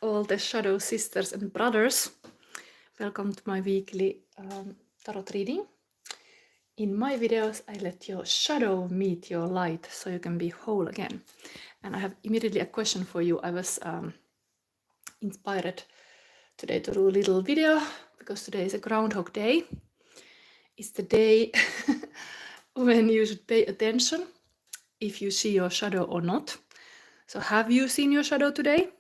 all the shadow sisters and brothers. Welcome to my weekly tarot reading. In my videos, I let your shadow meet your light so you can be whole again. And I have immediately a question for you. I was inspired today to do a little video because today is a Groundhog Day. It's the day when you should pay attention if you see your shadow or not. So have you seen your shadow today?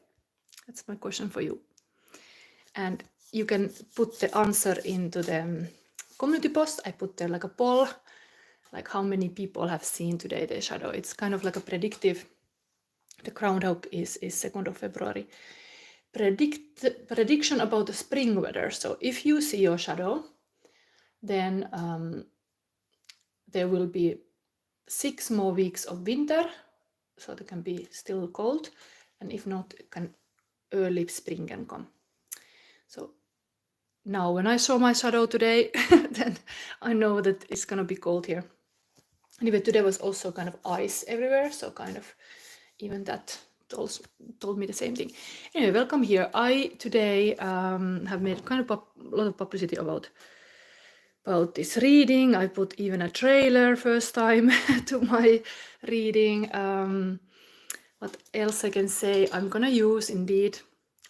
That's my question for you. And you can put the answer into the community post. I put there like a poll, like how many people have seen today their shadow. It's kind of like a predictive. The Groundhog is 2nd of February. Prediction about the spring weather. So if you see your shadow, then there will be 6 more weeks of winter, so there can be still cold, and if not, early spring can come. So now when I saw my shadow today, then I know that it's gonna be cold here. Anyway, today was also kind of ice everywhere, so kind of even that told me the same thing. Anyway, welcome here. I today have made kind of a lot of publicity about this reading. I put even a trailer first time to my reading. What else I can say? I'm gonna use indeed.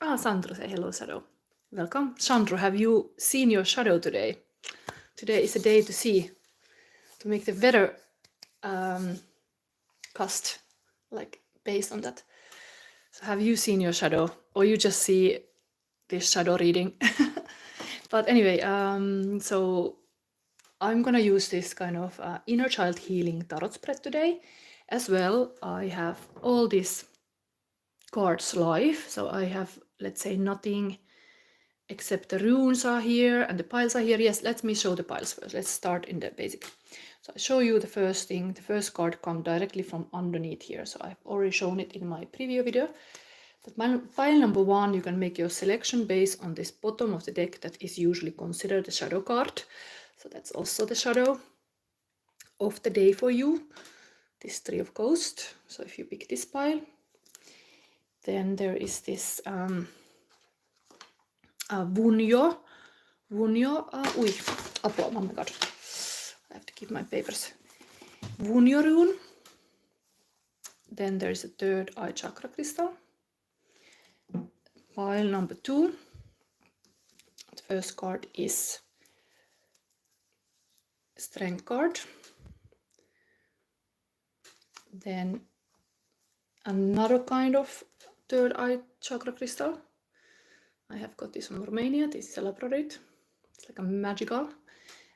Chandru, say hello, shadow. Welcome. Chandru, have you seen your shadow today? Today is a day to see, to make the weather cast, like based on that. So have you seen your shadow, or you just see this shadow reading? But anyway, so I'm gonna use this kind of inner child healing tarot spread today. As well, I have all these cards live. So I have, let's say, nothing except the runes are here and the piles are here. Yes, let me show the piles first. Let's start in the basic. So I show you the first thing. The first card comes directly from underneath here. So I've already shown it in my previous video. But pile number 1, you can make your selection based on this bottom of the deck that is usually considered the shadow card. So that's also the shadow of the day for you. This 3 of Ghosts. So if you pick this pile, then there is this Wunjo. Oh my god, I have to keep my papers. Wunjo rune. Then there is a 3rd eye chakra crystal. Pile number 2. The first card is Strength card. Then another kind of 3rd eye chakra crystal. I have got this from Romania. This is a labradorite. It's like a magical.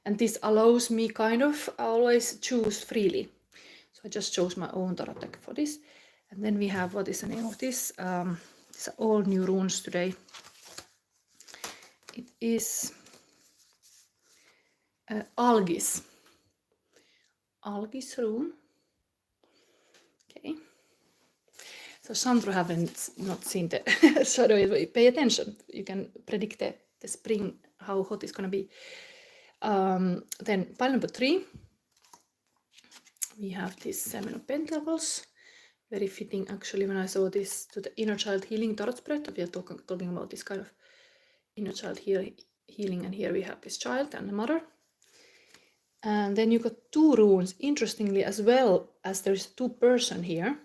And this allows me kind of always choose freely. So I just chose my own tarot deck for this. And then we have, what is the name of this? These are all new runes today. It is Algiz. Algiz rune. Okay. So Chandru haven't not seen the shadow. Pay attention. You can predict the spring, how hot it's gonna be. Then pile number 3. We have this 7 of Pentacles. Very fitting actually when I saw this to the inner child healing tarot spread. We are talking about this kind of inner child healing, and here we have this child and the mother. And then you got 2 runes, interestingly, as well as there's 2 person here.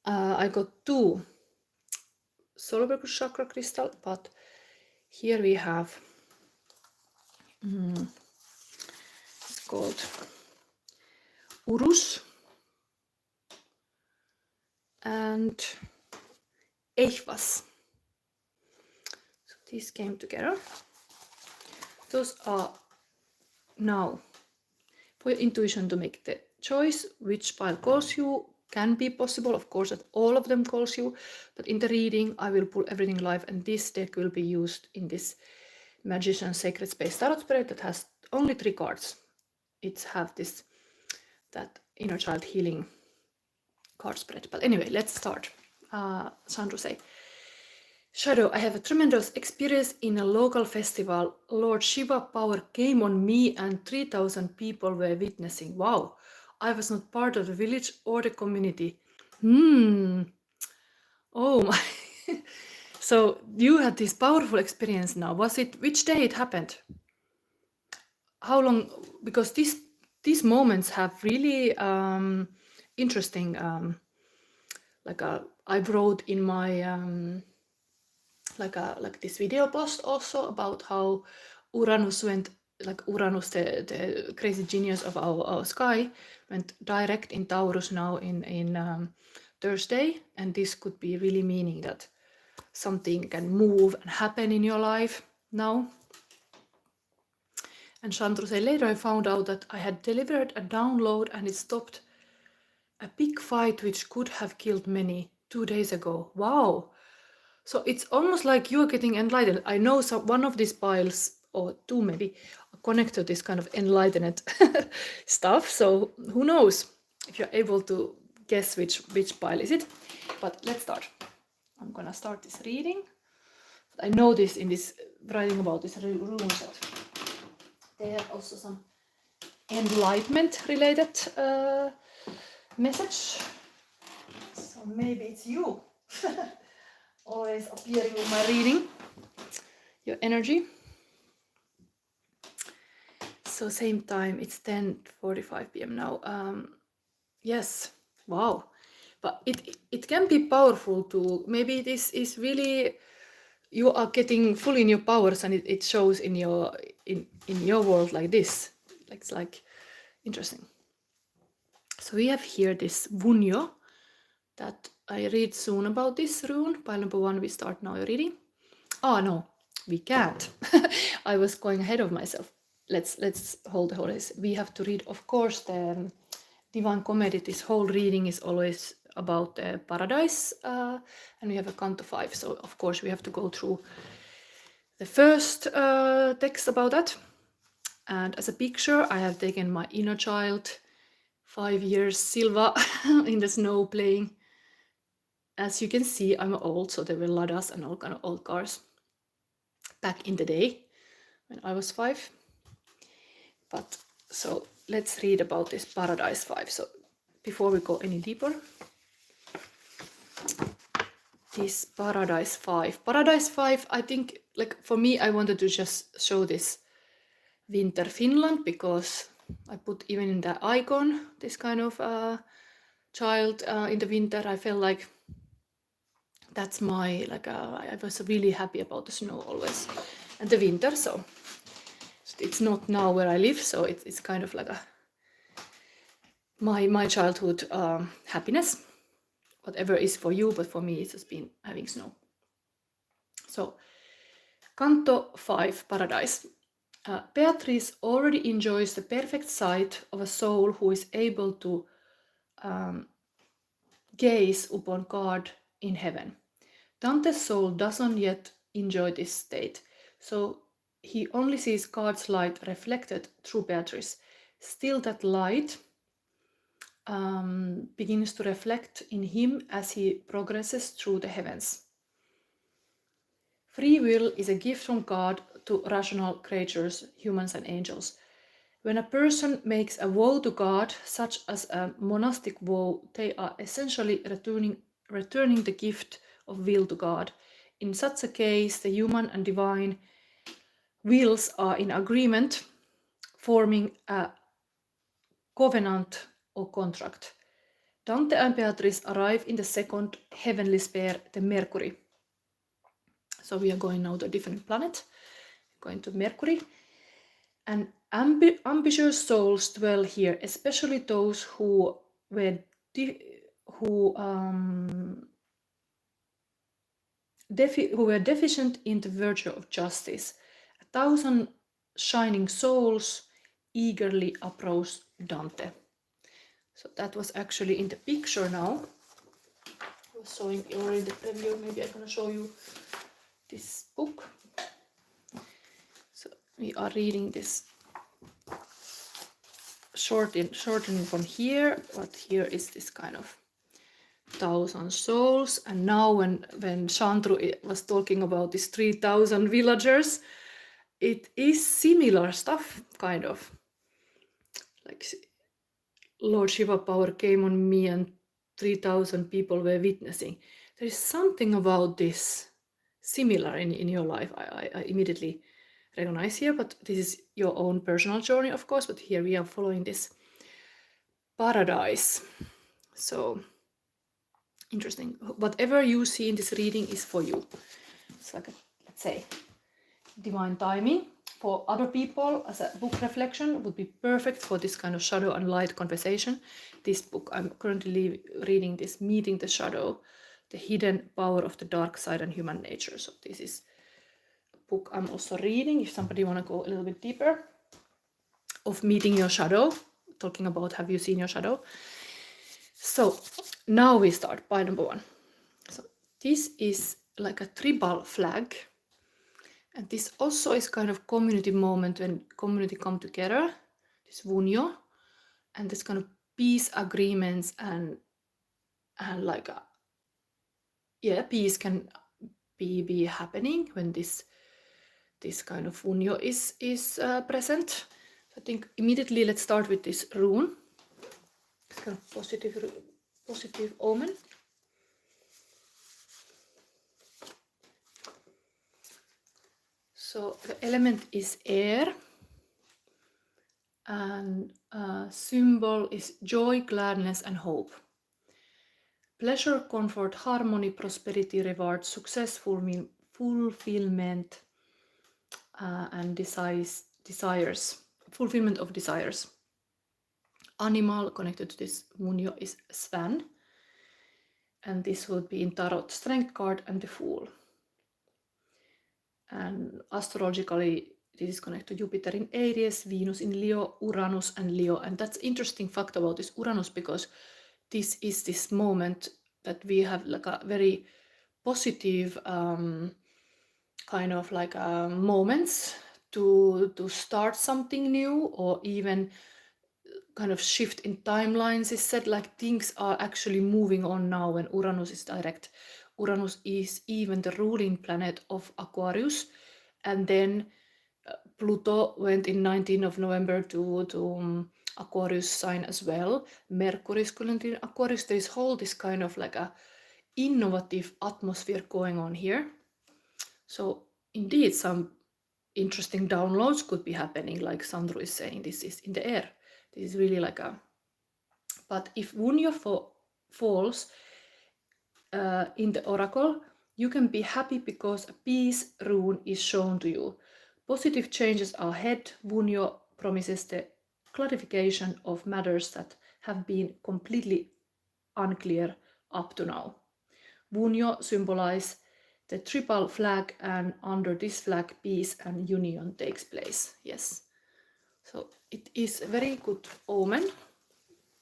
I got 2 solar plexus chakra crystal, but here we have it's called Uruz and Eihwaz. So these came together. Those are now for your intuition to make the choice which pile calls you. Can be possible, of course, that all of them calls you, but in the reading I will pull everything live, and this deck will be used in this Magician Sacred Space Tarot spread that has only 3 cards. It's have that inner child healing card spread. But anyway, let's start. Chandru say, Shadow, I have a tremendous experience in a local festival. Lord Shiva power came on me and 3,000 people were witnessing. Wow. I was not part of the village or the community. Oh my. So you had this powerful experience now. Which day it happened? How long? Because these moments have really interesting, I wrote in my like this video post also about how Uranus went, like Uranus, the crazy genius of our sky, went direct in Taurus now in Thursday, and this could be really meaning that something can move and happen in your life now. And Chandru said, later I found out that I had delivered a download and it stopped a big fight which could have killed many 2 days ago. Wow. So it's almost like you're getting enlightened. I know one of these piles, or two maybe, connect to this kind of enlightened stuff. So who knows if you're able to guess which pile is it. But let's start. I'm gonna start this reading. I know this in this writing about this room that they have also some enlightenment related message. So maybe it's you. Always appearing in my reading, your energy. So same time, it's 10:45 p.m. now. Yes, wow. But it can be powerful to, maybe this is really, you are getting full in your powers and it shows in your world like this. It's like interesting. So we have here this Wunjo that I read soon about this rune. Pile number 1, we start now reading. Oh no, we can't. I was going ahead of myself. Let's hold the holidays. We have to read, of course, the Divine Comedy. This whole reading is always about the Paradise, and we have a Canto 5. So of course we have to go through the first text about that. And as a picture, I have taken my inner child, 5 years, Silva, in the snow playing. As you can see, I'm old, so there were Ladas and all kind of old cars back in the day when I was 5. But so let's read about this Paradise 5. So before we go any deeper, this Paradise 5. Paradise 5, I think, like for me, I wanted to just show this winter Finland because I put even in the icon this kind of child in the winter. I felt like that's my, I was really happy about the snow always and the winter. So it's not now where I live, so it's kind of like my childhood happiness, whatever is for you, but for me it's just been having snow. So Canto 5, Paradise. Beatrice already enjoys the perfect sight of a soul who is able to gaze upon God in heaven. Dante's soul doesn't yet enjoy this state, so he only sees God's light reflected through Beatrice. Still, that light begins to reflect in him as he progresses through the heavens. Free will is a gift from God to rational creatures, humans and angels. When a person makes a vow to God, such as a monastic vow, they are essentially returning the gift of will to God. In such a case, the human and divine wills are in agreement, forming a covenant or contract. Dante and Beatrice arrive in the second heavenly sphere, the Mercury. So we are going now to a different planet, going to Mercury. And ambitious souls dwell here, especially those who were deficient in the virtue of justice. 1,000 shining souls eagerly approach Dante. So that was actually in the picture now. I was showing you already the preview. Maybe I'm going to show you this book. So we are reading this shortened from here, but here is this kind of 1,000 souls. And now when Chandru was talking about these 3,000 villagers, it is similar stuff, kind of. Like Lord Shiva power came on me and 3,000 people were witnessing. There is something about this similar in your life. I immediately recognize here, but this is your own personal journey, of course, but here we are following this paradise. So interesting. Whatever you see in this reading is for you. It's like a, let's say, divine timing. For other people, as a book reflection, would be perfect for this kind of shadow and light conversation. This book, I'm currently reading this, Meeting the Shadow, the Hidden Power of the Dark Side and Human Nature. So this is a book I'm also reading, if somebody want to go a little bit deeper, of meeting your shadow, talking about have you seen your shadow. So now we start by number 1. So this is like a tribal flag. And this also is kind of community moment when community come together, this Wunjo, and this kind of peace agreements and like a, yeah, peace can be happening when this kind of Wunjo is present. So I think immediately let's start with this rune. It's kind of positive omen. So the element is air, and symbol is joy, gladness, and hope. Pleasure, comfort, harmony, prosperity, reward, success, fulfillment, and desires, fulfillment of desires. Animal connected to this Wunjo is swan, and this would be in Tarot Strength card and the Fool. And astrologically, this is connected to Jupiter in Aries, Venus in Leo, Uranus and Leo. And that's interesting fact about this Uranus, because this is this moment that we have like a very positive kind of like moments to start something new, or even kind of shift in timelines. Is said like things are actually moving on now when Uranus is direct. Uranus is even the ruling planet of Aquarius, and then Pluto went in 19th of November to Aquarius sign as well. Mercury is currently in Aquarius. There is whole this kind of like a innovative atmosphere going on here. So indeed, some interesting downloads could be happening, like Chandru is saying. This is in the air. This is really like a. But if Wunjo falls in the oracle, you can be happy because a peace rune is shown to you. Positive changes are ahead. Wunjo promises the clarification of matters that have been completely unclear up to now. Wunjo symbolize the triple flag, and under this flag, peace and union takes place. Yes. So it is a very good omen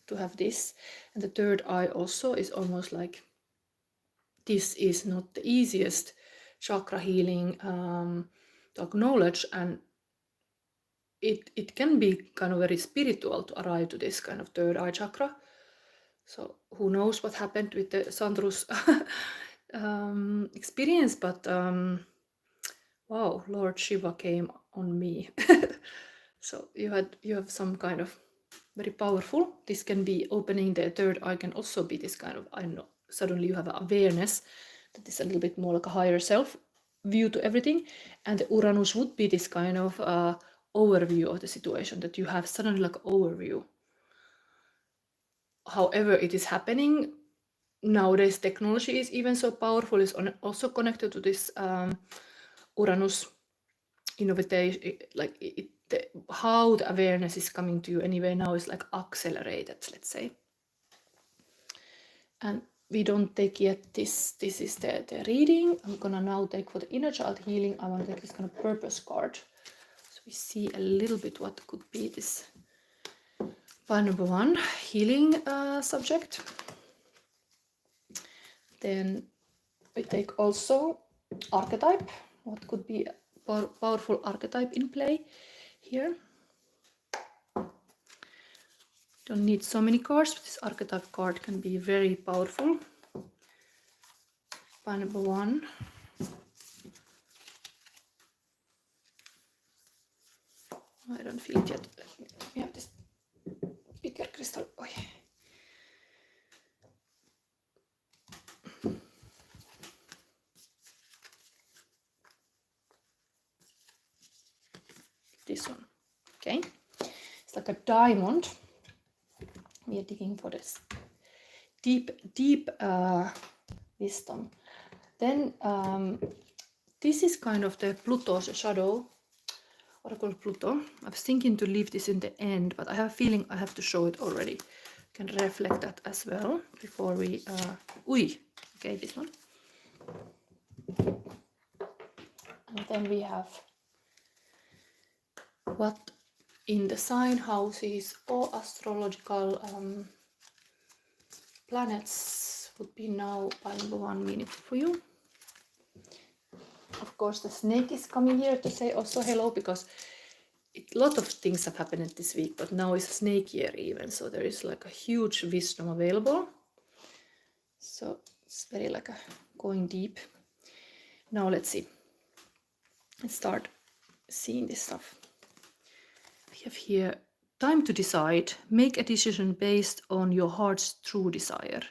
to have this. And the third eye also is almost like this is not the easiest chakra healing to acknowledge, and it can be kind of very spiritual to arrive to this kind of third eye chakra. So who knows what happened with the Chandru's experience, but wow, Lord Shiva came on me. So you have some kind of very powerful. This can be opening the third eye, can also be this kind of, I know, suddenly you have an awareness that is a little bit more like a higher self view to everything. And the Uranus would be this kind of overview of the situation, that you have suddenly like overview. However it is happening nowadays, technology is even so powerful, is also connected to this Uranus innovation, like how the awareness is coming to you anyway now is like accelerated, let's say. And we don't take yet this is the reading. I'm gonna now take for the inner child healing. I want to take this kind of purpose card, so we see a little bit what could be this by number 1 healing subject. Then we take also archetype, what could be a powerful archetype in play here. Don't need so many cards, but this archetype card can be very powerful. By number 1. I don't feel it yet. Let me have this bigger crystal. Oh, yeah. this one. Okay, it's like a diamond. We are digging for this deep wisdom. Then this is kind of the Pluto's shadow, Oracle Pluto. I was thinking to leave this in the end, but I have a feeling I have to show it already. You can reflect that as well before we okay, this one. And then we have what in the sign houses or astrological planets would be now by number one meaningful for you. Of course, the snake is coming here to say also hello, because a lot of things have happened this week, but now is a snake year even, so there is like a huge wisdom available. So it's very like a going deep. Now let's see. Let's start seeing this stuff. We have here time to decide. Make a decision based on your heart's true desire.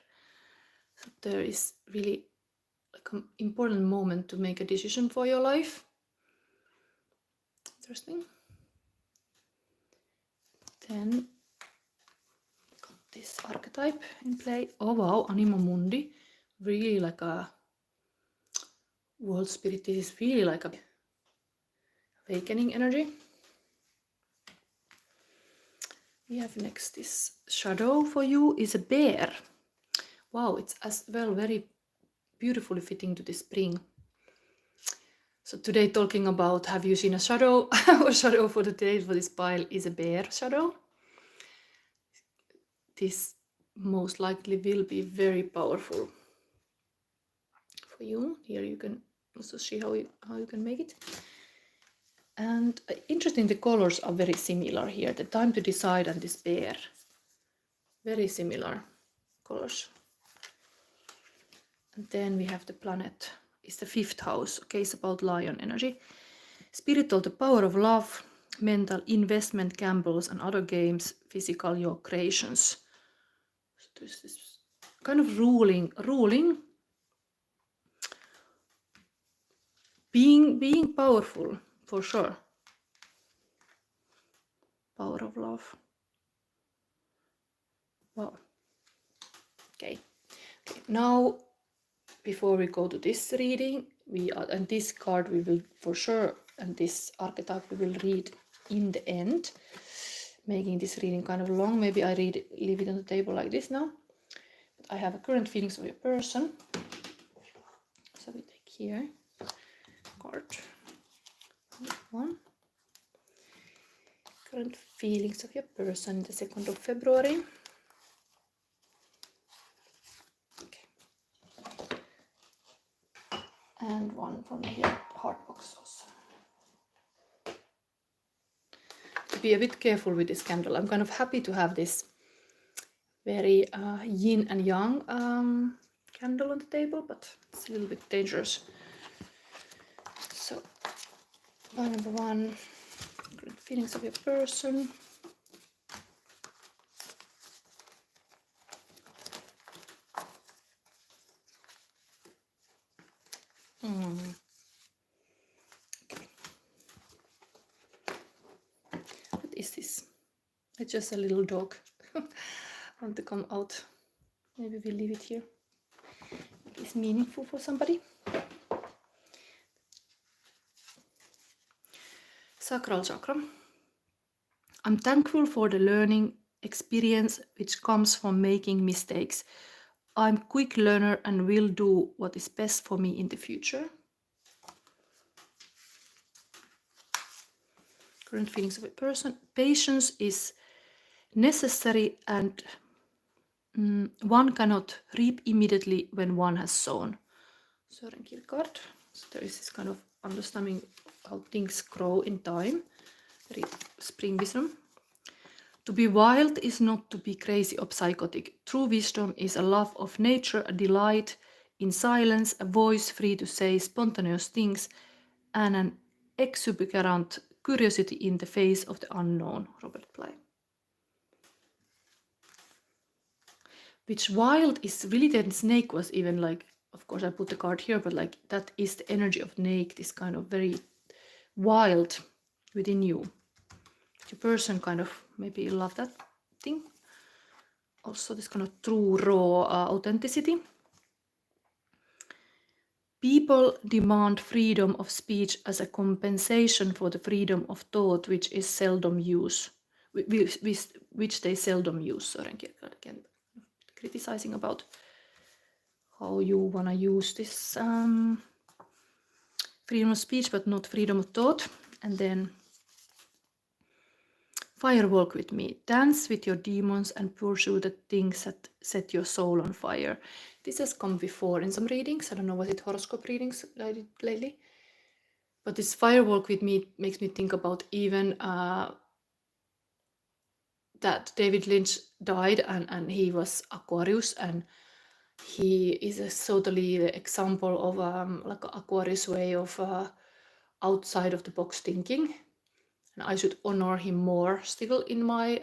So there is really like an important moment to make a decision for your life. Interesting. Then got this archetype in play. Oh wow, Anima Mundi. Really like a world spirit. This is really like a awakening energy. We have next this shadow for you is a bear. Wow, it's as well very beautifully fitting to the spring. So today talking about, have you seen a shadow? Our shadow for today for this pile is a bear shadow. This most likely will be very powerful for you. Here you can also see how you can make it. And interesting, the colors are very similar here. The time to decide and this bear, very similar colors. And then we have the planet, it's the 5th house. Okay, it's about lion energy. Spiritual, the power of love, mental, investment, gambles and other games, physical, your creations. So there's this kind of ruling, being powerful. For sure. Power of love. Wow. Okay. Now, before we go to this reading, and this card we will for sure, and this archetype we will read in the end, making this reading kind of long. Maybe I leave it on the table like this now. But I have a current feelings of your person. So we take here card. One. Current feelings of your person, the 2nd of February. Okay. And one from the heart box also. To be a bit careful with this candle. I'm kind of happy to have this very yin and yang candle on the table, but it's a little bit dangerous. So number one, feelings of your person. Okay. What is this? It's just a little dog. I want to come out. Maybe we leave it here. It's meaningful for somebody. Sacral chakra. I'm thankful for the learning experience which comes from making mistakes. I'm a quick learner and will do what is best for me in the future. Current feelings of a person. Patience is necessary and one cannot reap immediately when one has sown. Søren Kierkegaard. So there is this kind of understanding how things grow in time. Very spring wisdom. To be wild is not to be crazy or psychotic. True wisdom is a love of nature, a delight in silence, a voice free to say spontaneous things, and an exuberant curiosity in the face of the unknown. Robert Bly. Which wild is really, the snake was even like, of course I put the card here, but like that is the energy of snake, this kind of very wild within you. your person kind of maybe love that thing. Also this kind of true, raw authenticity. People demand freedom of speech as a compensation for the freedom of thought, which is seldom used, which they seldom use. So again, criticizing about how you want to use this freedom of speech, but not freedom of thought. And then fire walk with me. Dance with your demons and pursue the things that set your soul on fire. This has come before in some readings. I don't know, was it horoscope readings I did lately? But this fire walk with me makes me think about even that David Lynch died and he was Aquarius, and he is totally the example of like an Aquarius way of outside of the box thinking. And I should honor him more still in my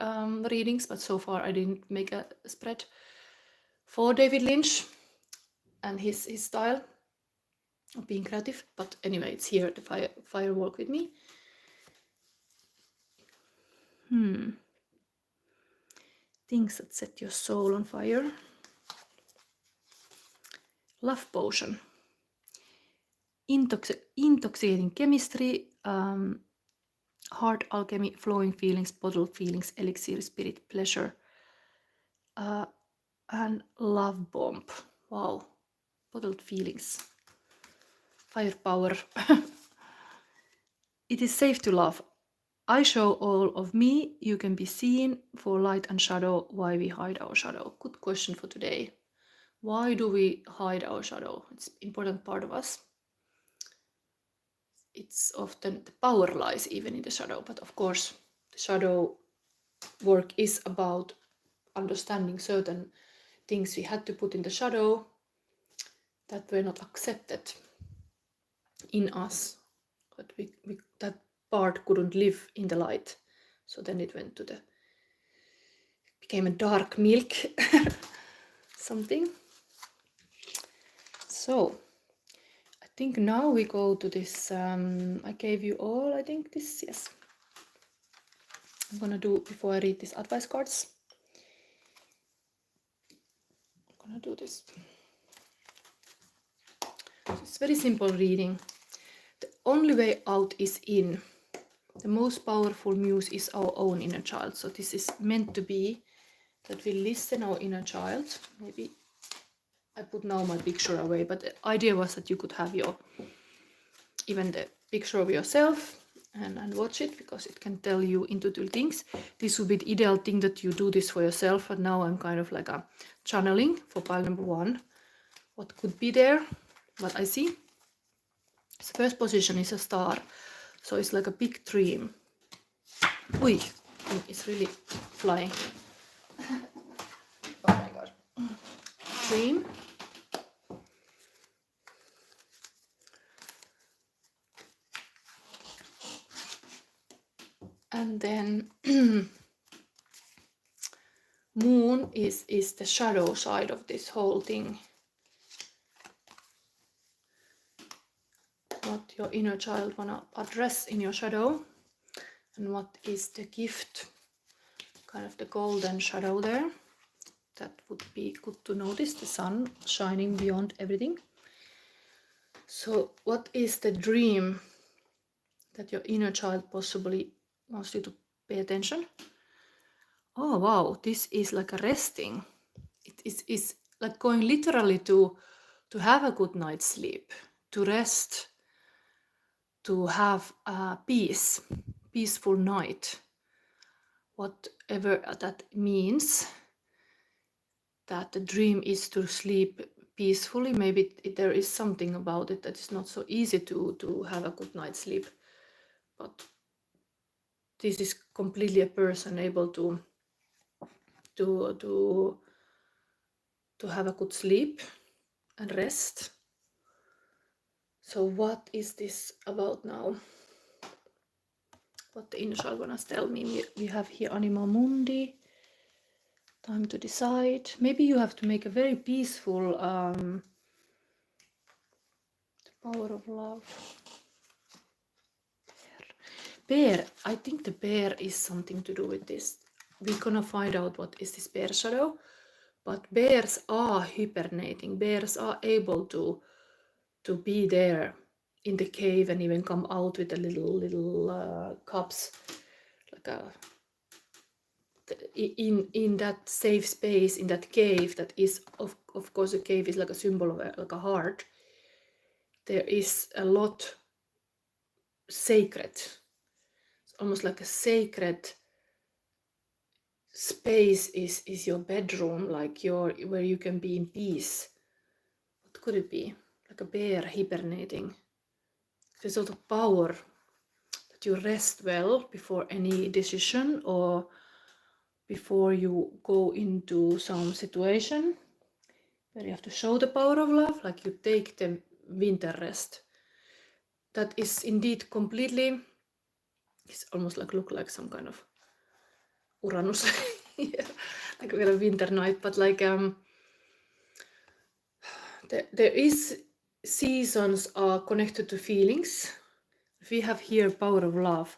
readings, but so far I didn't make a spread for David Lynch and his style of being creative. But anyway, it's here, the fire walk with me. Things that set your soul on fire. Love potion. Intoxicating chemistry, heart alchemy, flowing feelings, bottled feelings, elixir, spirit, pleasure, and love bomb. Wow, bottled feelings, firepower. It is safe to love. I show all of me. You can be seen. For light and shadow, why we hide our shadow? Good question for today. Why do we hide our shadow? It's an important part of us. It's often the power lies even in the shadow, but of course the shadow work is about understanding certain things we had to put in the shadow that were not accepted in us, but that part couldn't live in the light, so then it went to became a dark milk something. So I think now we go to this, I gave you all, I think this, yes. I'm gonna do, before I read these advice cards, I'm gonna do this. So it's very simple reading. The only way out is in. The most powerful muse is our own inner child. So this is meant to be that we listen our inner child. Maybe I put now my picture away, but the idea was that you could have your, even the picture of yourself and watch it, because it can tell you intuitive things. This would be the ideal thing that you do this for yourself, but now I'm kind of like a channeling for pile number 1. What could be there, what I see. The first position is a star, so it's like a big dream. Ui, it's really flying. Oh my god. Dream. And then moon is the shadow side of this whole thing. What your inner child wanna address in your shadow, and what is the gift, kind of the golden shadow there. That would be good to notice, the sun shining beyond everything. So what is the dream that your inner child possibly wants you to pay attention? Oh wow, this is like a resting. It is like going literally to have a good night's sleep, to rest, to have a peaceful night, whatever that means. That the dream is to sleep peacefully. Maybe there is something about it that is not so easy to have a good night's sleep, but this is completely a person able to have a good sleep and rest. So what is this about now? What the inner child wanna tell me? We have here Anima Mundi. Time to decide. Maybe you have to make a very peaceful the power of love. bear, I think the bear is something to do with this. We're gonna find out what is this bear shadow, but bears are hibernating. Bears are able to be there in the cave and even come out with the little cubs, like a in that safe space, in that cave that is of course a cave is like a symbol of like a heart. There is a lot sacred. It's almost like a sacred space is your bedroom, like where you can be in peace. What could it be? Like a bear hibernating. There's a lot of power that you rest well before any decision or before you go into some situation where you have to show the power of love, like you take the winter rest. That is indeed completely, it's almost like look like some kind of Uranus, yeah, like a kind of winter night, but like there is seasons are connected to feelings. If we have here power of love,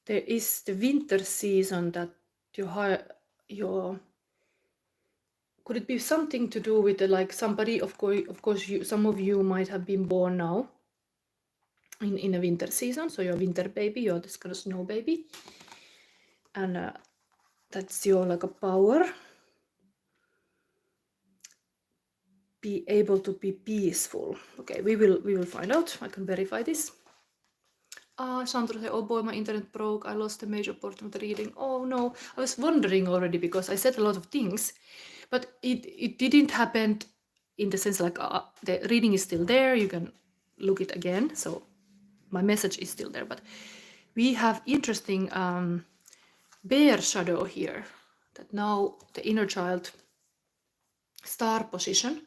there is the winter season that your could it be something to do with the, like somebody, of course some of you might have been born now in a winter season, so you're a winter baby, you're this kind of snow baby, and that's your like a power, be able to be peaceful. Okay, we will find out. I can verify this. Chandru said, oh boy, my internet broke, I lost a major portion of the reading. Oh no, I was wondering already because I said a lot of things, but it didn't happen in the sense like the reading is still there, you can look it again, so my message is still there, but we have interesting bear shadow here, that now the inner child star position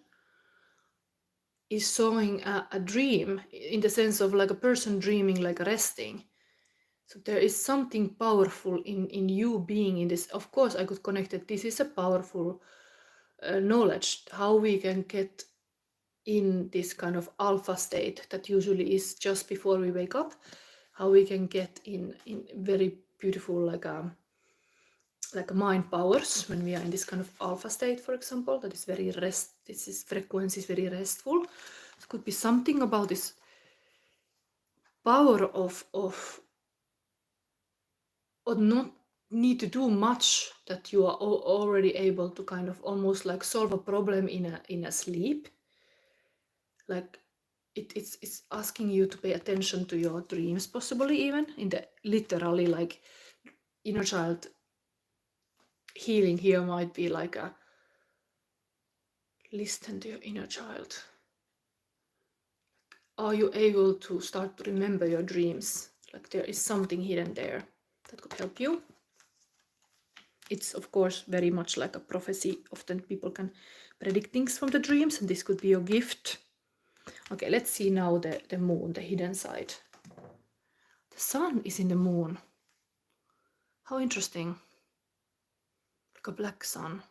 is showing a dream in the sense of like a person dreaming, like resting. So there is something powerful in you being in this. Of course, I could connect that this is a powerful knowledge, how we can get in this kind of alpha state that usually is just before we wake up, how we can get in very beautiful like mind powers when we are in this kind of alpha state, for example, that is very this frequency is very restful. It could be something about this power of not need to do much, that you are already able to kind of almost like solve a problem in a sleep. Like it's asking you to pay attention to your dreams, possibly even in the literally like inner child healing here might be like a listen to your inner child. Are you able to start to remember your dreams? Like there is something hidden there that could help you. It's of course very much like a prophecy. Often people can predict things from the dreams, and this could be your gift. Okay, let's see now the moon, the hidden side. The sun is in the moon. How interesting. Like a black sun.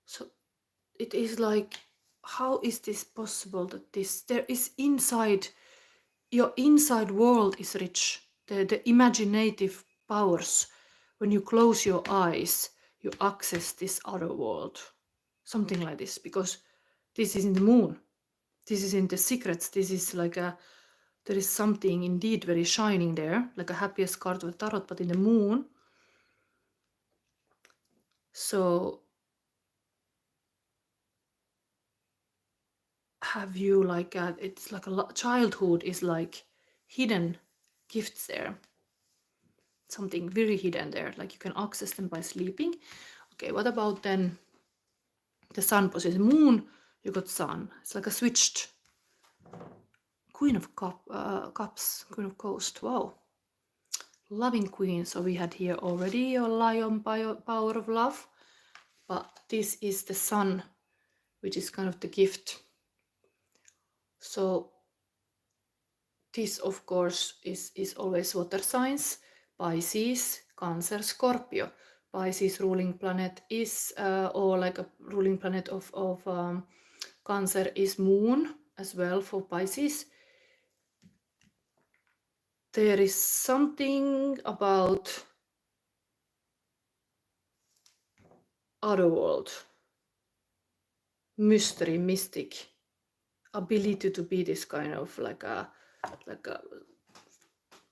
So it is like, how is this possible that there is inside, your inside world is rich. The imaginative powers, when you close your eyes, you access this other world. Something like this, because this is in the moon. This is in the secrets. This is like there is something indeed very shining there, like a happiest card of the tarot, but in the moon. So have you like it's like a childhood is like hidden gifts there, something very hidden there, like you can access them by sleeping. Okay, what about then the sun position? Moon, you got sun. It's like a switched Queen of Cups, Queen of Coast. Wow, loving queen. So we had here already your lion power of love, but this is the sun, which is kind of the gift. So this of course is always water signs: Pisces, Cancer, Scorpio. Pisces ruling planet is or like a ruling planet of Cancer is moon as well for Pisces. there is something about other world, mystery, mystic, ability to be this kind of like a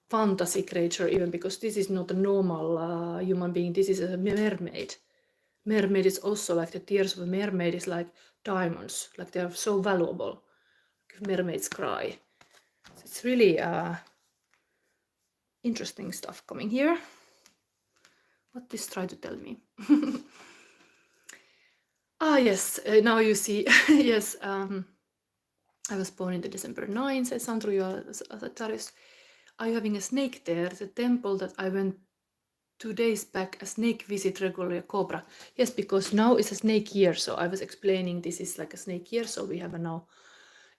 fantasy creature, even because this is not a normal human being. This is a mermaid. Mermaid is also like the tears of a mermaid is like diamonds, like they are so valuable. Mermaids cry. So it's really interesting stuff coming here. What this try to tell me? Yes, now you see. Yes, I was born in the December 9, says Chandru, you are a Sagittarius. Are you having a snake there? The temple that I went 2 days back, a snake visit regularly, a cobra. Yes, because now is a snake year, so I was explaining this is like a snake year, so we have now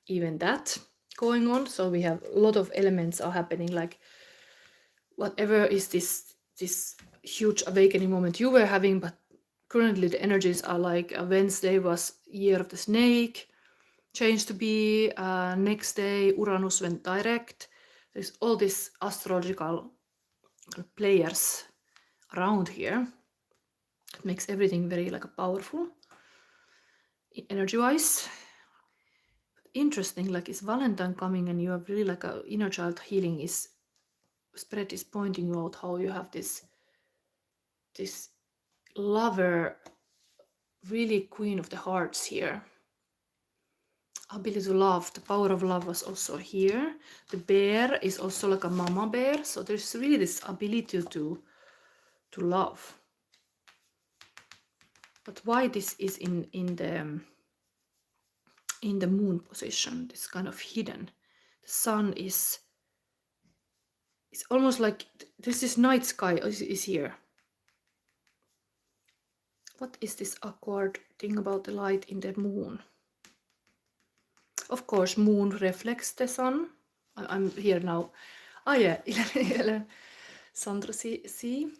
even that going on. So we have a lot of elements are happening, like whatever is this huge awakening moment you were having, but currently the energies are like Wednesday was year of the snake, changed to be next day Uranus went direct. There's all these astrological players around here. It makes everything very like a powerful energy wise. Interesting, like is Valentine coming and you have really like a inner child healing is spread is pointing you out how you have this lover, really queen of the hearts here. Ability to love, the power of love was also here. The bear is also like a mama bear, so there's really this ability to love. But why this is in the moon position, this kind of hidden. The sun is almost like this is night sky is here. What is this awkward thing about the light in the moon? Of course, moon reflects the sun. I'm here now. Yeah, Chandru, see.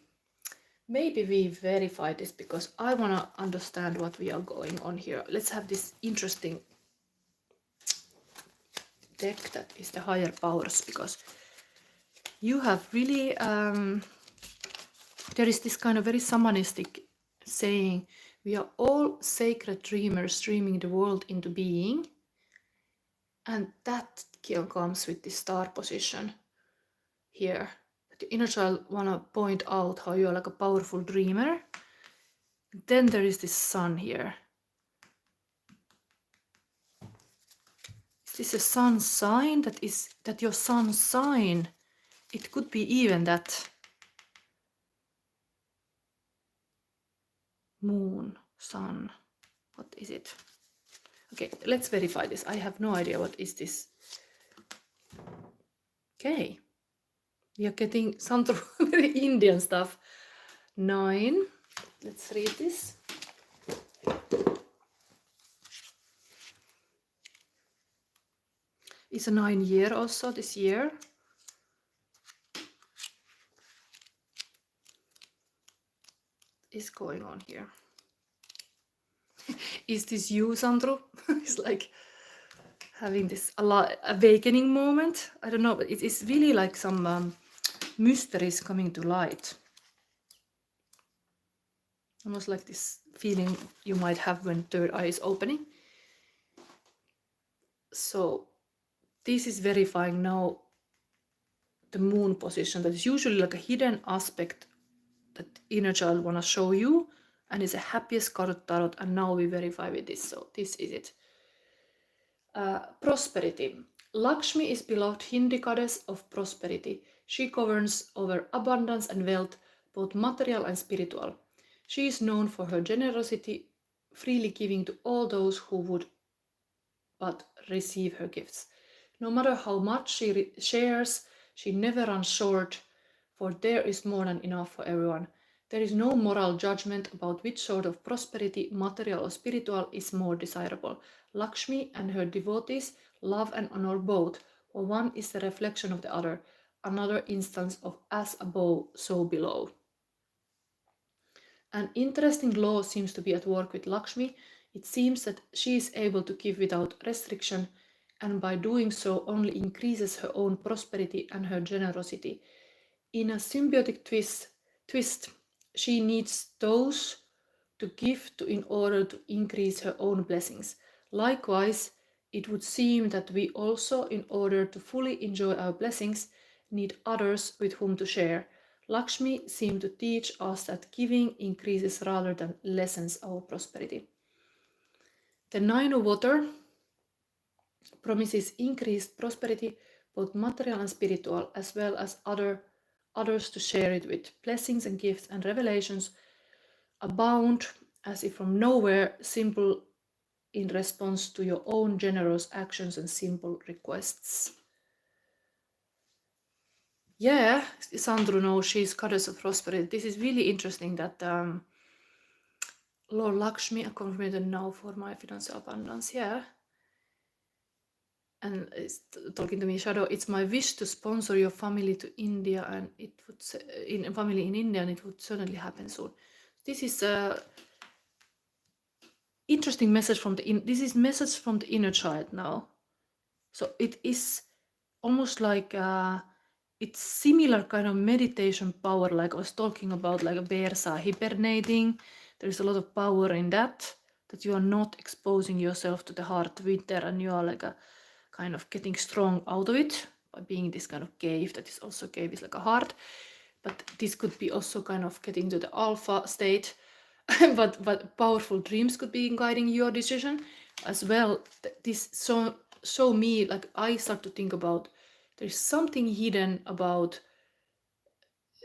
Maybe we verify this because I want to understand what we are going on here. Let's have this interesting deck that is the higher powers, because you have really there is this kind of very shamanistic saying, we are all sacred dreamers dreaming the world into being, and that comes with the star position here. The inner child want to point out how you are like a powerful dreamer. Then there is this sun here. Is this a sun sign? That your sun sign? It could be even that. Moon, sun, what is it? Okay, let's verify this. I have no idea what is this. Okay, we are getting some very Indian stuff. 9, let's read this. It's a 9 year also this year. Is going on here? Is this you, Chandru? It's like having this awakening moment. I don't know, but it is really like some mysteries coming to light. Almost like this feeling you might have when third eye is opening. So this is verifying now the moon position. That is usually like a hidden aspect that inner child want to show you, and it's a happiest card tarot, and now we verify with this. So this is it. Prosperity. Lakshmi is beloved Hindi goddess of prosperity. She governs over abundance and wealth, both material and spiritual. She is known for her generosity, freely giving to all those who would but receive her gifts. No matter how much she shares, she never runs short, for there is more than enough for everyone. There is no moral judgment about which sort of prosperity, material or spiritual, is more desirable. Lakshmi and her devotees love and honor both, for one is the reflection of the other, another instance of as above, so below. An interesting law seems to be at work with Lakshmi. It seems that she is able to give without restriction, and by doing so only increases her own prosperity and her generosity. In a symbiotic twist, she needs those to give to in order to increase her own blessings. Likewise, it would seem that we also, in order to fully enjoy our blessings, need others with whom to share. Lakshmi seemed to teach us that giving increases rather than lessens our prosperity. The Nine of Water promises increased prosperity, both material and spiritual, as well as others to share it with. Blessings and gifts and revelations abound as if from nowhere, simple in response to your own generous actions and simple requests. Yeah, Chandru knows she's goddess of prosperity. This is really interesting that Lord Lakshmi, a confirmed now for my financial abundance. Yeah. And it's talking to me, Shadow, it's my wish to sponsor your family to India, and it would in family in India, and it would certainly happen soon. This is a interesting message from this is message from the inner child now. So it is almost like it's similar kind of meditation power, like I was talking about, like a Versa hibernating. There's a lot of power in that you are not exposing yourself to the hard winter, and you are like a kind of getting strong out of it by being this kind of cave that is also cave is like a heart. But this could be also kind of getting to the alpha state. but powerful dreams could be guiding your decision as well. This show me, like I start to think about there's something hidden about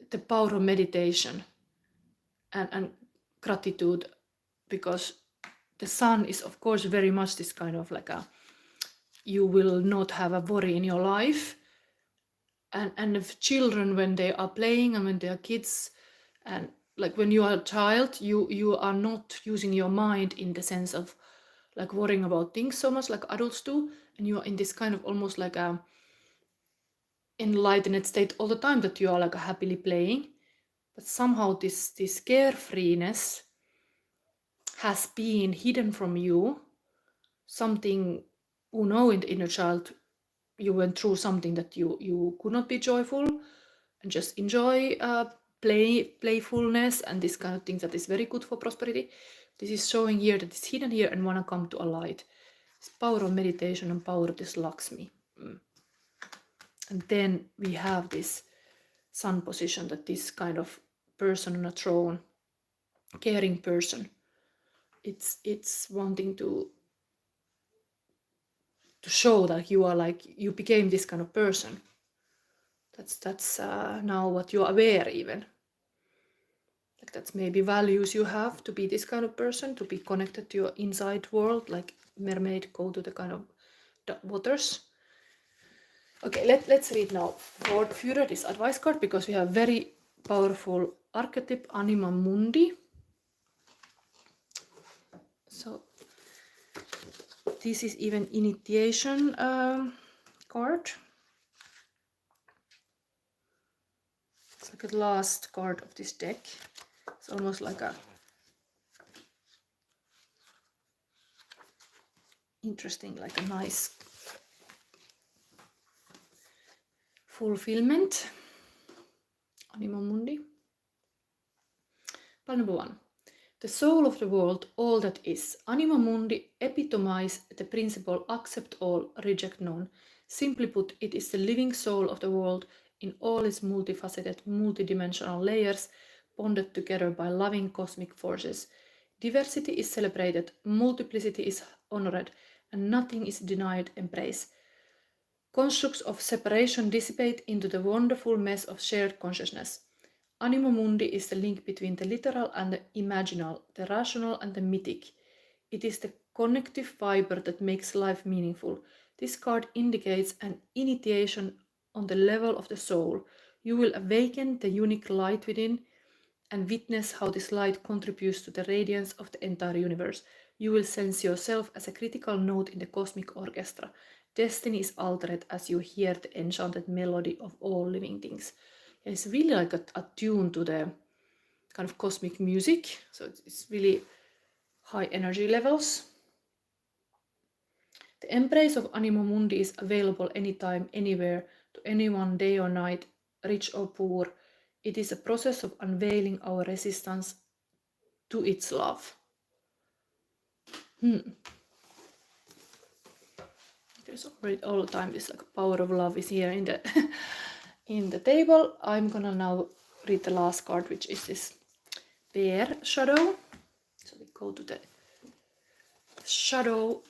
the power of meditation and gratitude, because the sun is of course very much this kind of like a, you will not have a worry in your life, and if children, when they are playing and when they are kids, and like when you are a child, you are not using your mind in the sense of like worrying about things so much like adults do, and you are in this kind of almost like a enlightened state all the time, that you are like happily playing. But somehow this carefreeness has been hidden from you. Something, in the inner child, you went through something that you could not be joyful and just enjoy playfulness and this kind of thing that is very good for prosperity. This is showing here that it's hidden here and want to come to a light. It's power of meditation and power of this Lakshmi. And then we have this sun position, that this kind of person on a throne, caring person, it's wanting to show that you are like, you became this kind of person. That's now what you are aware, even like that's maybe values you have to be this kind of person, to be connected to your inside world, like mermaid go to the kind of waters. Okay, let's read now for further this advice card, because we have very powerful archetype Anima Mundi. So this is even initiation card. It's like the last card of this deck. It's almost like a interesting, like a nice fulfillment. Anima Mundi. Part number 1. The soul of the world, all that is. Anima Mundi epitomize the principle accept all, reject none. Simply put, it is the living soul of the world in all its multifaceted, multidimensional layers, bonded together by loving cosmic forces. Diversity is celebrated, multiplicity is honored, and nothing is denied embrace. Constructs of separation dissipate into the wonderful mess of shared consciousness. Anima Mundi is the link between the literal and the imaginal, the rational and the mythic. It is the connective fiber that makes life meaningful. This card indicates an initiation on the level of the soul. You will awaken the unique light within and witness how this light contributes to the radiance of the entire universe. You will sense yourself as a critical note in the cosmic orchestra. Destiny is altered as you hear the enchanted melody of all living things. It's really like a tune to the kind of cosmic music. So it's really high energy levels. The embrace of Animo Mundi is available anytime, anywhere, to anyone, day or night, rich or poor. It is a process of unveiling our resistance to its love. There's already all the time this like power of love is here in the in the table. I'm gonna now read the last card, which is this bear shadow. So we go to the shadow.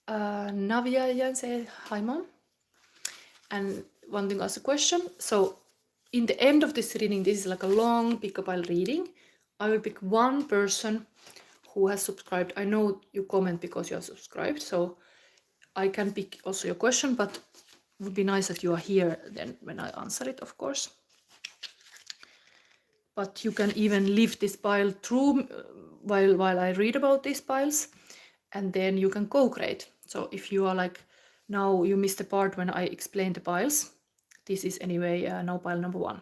Navia Jan said hi mom, and wanting to ask a question. So in the end of this reading, this is like a long pick-a-pile reading. I will pick one person who has subscribed. I know you comment because you are subscribed, so I can pick also your question, but it would be nice that you are here then when I answer it, of course. But you can even leave this pile through while I read about these piles, and then you can co-create. So if you are like, now you missed the part when I explained the piles, this is anyway now pile number 1.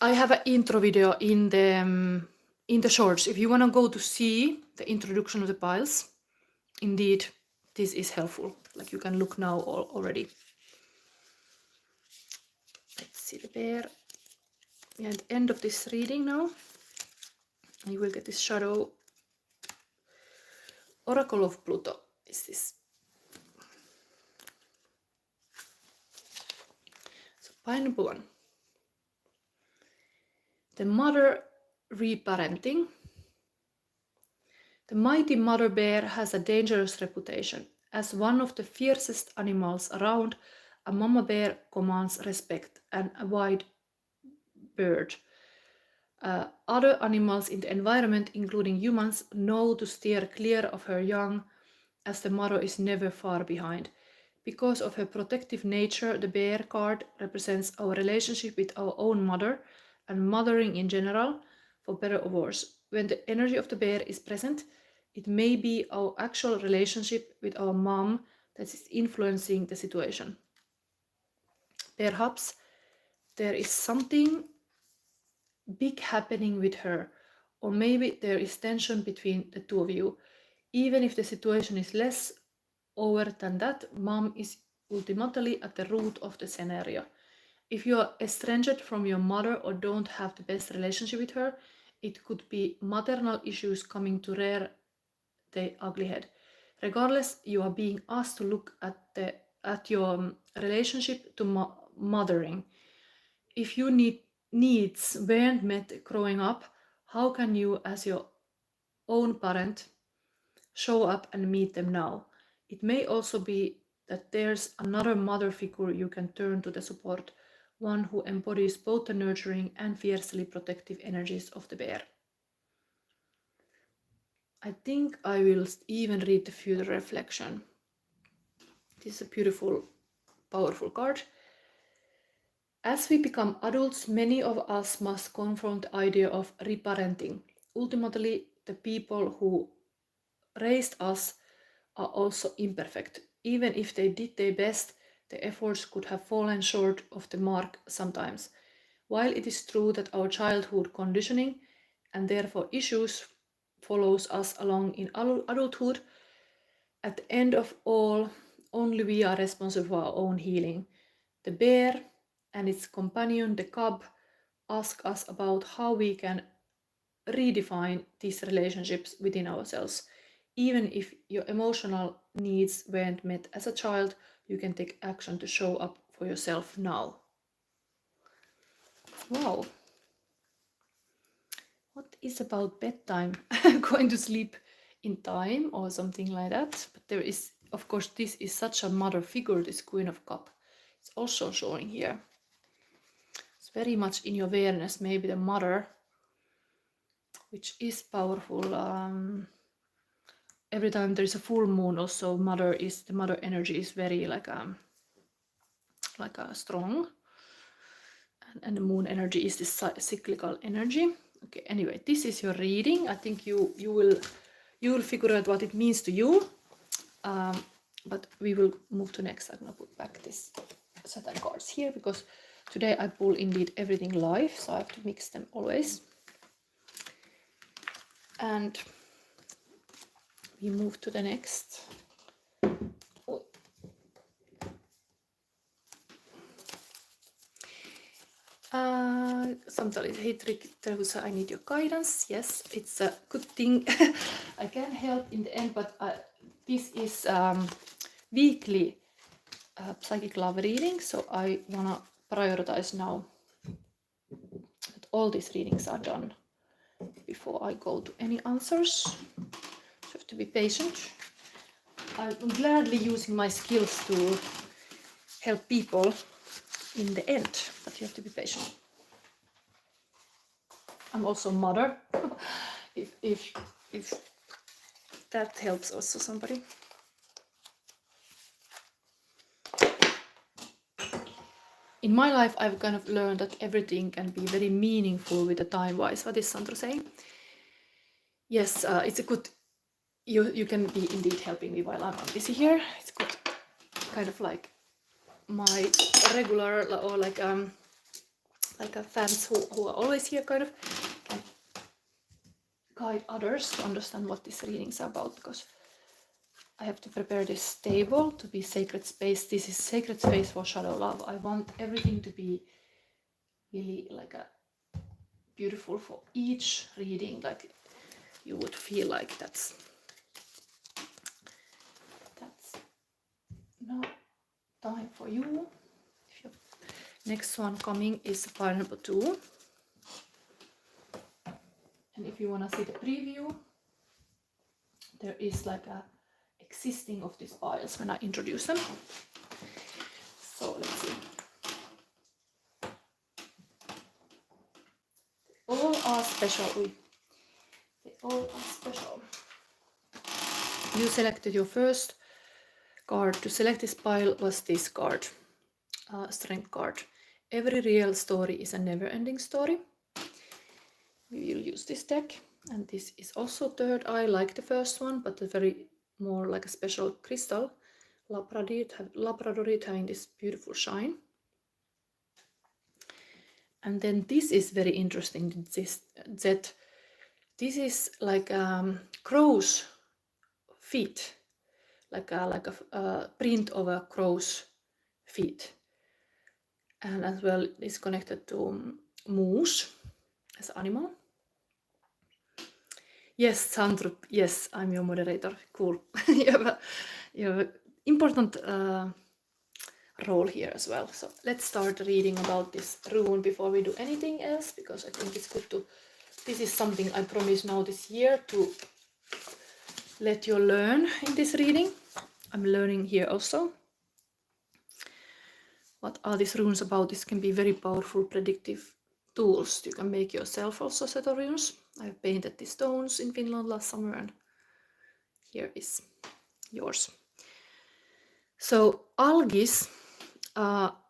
I have an intro video in the shorts. If you want to go to see the introduction of the piles, indeed, this is helpful. Like you can look now already. Let's see the bear. We are at the end of this reading now. You will get this shadow. Oracle of Pluto is this. So pile number 1. The mother reparenting. The mighty mother bear has a dangerous reputation. As one of the fiercest animals around, a mama bear commands respect and a wide berth. Other animals in the environment, including humans, know to steer clear of her young, as the mother is never far behind. Because of her protective nature, the bear card represents our relationship with our own mother and mothering in general, for better or worse. When the energy of the bear is present, it may be our actual relationship with our mom that is influencing the situation. Perhaps there is something big happening with her, or maybe there is tension between the two of you. Even if the situation is less overt than that, mom is ultimately at the root of the scenario. If you are estranged from your mother or don't have the best relationship with her, it could be maternal issues coming to rear the ugly head. Regardless, you are being asked to look at your relationship to mothering. If your needs weren't met growing up, how can you, as your own parent, show up and meet them now? It may also be that there's another mother figure you can turn to the support, one who embodies both the nurturing and fiercely protective energies of the bear. I think I will even read the future reflection. This is a beautiful, powerful card. As we become adults, many of us must confront the idea of reparenting. Ultimately, the people who raised us are also imperfect. Even if they did their best, the efforts could have fallen short of the mark sometimes. While it is true that our childhood conditioning and therefore issues follows us along in adulthood, at the end of all, only we are responsible for our own healing. The bear and its companion, the cub, ask us about how we can redefine these relationships within ourselves. Even if your emotional needs weren't met as a child, you can take action to show up for yourself now. Wow. What is about bedtime? Going to sleep in time or something like that? But there is, of course, this is such a mother figure, this Queen of Cups. It's also showing here. It's very much in your awareness, maybe the mother, which is powerful. Every time there is a full moon, also the mother energy is very like a strong, and the moon energy is this cyclical energy. Okay, anyway, this is your reading. I think you will figure out what it means to you, but we will move to next. I'm gonna put back this set of cards here because today I pull indeed everything live, so I have to mix them always. And we move to the next sometimes I need your guidance. Yes, it's a good thing. I can help in the end, but this is weekly psychic love reading, so I wanna prioritize now that all these readings are done before I go to any answers. So you have to be patient. I'm gladly using my skills to help people in the end, but you have to be patient. I'm also a mother, if that helps also somebody. In my life, I've kind of learned that everything can be very meaningful with the time-wise. What is Chandru saying? Yes, it's a good, you can be indeed helping me while I'm busy here. It's good, kind of like my regular, or like fans who are always here, kind of can guide others to understand what these readings are about, because I have to prepare this table to be sacred space. This is sacred space for shadow love. I want everything to be really like a beautiful for each reading, like you would feel like that's no time for you. Next one coming is pile number 2. And if you want to see the preview, there is like a existing of these piles when I introduce them. So let's see. They all are special. They all are special. You selected your first card. To select this pile was this card, strength card. Every real story is a never-ending story. We will use this deck, and this is also third eye like the first one, but a very more like a special crystal, labradorite, having this beautiful shine. And then this is very interesting. This is like crow's feet, like a print of a crow's feet, and as well is connected to moose as an animal. Yes, Chandru. Yes, I'm your moderator. Cool. you have an important role here as well. So let's start reading about this rune before we do anything else, because I think it's good to. This is something I promise now this year to let you learn in this reading. I'm learning here also. What are these runes about? This can be very powerful predictive tools. You can make yourself also set of runes. I've painted the stones in Finland last summer, and here is yours. So Algiz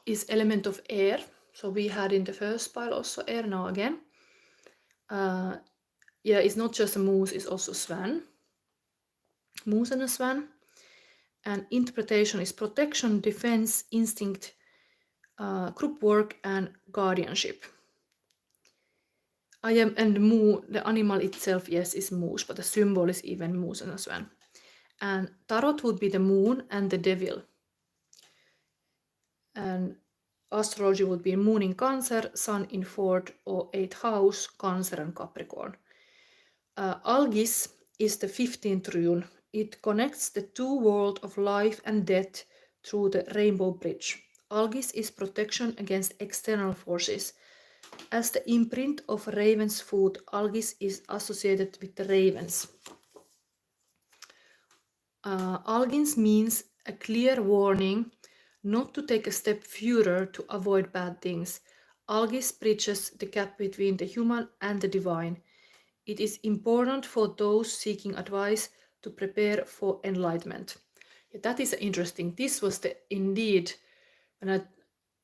is element of air. So we had in the first pile also air, now again. Yeah, it's not just a moose, it's also a swan. Moose and a swan. And interpretation is protection, defense, instinct, group work, and guardianship. And the animal itself, yes, is moose, but the symbol is even moose and a swan. And tarot would be the moon and the devil. And astrology would be moon in Cancer, sun in 4th or 8th house, Cancer and Capricorn. Algiz is the 15th rune. It connects the two worlds of life and death through the rainbow bridge. Algiz is protection against external forces. As the imprint of raven's foot, Algiz is associated with the ravens. Algiz means a clear warning not to take a step further to avoid bad things. Algiz bridges the gap between the human and the divine. It is important for those seeking advice to prepare for enlightenment. Yeah, that is interesting. This was indeed, when I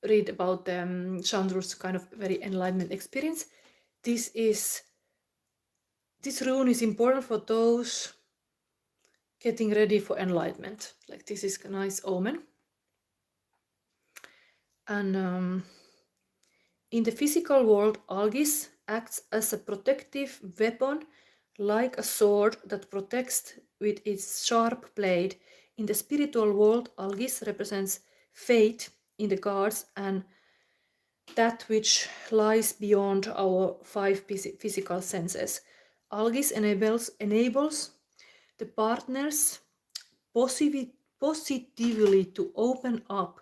read about Chandru's kind of very enlightenment experience, this rune is important for those getting ready for enlightenment. Like, this is a nice omen. And in the physical world, Algiz acts as a protective weapon, like a sword that protects with its sharp blade. In the spiritual world, Algiz represents faith in the gods and that which lies beyond our 5 physical senses. Algiz enables the partners positively to open up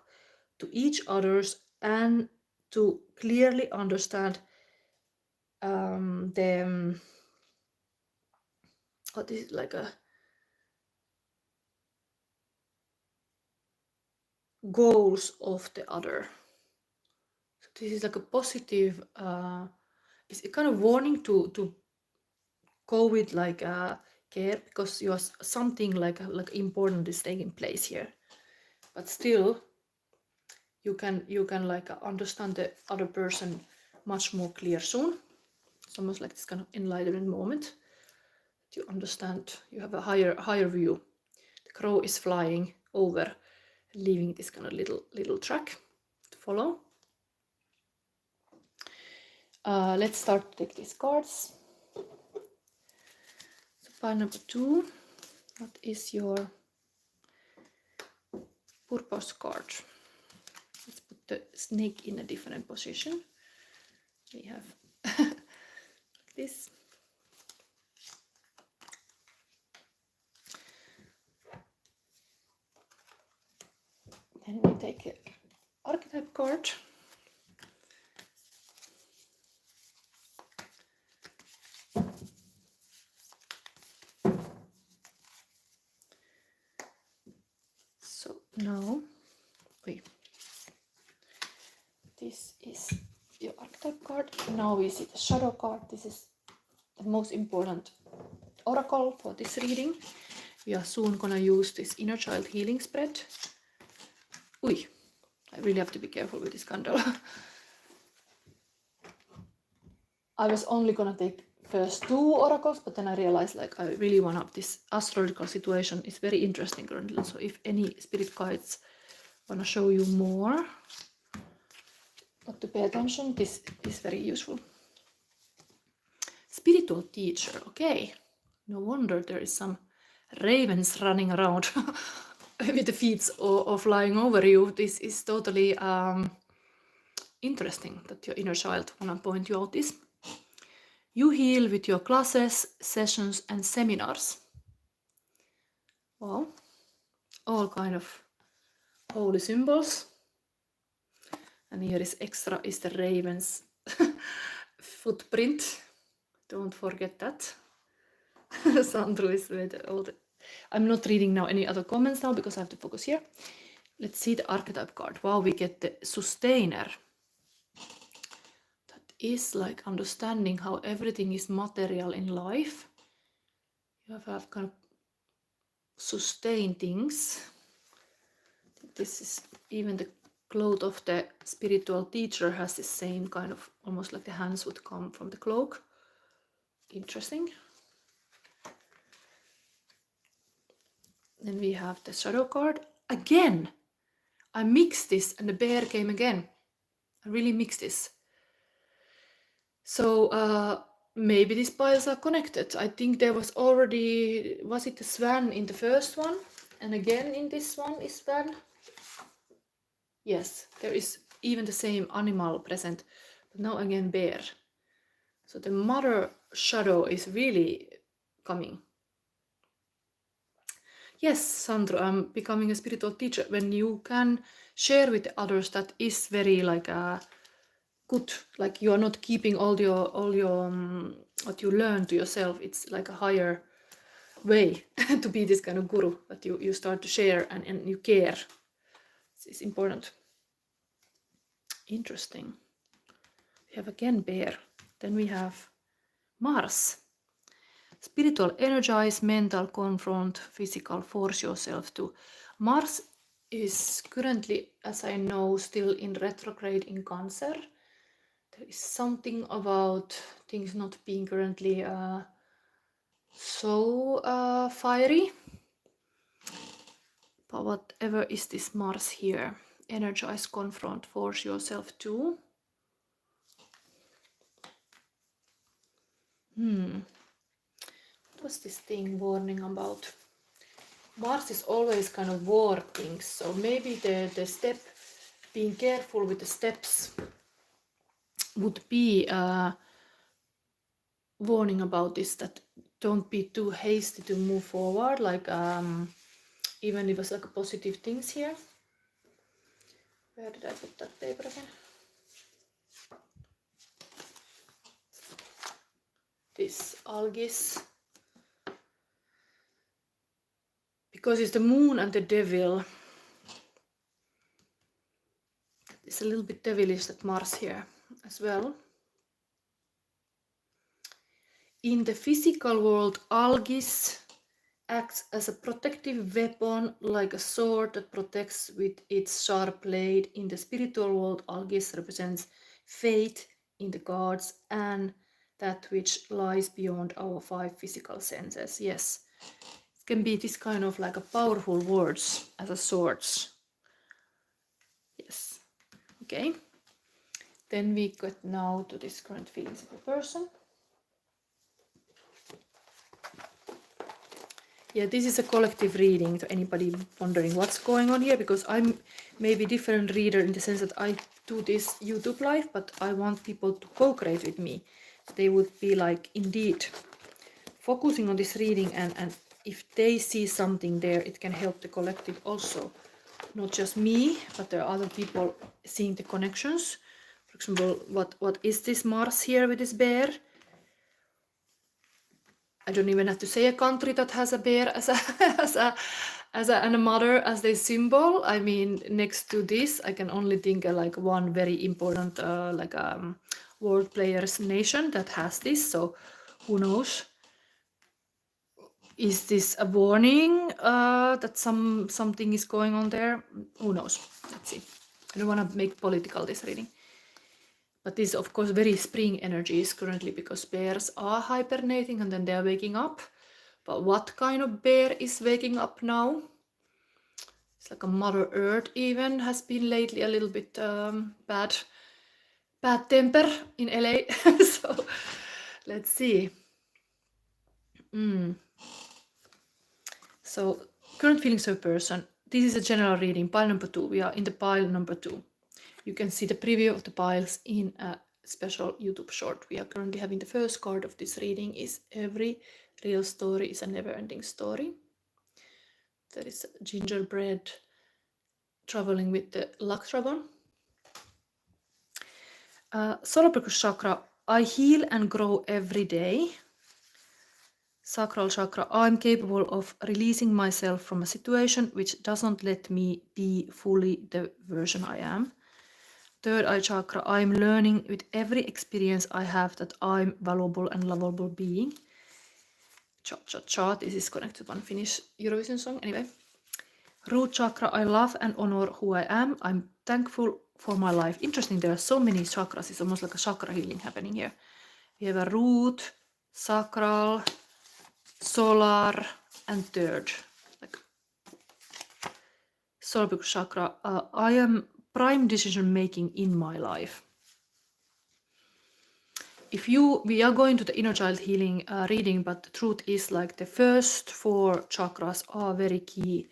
to each other's and to clearly understand what is like a goals of the other. So this is like a positive, it's a kind of warning to go with like care, because you're something like important is taking place here, but still you can like understand the other person much more clear soon. It's almost like this kind of enlightenment moment. You understand, you have a higher view. The crow is flying over, leaving this kind of little track to follow. Let's start to take these cards. So pile number 2, what is your purpose card? Let's put the snake in a different position. We have this. Then we take an archetype card. So now, this is your archetype card. Now we see the shadow card. This is the most important oracle for this reading. We are soon gonna use this inner child healing spread. I really have to be careful with this candle. I was only gonna take first 2 oracles, but then I realized like I really want to, this astrological situation is very interesting currently. So if any spirit guides wanna show you more what to pay attention, this is very useful. Spiritual teacher, okay. No wonder there is some ravens running around with the feet or flying over you. This is totally interesting that your inner child wanna point you out this. You heal with your classes, sessions and seminars. Well, all kind of holy symbols. And here is extra is the raven's footprint. Don't forget that. Chandru is with all the... I'm not reading now any other comments now because I have to focus here. Let's see the archetype card. Wow, we get the sustainer. That is like understanding how everything is material in life. You have to kind of sustain things. This is even the cloth of the spiritual teacher has the same kind of, almost like the hands would come from the cloak. Interesting. Then we have the shadow card. Again, I mixed this and the bear came again. I really mixed this. So maybe these piles are connected. I think there was already, was it the swan in the first one? And again in this one is swan. Yes, there is even the same animal present, but now again bear. So the mother shadow is really coming. Yes, Chandru, I'm becoming a spiritual teacher. When you can share with others, that is very like good. Like you are not keeping all your what you learn to yourself. It's like a higher way to be this kind of guru, that you start to share and you care. It's important. Interesting. We have again bear. Then we have Mars. Spiritual, energize, mental, confront, physical, force yourself to. Mars is currently, as I know, still in retrograde in Cancer. There is something about things not being currently so fiery. But whatever is this Mars here? Energize, confront, force yourself to. What was this thing warning about? Mars is always kind of war things, so maybe the step, being careful with the steps would be warning about this, that don't be too hasty to move forward, like even if it was like positive things here. Where did I put that paper again? This Algiz. Because it's the moon and the devil. It's a little bit devilish, that Mars here as well. In the physical world, Algiz acts as a protective weapon, like a sword that protects with its sharp blade. In the spiritual world, Algiz represents faith in the gods and that which lies beyond our 5 physical senses. Yes, it can be this kind of like a powerful words as a swords. Yes. Okay. Then we get now to this current feelings of a person. Yeah, this is a collective reading to anybody wondering what's going on here, because I'm maybe different reader in the sense that I do this YouTube live, but I want people to co-create with me. They would be like indeed focusing on this reading, and if they see something there, it can help the collective also. Not just me, but there are other people seeing the connections. For example, what is this Mars here with this bear? I don't even have to say a country that has a bear as and a mother as their symbol. I mean, next to this, I can only think of like one very important world players nation that has this. So who knows? Is this a warning that something is going on there? Who knows? Let's see. I don't want to make political this reading. But this is of course very spring energies currently, because bears are hibernating and then they are waking up. But what kind of bear is waking up now? It's like a Mother Earth even has been lately a little bit bad temper in LA. So let's see. So current feelings of a person. This is a general reading, pile number 2. We are in the pile number 2. You can see the preview of the piles in a special YouTube short. We are currently having the first card of this reading is every real story is a never-ending story. There is a gingerbread traveling with the luck dragon. Solar plexus chakra, I heal and grow every day. Sacral chakra, I'm capable of releasing myself from a situation which doesn't let me be fully the version I am. Third eye chakra, I'm learning with every experience I have that I'm valuable and lovable being. This is connected to one Finnish Eurovision song. Anyway. Root chakra, I love and honor who I am. I'm thankful for my life. Interesting, there are so many chakras. It's almost like a chakra healing happening here. We have a root, sacral, solar, and third. Like solar plexus chakra, I am prime decision making in my life. We are going to the inner child healing reading, but the truth is like the first 4 chakras are very key,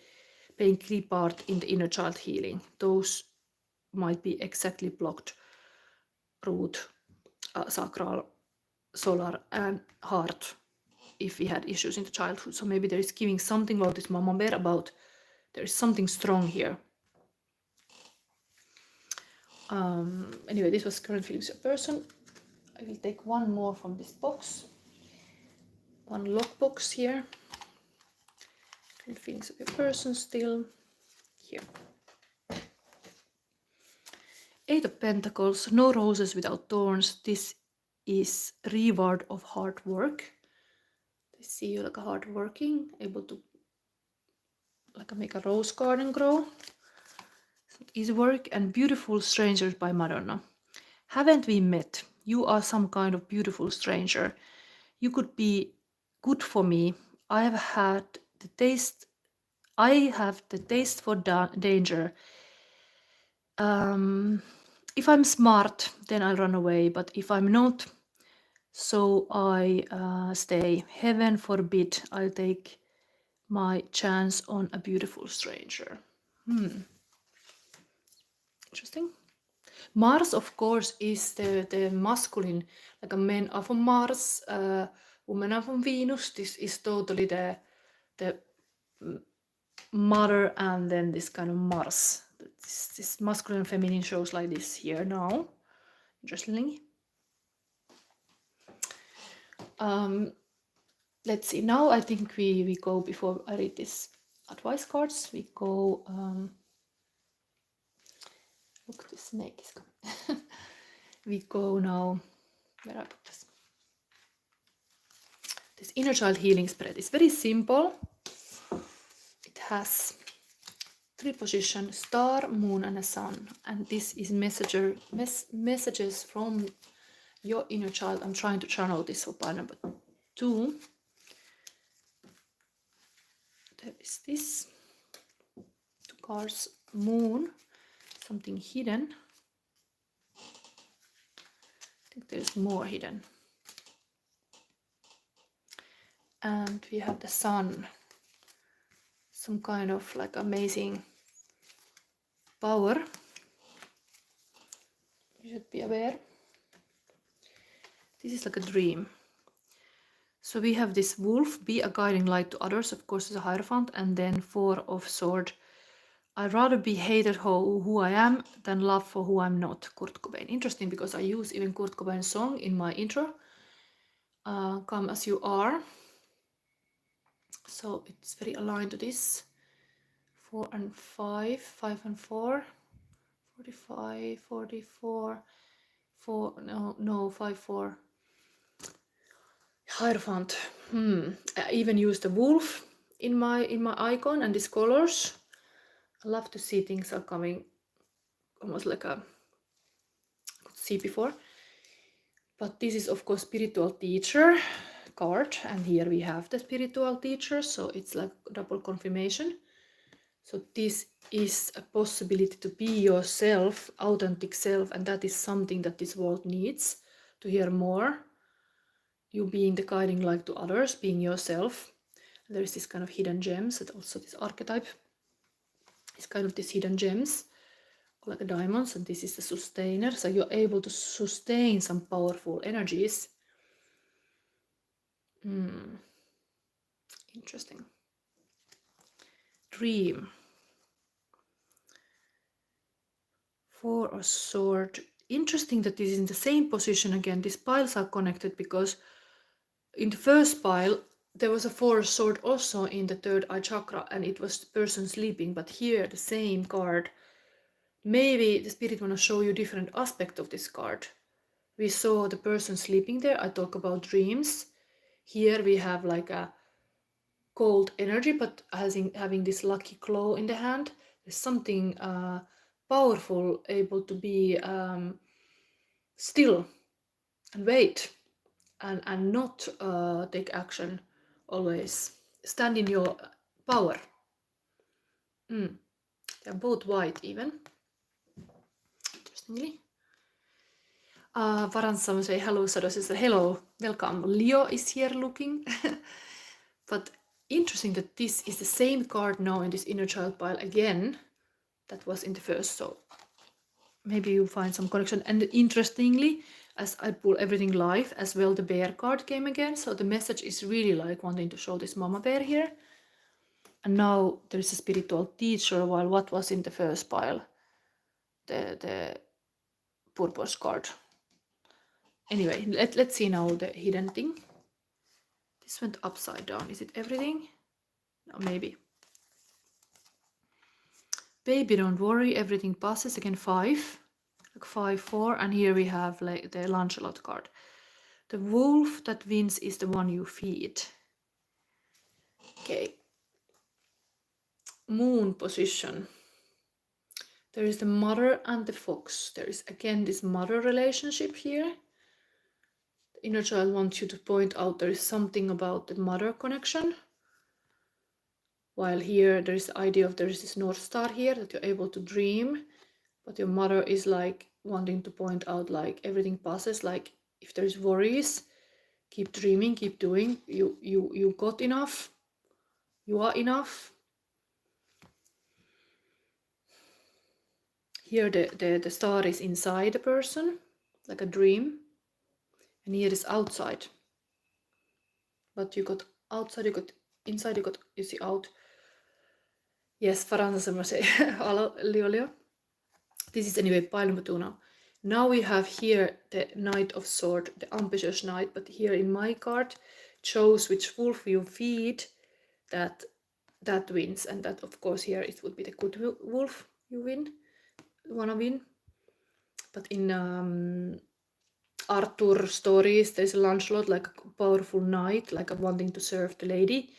playing key part in the inner child healing. Those might be exactly blocked: root, sacral, solar, and heart, if we had issues in the childhood. So maybe there is giving something about this mama bear, about there is something strong here. Anyway, this was current feelings of a person. I will take one more from this box. One lock box here. Current feelings of a person still here. 8 of Pentacles, no roses without thorns. This is reward of hard work. They see you like a hard working, able to like make a rose garden grow. So it is work. And Beautiful Strangers by Madonna. Haven't we met? You are some kind of beautiful stranger. You could be good for me. I have the taste for danger. If I'm smart, then I'll run away, but if I'm not, so I stay. Heaven forbid I'll take my chance on a beautiful stranger. Interesting. Mars, of course, is the masculine, like a men are from Mars, women are from Venus. This is totally the mother, and then this kind of Mars. This masculine and feminine shows like this here now, interestingly. Let's see, now I think we go, before I read this advice cards, we go, look, the snake is coming. We go now, where I put this? This inner child healing spread is very simple. It has 3 positions, star, moon, and a sun. And this is messages from your inner child. I'm trying to channel this for part number 2. There is this 2 cards, moon, something hidden. I think there's more hidden. And we have the sun, some kind of like amazing power. You should be aware. This is like a dream. So we have this wolf, be a guiding light to others, of course, is a Hierophant, and then 4 of Sword. I'd rather be hated who I am than love for who I'm not. Kurt Cobain. Interesting, because I use even Kurt Cobain's song in my intro. Come as you are. So it's very aligned to this. 4 and 5, 5 and 4, 45, 44, 4, no, 5, 4. Hierophant. I even use the wolf in my icon and these colors. I love to see things are coming almost like I could see before. But this is of course spiritual teacher card, and here we have the spiritual teacher, so it's like double confirmation. So this is a possibility to be yourself, authentic self, and that is something that this world needs to hear more. You being the guiding light to others, being yourself. There is this kind of hidden gems, and also this archetype is kind of these hidden gems, like a diamonds, and this is the sustainer. So you're able to sustain some powerful energies. Interesting. Dream. 4 of Sword. Interesting that this is in the same position again. These piles are connected because in the first pile there was a 4 of Sword also in the 3rd eye chakra, and it was the person sleeping. But here the same card. Maybe the spirit want to show you different aspect of this card. We saw the person sleeping there. I talk about dreams. Here we have like a cold energy, but having this lucky claw in the hand. There's something powerful, able to be still and wait and not take action always. Stand in your power. They're both white even. Interestingly. Varansam say hello, Sado sister. Hello, welcome. Leo is here looking. But interesting that this is the same card now in this inner child pile again that was in the first, so maybe you find some connection. And interestingly, as I pull everything live as well, the bear card came again, so the message is really like wanting to show this mama bear here. And now there is a spiritual teacher, while what was in the first pile, the purpose card. Anyway, let's see now the hidden thing. This went upside down. Is it everything? No, maybe. Baby, don't worry, everything passes. Again, 5, like 5, 4, and here we have like the Lancelot card. The wolf that wins is the one you feed. Okay. Moon position. There is the mother and the fox. There is again this mother relationship here. The inner child wants you to point out there is something about the mother connection. While here there is the idea of there is this North Star here that you're able to dream, but your mother is like wanting to point out like everything passes, like if there is worries, keep dreaming, keep doing, you got enough, you are enough. Here the star is inside the person, like a dream. And here is outside. But you got outside, you got inside, you see out. Yes, Faransa se Leo. This is anyway Palmutuna. Now we have here the Knight of Sword, the ambitious knight, but here in my card shows which wolf you feed, that wins, and that of course here it would be the good wolf you wanna win. But in Arthur stories, there's a Lancelot, like a powerful knight, like a wanting to serve the lady,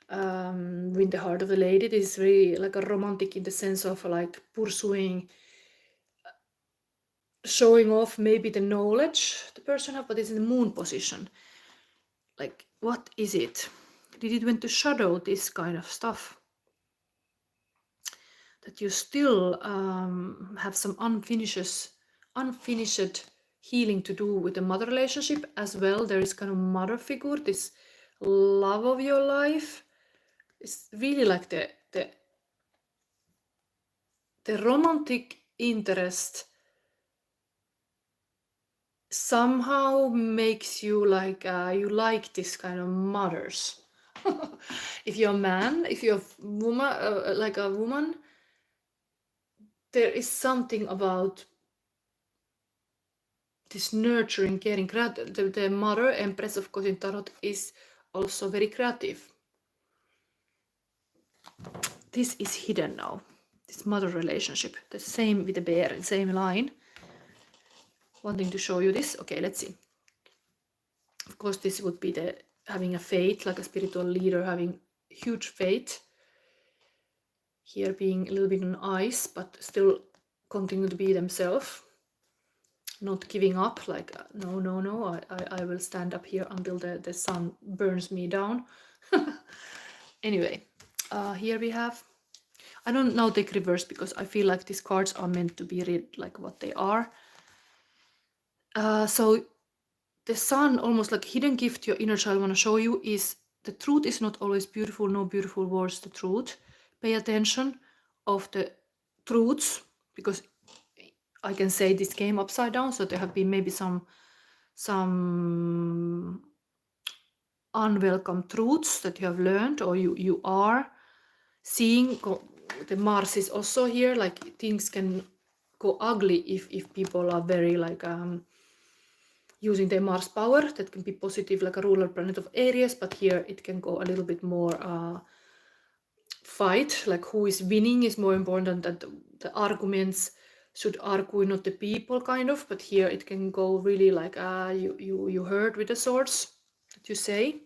win the heart of the lady. This is very like a romantic in the sense of like pursuing, showing off maybe the knowledge the person have, but it's in the moon position. Like, what is it? Did it went to shadow this kind of stuff? That you still have some unfinished healing to do with the mother relationship as well. There is kind of mother figure, this love of your life. It's really like the romantic interest somehow makes you like you like this kind of mothers. If you're a man, if you're a woman, like a woman, there is something about this nurturing, caring. The mother empress, of course, in tarot is also very creative. This is hidden now, this mother relationship. The same with the bear, same line. Wanting to show you this. Okay, let's see. Of course, this would be the having a faith, like a spiritual leader having huge faith. Here being a little bit on ice, but still continue to be themselves. Not giving up, like no, I will stand up here until the sun burns me down. Anyway, here we have, I don't now take reverse because I feel like these cards are meant to be read like what they are. So the sun, almost like hidden gift your inner child want to show you, is the truth is not always beautiful, no beautiful words, the truth. Pay attention of the truths, because I can say this came upside down, so there have been maybe some unwelcome truths that you have learned, or you are seeing. The Mars is also here, like things can go ugly if people are very like using their Mars power. That can be positive, like a ruler planet of Aries, but here it can go a little bit more fight, like who is winning is more important than the arguments should argue, not the people, kind of. But here it can go really like you heard with the swords that you say.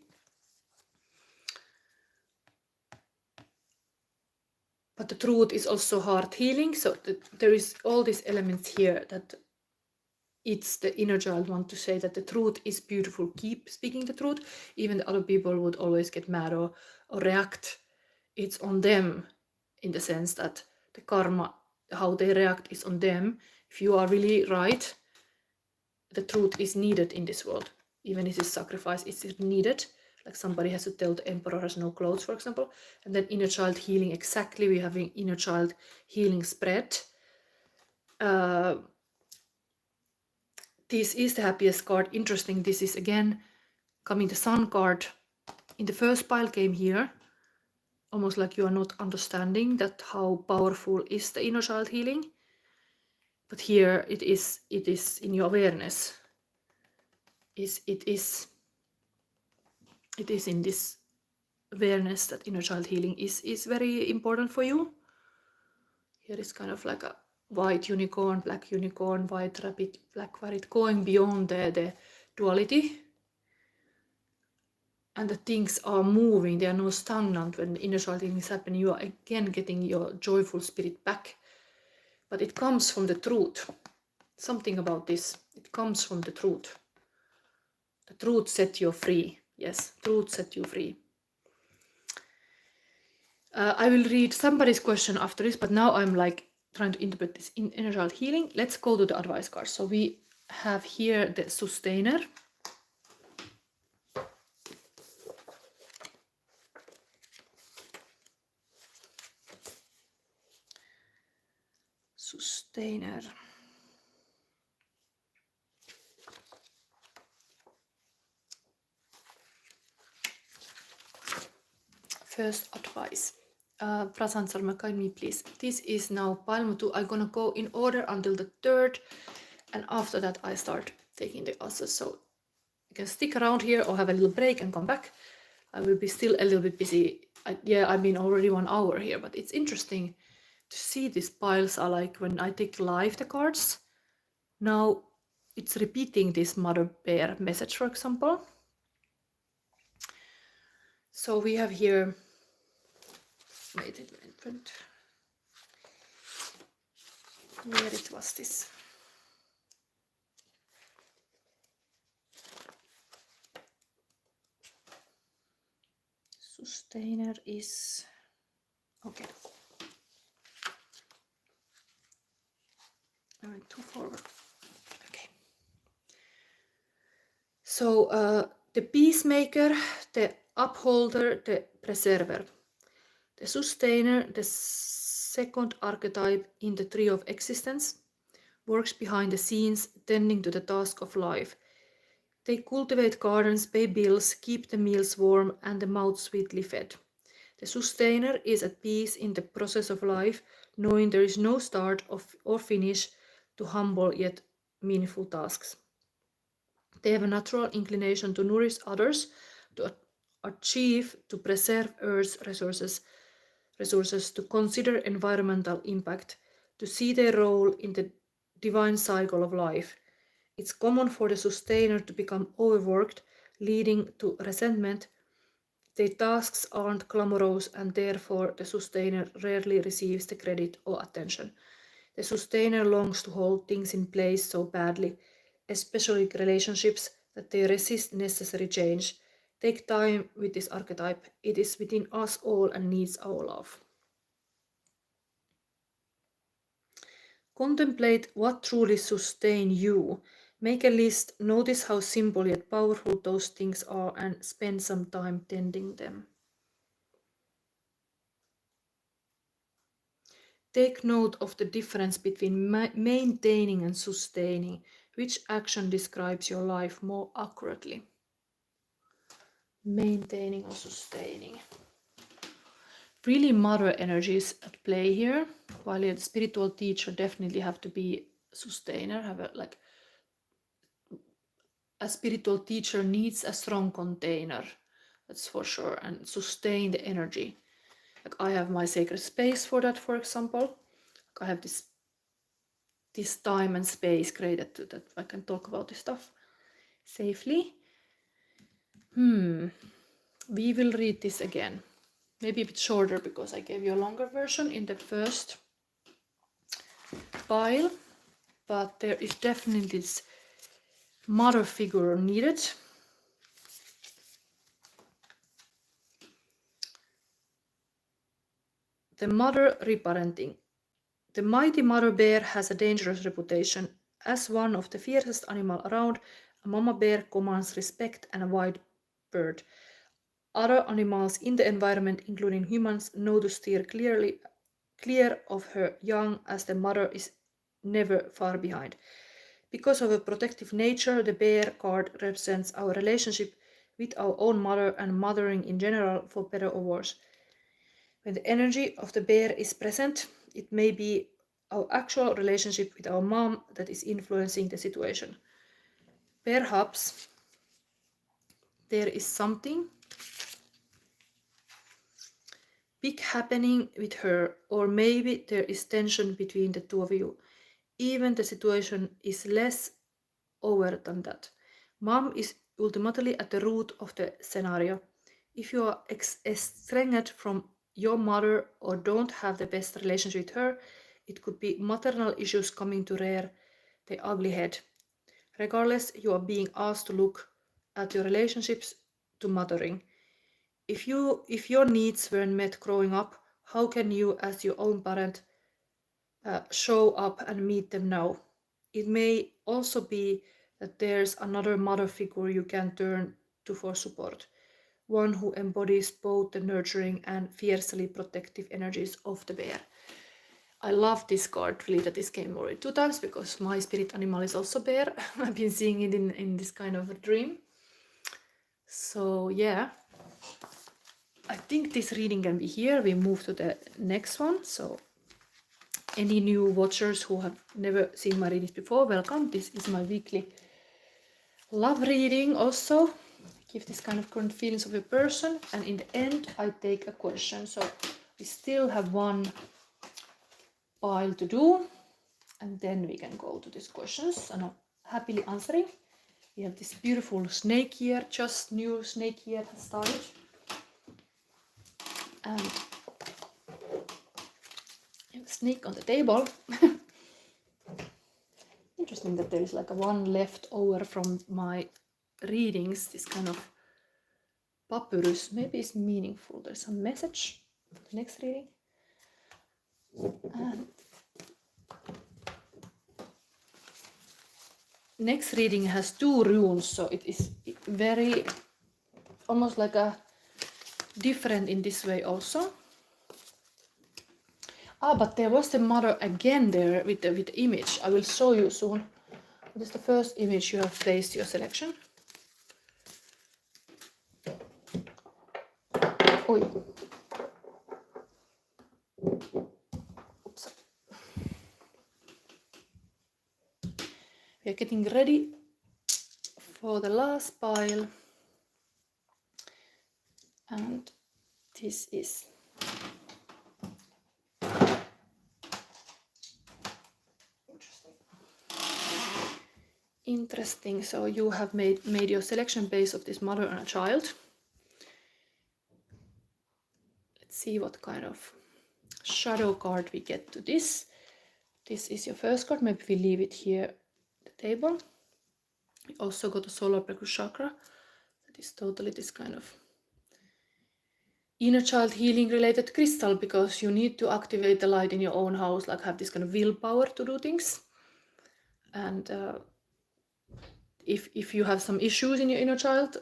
But the truth is also heart healing, so there is all these elements here that it's the inner child want to say that the truth is beautiful. Keep speaking the truth, even the other people would always get mad or react. It's on them, in the sense that the karma, how they react, is on them. If you are really right, the truth is needed in this world. Even if it's sacrifice, it's needed. Like somebody has to tell the emperor has no clothes, for example. And then inner child healing, exactly, we're having inner child healing spread. This is the happiest card. Interesting, this is again coming the sun card. In the first pile came here, almost like you are not understanding that how powerful is the inner child healing. But here it is in your awareness. It is in this awareness that inner child healing is very important for you. Here is kind of like a white unicorn, black unicorn, white rabbit, black rabbit, going beyond the duality. And the things are moving, they are not stagnant. When inner child healing is happening, you are again getting your joyful spirit back. But it comes from the truth. Something about this, it comes from the truth. The truth set you free. Yes, truth set you free. I will read somebody's question after this, but now I'm like trying to interpret this in inner child healing. Let's go to the advice card. So we have here the sustainer. Sustainer. First advice. Prasanth, guide me please. This is now pile 2. I'm gonna go in order until the 3rd, and after that I start taking the answers. So you can stick around here or have a little break and come back. I will be still a little bit busy. I've been already 1 hour here, but it's interesting to see these piles are like when I take live the cards. Now it's repeating this mother bear message, for example. So we have here, where it was this. Sustainer is, okay. I went too forward. Okay. So the peacemaker, the upholder, the preserver. The sustainer, the second archetype in the tree of existence, works behind the scenes, tending to the task of life. They cultivate gardens, pay bills, keep the meals warm and the mouth sweetly fed. The sustainer is at peace in the process of life, knowing there is no start or finish to humble yet meaningful tasks. They have a natural inclination to nourish others, to achieve, to preserve Earth's resources, to consider environmental impact, to see their role in the divine cycle of life. It's common for the sustainer to become overworked, leading to resentment. Their tasks aren't glamorous, and therefore the sustainer rarely receives the credit or attention. The sustainer longs to hold things in place so badly, especially relationships, that they resist necessary change. Take time with this archetype. It is within us all and needs our love. Contemplate what truly sustains you. Make a list, notice how simple yet powerful those things are, and spend some time tending them. Take note of the difference between maintaining and sustaining. Which action describes your life more accurately? Maintaining or sustaining? Really mother energies at play here, while the spiritual teacher definitely have to be sustainer, have a spiritual teacher needs a strong container, that's for sure, and sustain the energy. Like I have my sacred space for that, for example. Like I have this time and space created to that I can talk about this stuff safely. We will read this again. Maybe a bit shorter because I gave you a longer version in the first pile, but there is definitely this mother figure needed. The mother reparenting. The mighty mother bear has a dangerous reputation. As one of the fiercest animals around, a mama bear commands respect and a wide berth. Other animals in the environment, including humans, know to steer clear of her young, as the mother is never far behind. Because of a protective nature, the bear card represents our relationship with our own mother and mothering in general, for better or worse. When the energy of the bear is present, it may be our actual relationship with our mom that is influencing the situation. Perhaps there is something big happening with her, or maybe there is tension between the two of you. Even the situation is less overt than that. Mom is ultimately at the root of the scenario. If you are estranged from your mother or don't have the best relationship with her, it could be maternal issues coming to rear the ugly head. Regardless, you are being asked to look at your relationships to mothering. If your needs weren't met growing up, how can you, as your own parent, show up and meet them now? It may also be that there's another mother figure you can turn to for support, one who embodies both the nurturing and fiercely protective energies of the bear. I love this card really, that this came already 2 times, because my spirit animal is also bear. I've been seeing it in this kind of a dream. So yeah, I think this reading can be here. We move to the next one. So any new watchers who have never seen my readings before, welcome. This is my weekly love reading also. Give this kind of current feelings of a person, and in the end I take a question. So we still have one pile to do, and then we can go to these questions, and I'm happily answering. We have this beautiful snake here, just new snake year has started, and snake on the table. Interesting that there is like a one left over from my readings, this kind of papyrus. Maybe it's meaningful. There's some message for the next reading. And next reading has 2 runes, so it is very almost like a different in this way also. But there was the mother again there with the image. I will show you soon. What is the first image you have placed your selection? Oi. Oops. We are getting ready for the last pile. And this is interesting. So you have made your selection based of this mother and a child. Let's see what kind of shadow card we get to this. This is your first card. Maybe we leave it here at the table. We also got a solar plexus chakra. That is totally this kind of inner child healing related crystal, because you need to activate the light in your own house, like have this kind of willpower to do things. And if you have some issues in your inner child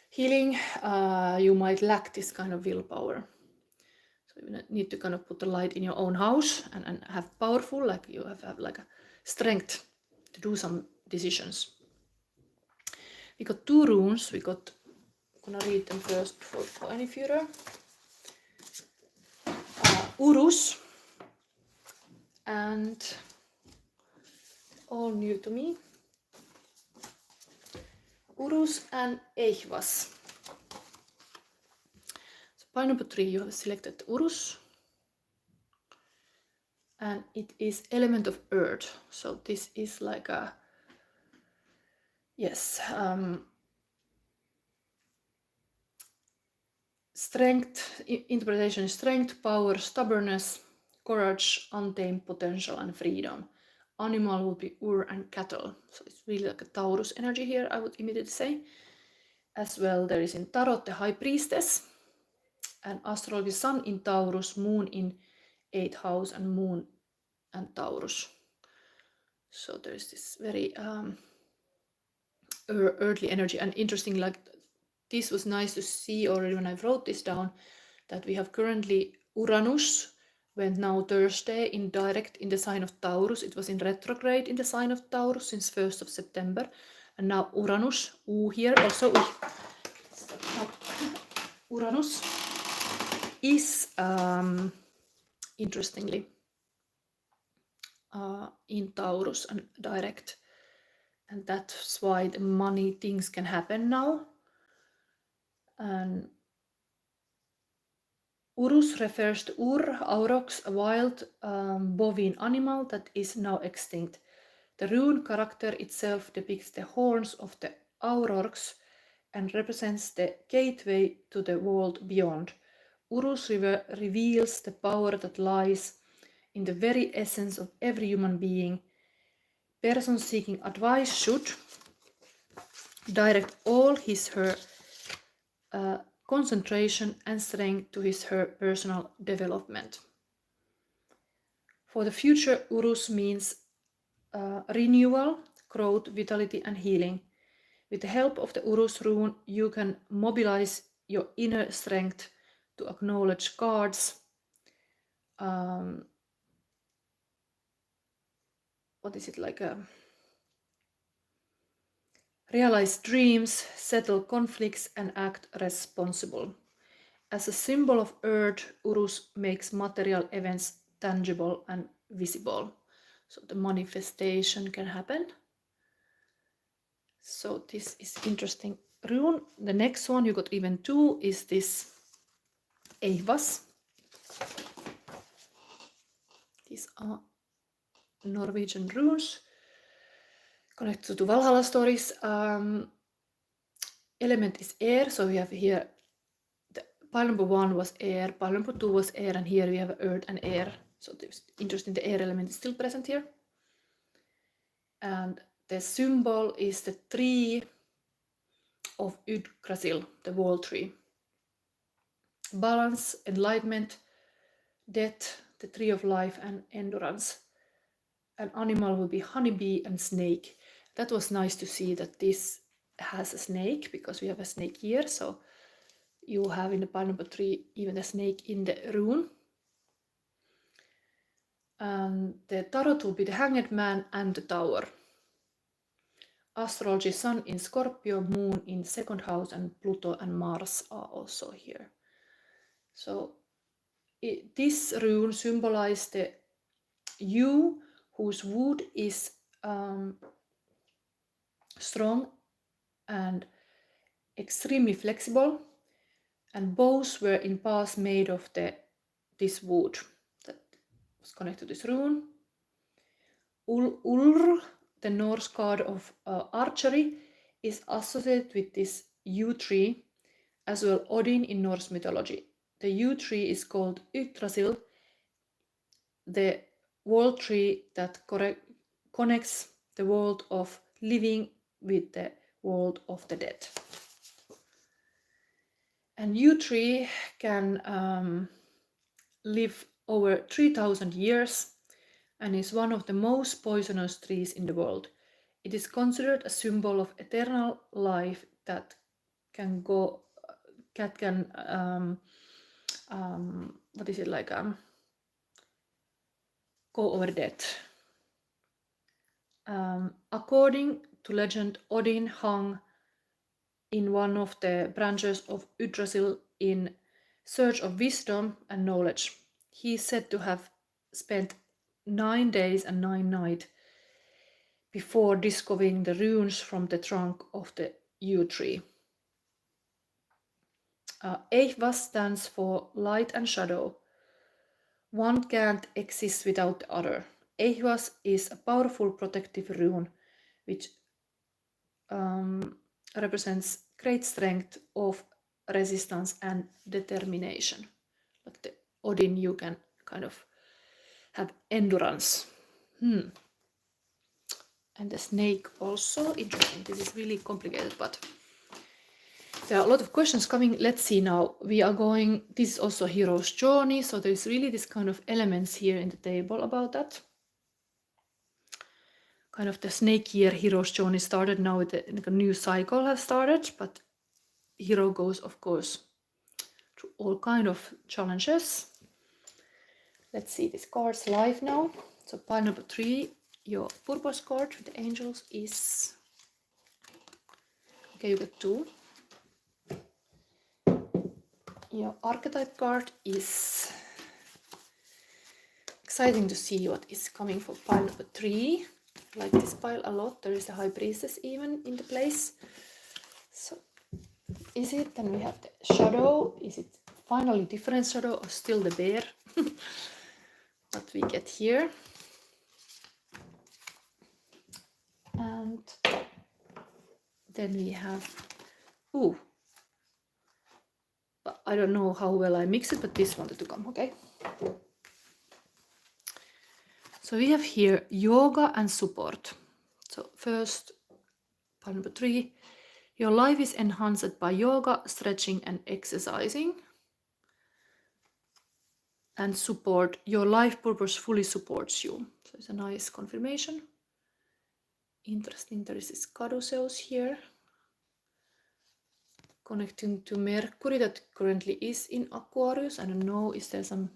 healing, you might lack this kind of willpower. So you need to kind of put the light in your own house and have powerful, like you have like a strength to do some decisions. We got 2 runes. I'm gonna read them first before we go any further. Uruz, and all new to me. Uruz and Eihwaz. So pile number 3, you have selected Uruz, and it is element of earth. So this is like a, yes, strength, interpretation is strength, power, stubbornness, courage, untamed potential, and freedom. Animal would be Ur and cattle. So it's really like a Taurus energy here, I would immediately say. As well, there is in Tarot the High Priestess, and astrology Sun in Taurus, Moon in 8th house, and Moon and Taurus. So there is this very earthly energy, and interesting, like this was nice to see already when I wrote this down, that we have currently Uranus went now Thursday in direct in the sign of Taurus. It was in retrograde in the sign of Taurus since 1st of September. And now Uranus, here also, Uranus is, interestingly, in Taurus and direct. And that's why the money things can happen now. And Uruz refers to Ur, aurochs, a wild bovine animal that is now extinct. The rune character itself depicts the horns of the aurochs and represents the gateway to the world beyond. Uruz reveals the power that lies in the very essence of every human being. Person seeking advice should direct all her concentration and strength to her personal development. For the future, Uruz means renewal, growth, vitality, and healing. With the help of the Uruz rune, you can mobilize your inner strength to acknowledge cards what is it, like a realize dreams, settle conflicts, and act responsible. As a symbol of Earth, Uruz makes material events tangible and visible. So the manifestation can happen. So this is interesting rune. The next one, you got even two, is this Eihwaz. These are Norwegian runes connected to Valhalla stories. Element is air, so we have here the pile number 1 was air, pile number 2 was air, and here we have earth and air. So it's interesting, the air element is still present here. And the symbol is the tree of Yggdrasil, the wall tree. Balance, enlightenment, death, the tree of life, and endurance. An animal will be honeybee and snake. That was nice to see that this has a snake, because we have a snake here. So you have in the pile number 3 even a snake in the rune. The tarot will be the Hanged Man and the Tower. Astrology, Sun in Scorpio, Moon in 2nd house, and Pluto and Mars are also here. So this rune symbolizes the yew, whose wood is strong and extremely flexible, and bows were in past made of this wood that was connected to this rune. Ulr, the Norse god of archery, is associated with this yew tree, as well Odin in Norse mythology. The yew tree is called Yggdrasil, the wall tree that connects the world of living with the world of the dead. And yew tree can live over 3,000 years and is one of the most poisonous trees in the world. It is considered a symbol of eternal life that can go, what is it, like go over death. According to legend, Odin hung in one of the branches of Yggdrasil in search of wisdom and knowledge. He is said to have spent 9 days and 9 nights before discovering the runes from the trunk of the yew tree. Eihwaz stands for light and shadow. One can't exist without the other. Eihwaz is a powerful protective rune which represents great strength of resistance and determination. Like the Odin, you can kind of have endurance. And the snake also, interesting. This is really complicated, but there are a lot of questions coming. Let's see now. We are going, this is also hero's journey, so there's really this kind of elements here in the table about that. Kind of the snake year hero's journey started now, with a new cycle has started, but hero goes, of course, through all kind of challenges. Let's see this card's life now. So pile number 3, your purpose card with the angels is, okay, you get 2. Your archetype card is exciting to see what is coming for pile number 3. I like this pile a lot. There is the high priestess even in the place. So is it, then we have the shadow. Is it finally different shadow or still the bear? What we get here. And then we have, but I don't know how well I mix it, but this wanted to come, okay? So we have here yoga and support. So first, pile number 3, your life is enhanced by yoga, stretching and exercising. And support, your life purpose fully supports you. So it's a nice confirmation. Interesting, there is this caduceus here, connecting to Mercury that currently is in Aquarius. I don't know, is there something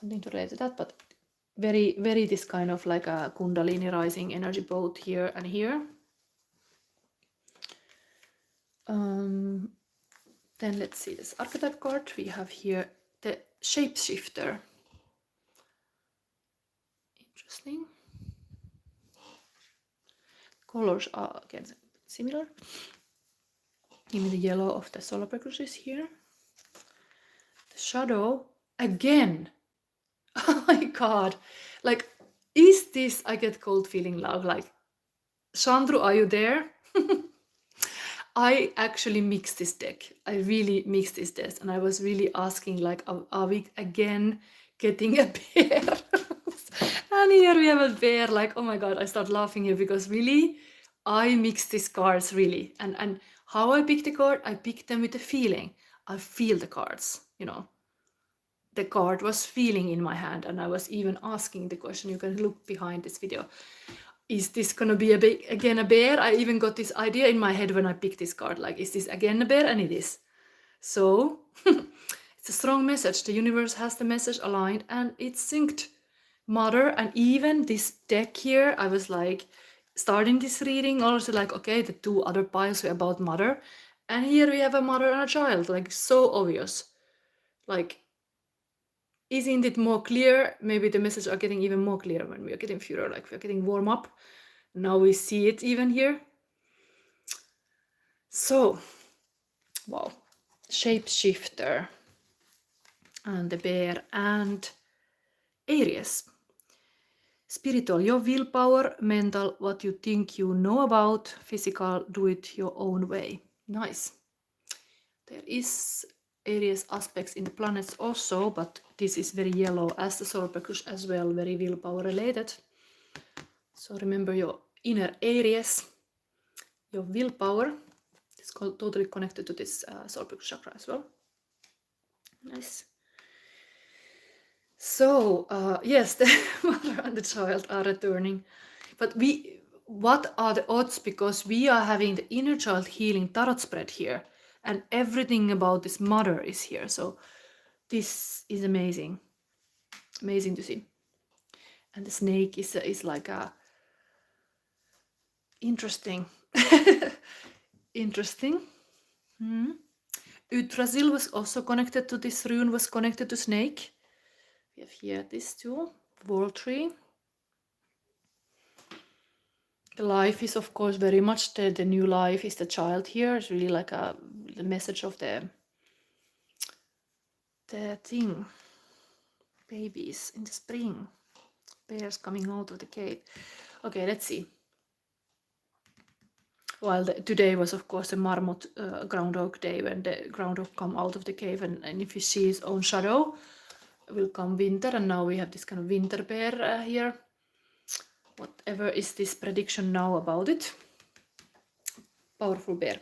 to relate to that, but very, very this kind of like a Kundalini rising energy both here and here. Then let's see this archetype card. We have here the shapeshifter. Interesting. Colors are again similar. Give me the yellow of the solar plexus here. The shadow again. Oh my god. Like, is this, I get cold feeling love. Like, Chandru, are you there? I actually mixed this deck. I really mixed this deck. And I was really asking, like, are we again getting a bear? And here we have a bear. Like, oh my god, I start laughing here because really, I mixed these cards really. And how I picked the card, I picked them with a feeling. I feel the cards, you know. The card was feeling in my hand, and I was even asking the question. You can look behind this video. Is this gonna be again a bear? I even got this idea in my head when I picked this card. Like, is this again a bear? And it is. So it's a strong message. The universe has the message aligned and it's synced. Mother, and even this deck here, I was like, starting this reading, also like, okay, the two other piles were about mother. And here we have a mother and a child, like so obvious. Like, isn't it more clear? Maybe the messages are getting even more clear when we are getting further, like we're getting warm up. Now we see it even here. So, wow. Shapeshifter and the bear and Aries. Spiritual, your willpower, mental, what you think you know about, physical, do it your own way. Nice. There is Aries aspects in the planets also, but this is very yellow as the solar plexus as well, very willpower related. So remember your inner Aries, your willpower. It's totally connected to this solar plexus chakra as well. Nice. So yes, the mother and the child are returning, but what are the odds? Because we are having the inner child healing tarot spread here, and everything about this mother is here. So this is amazing, amazing to see. And the snake is like a interesting, interesting. Yggdrasil was also connected to this rune, was connected to snake. We have here this too, world tree. The life is, of course, very much the new life is the child here. It's really like the message of the thing. Babies in the spring. Bears coming out of the cave. Okay, let's see. While today was, of course, the Marmot Groundhog Day, when the groundhog come out of the cave, and if he sees his own shadow, will come winter, and now we have this kind of winter bear here. Whatever is this prediction now about it? Powerful bear.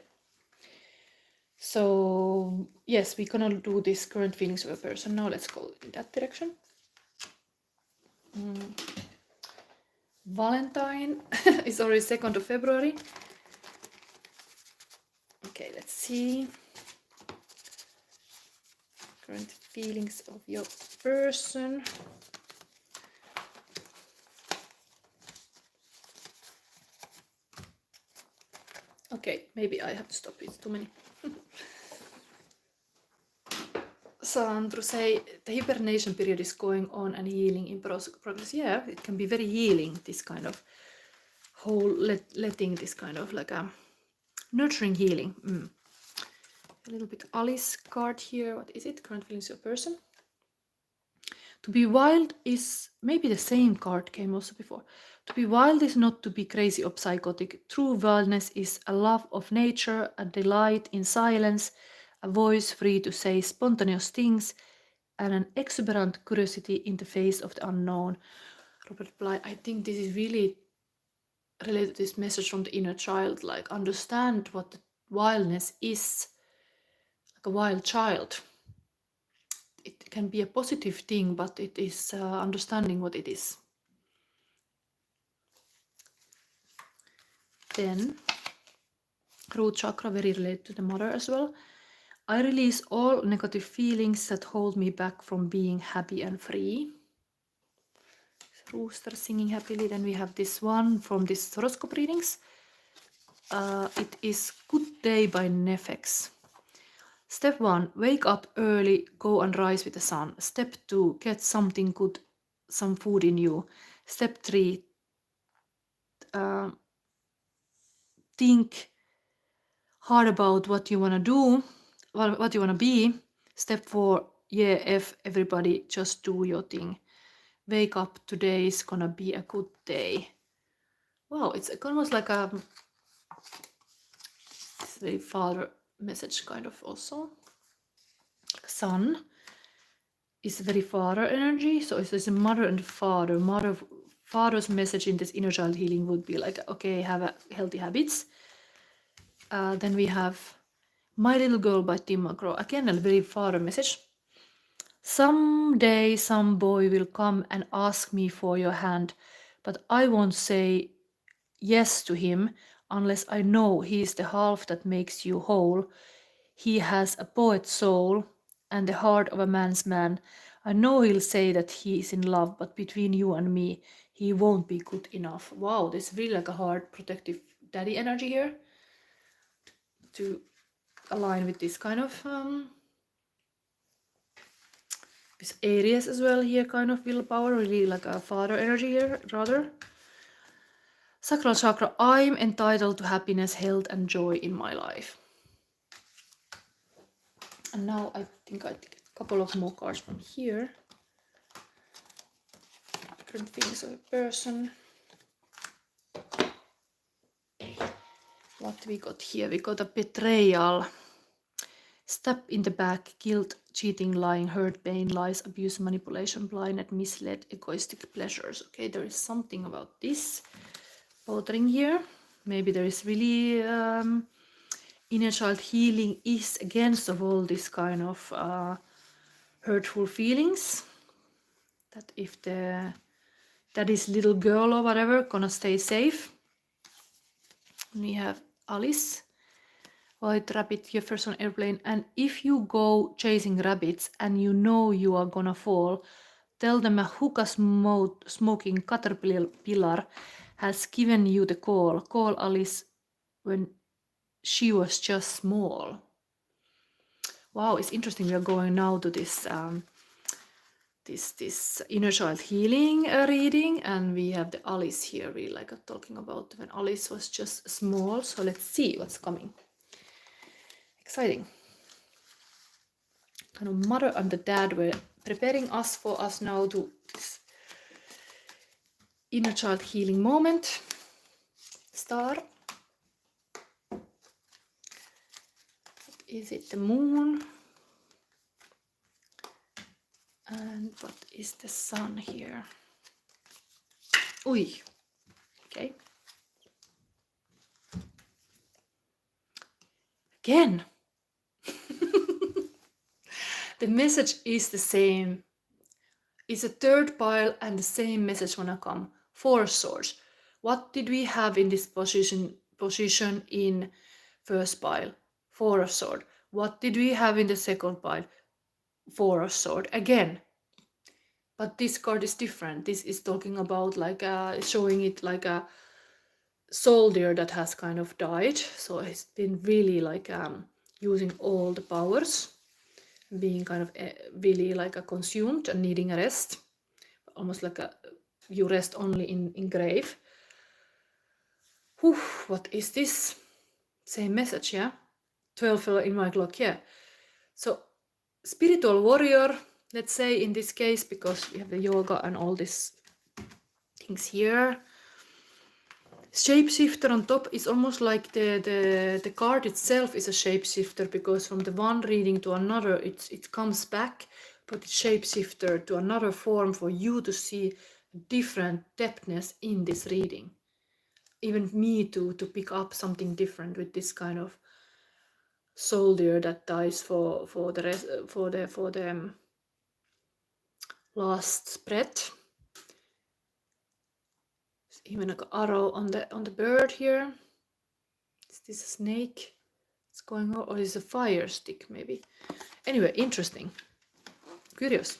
So yes, we're gonna do this current feelings of a person now. Let's go in that direction. Valentine is already 2nd of February. Okay, let's see. Current feelings of your person. Okay, maybe I have to stop. It's too many. Chandru say the hibernation period is going on and healing in progress. Yeah, it can be very healing, this kind of whole letting, this kind of like a nurturing healing. A little bit Alice card here. What is it? Current feelings of your person. To be wild is maybe the same card came also before. To be wild is not to be crazy or psychotic. True wildness is a love of nature, a delight in silence, a voice free to say spontaneous things, and an exuberant curiosity in the face of the unknown. Robert Bly, I think this is really related to this message from the inner child, like understand what the wildness is, like a wild child. It can be a positive thing, but it is understanding what it is. Then, root chakra, very related to the mother as well. I release all negative feelings that hold me back from being happy and free. rooster singing happily. Then we have this one from this horoscope readings. It is Good Day by Nefex. Step 1, wake up early, go and rise with the sun. Step 2, get something good, some food in you. Step 3, think hard about what you want to do, what you want to be. Step 4, yeah, everybody, just do your thing. Wake up, today is gonna be a good day. Wow, it's almost like a very father message kind of also. Sun is very father energy, so if there's a mother and father, father's message in this inner child healing would be like, okay, have a healthy habits. Then we have My Little Girl by Tim McGraw, again a very father message. Someday some boy will come and ask me for your hand, but I won't say yes to him unless I know he is the half that makes you whole. He has a poet's soul and the heart of a man's man. I know he'll say that he is in love, but between you and me, he won't be good enough. Wow, there's really like a hard, protective daddy energy here to align with this kind of this Aries as well here, kind of willpower, really like a father energy here, rather. Sacral chakra, I'm entitled to happiness, health, and joy in my life. And now I think I take a couple of more cards from here. Different things of a person. What we got here? We got a betrayal. Stab in the back, guilt, cheating, lying, hurt, pain, lies, abuse, manipulation, blinded, misled, egoistic pleasures. Okay, there is something about this bothering here. Maybe there is really inner child healing is against of all this kind of hurtful feelings. That if that is little girl or whatever gonna stay safe. We have Alice. White rabbit, your first on airplane. And if you go chasing rabbits and you know you are gonna fall, tell them a hookah smoking caterpillar has given you the call. Call Alice when she was just small. Wow, it's interesting. We are going now to this this inner child healing reading, and we have the Alice here, really like talking about when Alice was just small. So let's see what's coming. Exciting. Kind of mother and the dad were preparing us for us now to this inner child healing moment. Star. Is it the moon? And what is the sun here? Ui. Okay. Again. The message is the same. It's a third pile and the same message wanna come. Four of Swords. What did we have in this position in first pile? Four of Swords. What did we have in the second pile? Four of Swords again. But this card is different. This is talking about like showing it like a soldier that has kind of died. So it's been really like using all the powers, being kind of really like a consumed and needing a rest, almost like you rest only in grave. Whew, what is this? Same message, yeah. 12 in my clock, yeah. So spiritual warrior, let's say in this case, because we have the yoga and all these things here. Shapeshifter on top is almost like the card itself is a shapeshifter, because from the one reading to another it comes back, but it's shapeshifter to another form for you to see different depthness in this reading. Even me to pick up something different with this kind of soldier that dies for the rest, for the last breath. Even like an arrow on the bird here. Is this a snake? It's going on, or is it a fire stick maybe? Anyway, interesting. Curious.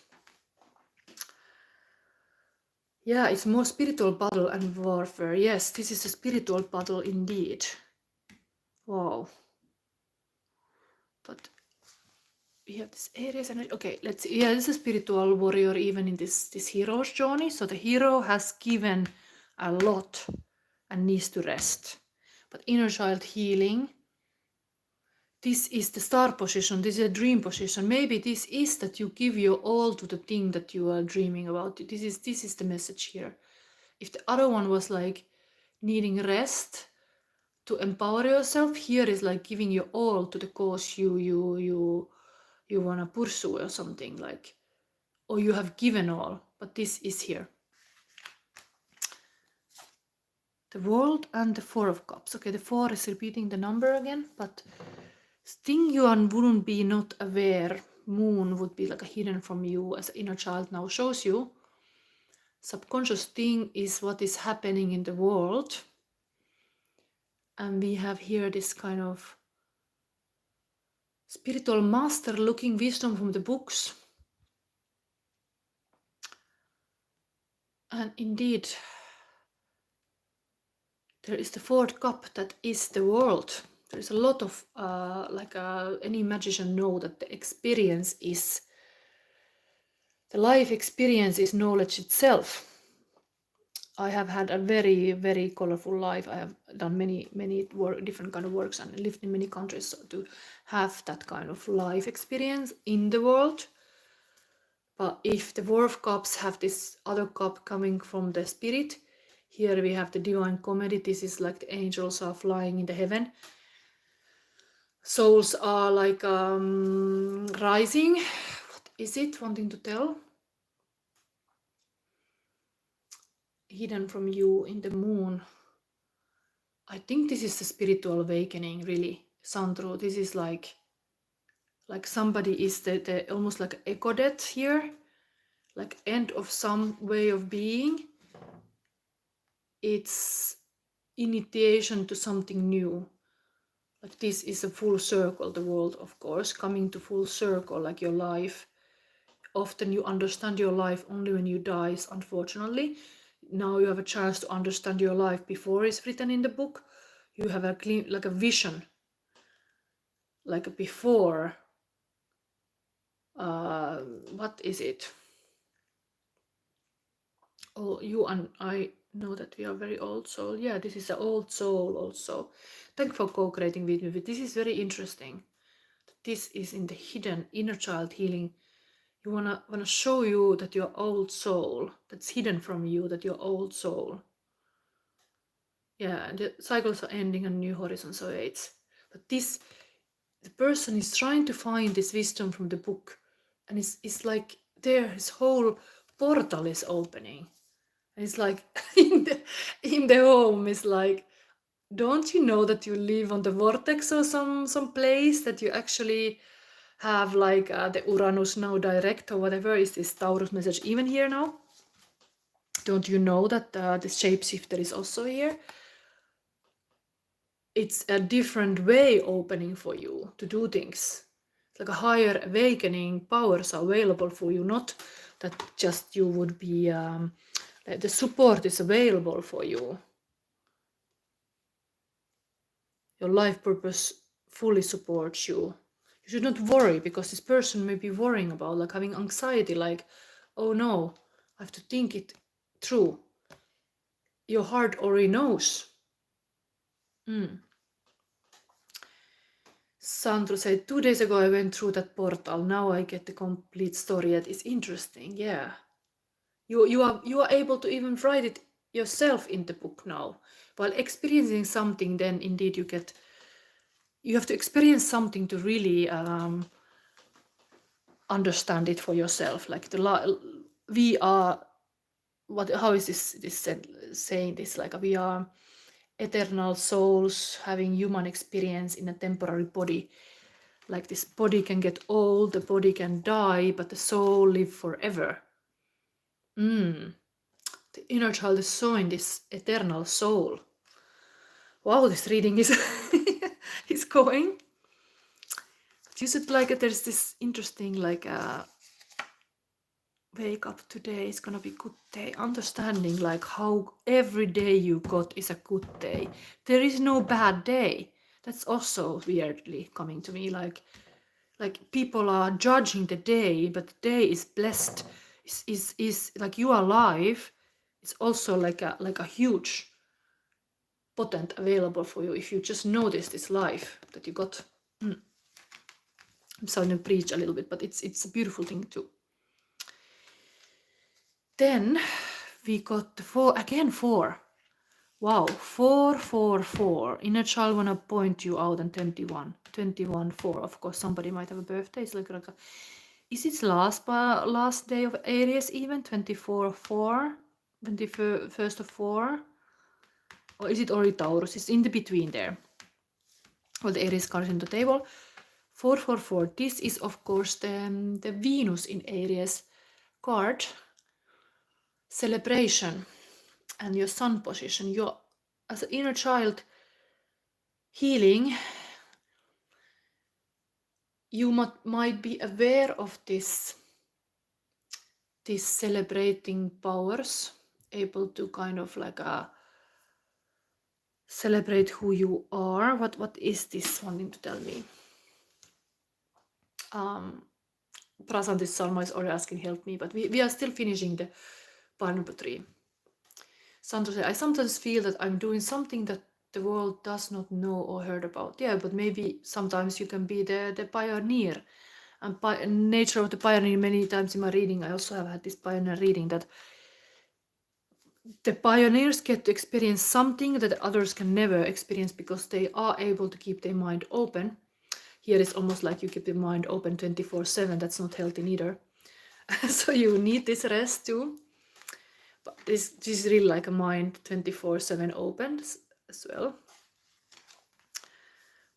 Yeah, it's more spiritual battle and warfare. Yes, this is a spiritual battle indeed. Wow. But we have this Aries energy. Okay, let's see. Yeah, this is a spiritual warrior even in this hero's journey. So the hero has given a lot and needs to rest. But inner child healing, this is the star position, this is a dream position. Maybe this is that you give your all to the thing that you are dreaming about. This is the message here. If the other one was like needing rest to empower yourself, here is like giving your all to the cause you wanna pursue or something, like, or you have given all, but this is here. The World and the Four of Cups. Okay, the 4 is repeating the number again, but thing you wouldn't be not aware, moon would be like a hidden from you, as inner child now shows you. Subconscious thing is what is happening in the world. And we have here this kind of spiritual master looking wisdom from the books. And indeed, there is the 4th cup that is the world. There is a lot of, any magician know that the experience is, the life experience is knowledge itself. I have had a very, very colorful life. I have done many different kind of works and lived in many countries. So to have that kind of life experience in the world. But if the War of Cups have this other cup coming from the spirit, here we have the Divine Comedy. This is like the angels are flying in the heaven. Souls are like rising. What is it wanting to tell? Hidden from you in the moon. I think this is the spiritual awakening, really. Chandru, this is like somebody is the almost like echo death here, like end of some way of being. It's initiation to something new. Like this is a full circle, the world, of course, coming to full circle, like your life. Often you understand your life only when you die, unfortunately. Now you have a chance to understand your life before it's written in the book. You have a clean, like a vision, like a before. What is it? Oh, you and I know that we are very old soul. Yeah, this is an old soul also. Thank you for co-creating with me. This is very interesting. This is in the hidden inner child healing. You wanna show you that your old soul, that's hidden from you, that your old soul. Yeah, the cycles are ending and new horizons awaits. But this, the person is trying to find this wisdom from the book, and it's like there, his whole portal is opening. And it's like in the home is like, don't you know that you live on the vortex or some place that you actually have like the Uranus now direct or whatever is this Taurus message even here now? Don't you know that the shapeshifter is also here? It's a different way opening for you to do things. It's like a higher awakening powers are available for you, not that just you would be, the support is available for you. Your life purpose fully supports you. You should not worry, because this person may be worrying about, like having anxiety, like, oh no, I have to think it through. Your heart already knows. Chandru said, 2 days ago I went through that portal. Now I get the complete story. It's interesting, yeah. You are able to even write it yourself in the book now. While experiencing something, then indeed you have to experience something to really understand it for yourself. Like we are, how is this said, saying this? Like we are eternal souls having human experience in a temporary body. Like this body can get old, the body can die, but the soul live forever. The inner child is showing this eternal soul. Wow, this reading is is going. You said like there's this interesting like wake up today is gonna be good day. Understanding like how every day you got is a good day. There is no bad day. That's also weirdly coming to me. Like people are judging the day, but the day is blessed. Is like you are alive. It's also like a huge potent available for you if you just notice this life that you got. I'm starting to preach a little bit, but it's a beautiful thing too. Then we got the 4 again. 4. Wow, 4 4 4. Inner child wanna point you out, and 21 21 4. Of course, somebody might have a birthday. It's like a, is it last day of Aries even 24 4, 21st of 4, or is it already Taurus? It's in the between there. Well, the Aries card in the table. 4 4 4. This is of course the Venus in Aries card. Celebration and your sun position. Your as an inner child healing, you might be aware of this celebrating powers, able to kind of like celebrate who you are. What is this wanting to tell me? Prasanth Salma is already asking help me, but we are still finishing the part number 3. Chandru said, I sometimes feel that I'm doing something that the world does not know or heard about. Yeah, but maybe sometimes you can be the pioneer. And nature of the pioneer, many times in my reading, I also have had this pioneer reading, that the pioneers get to experience something that others can never experience because they are able to keep their mind open. Here it's almost like you keep your mind open 24/7. That's not healthy neither. So you need this rest too. But this is really like a mind 24/7 open as well.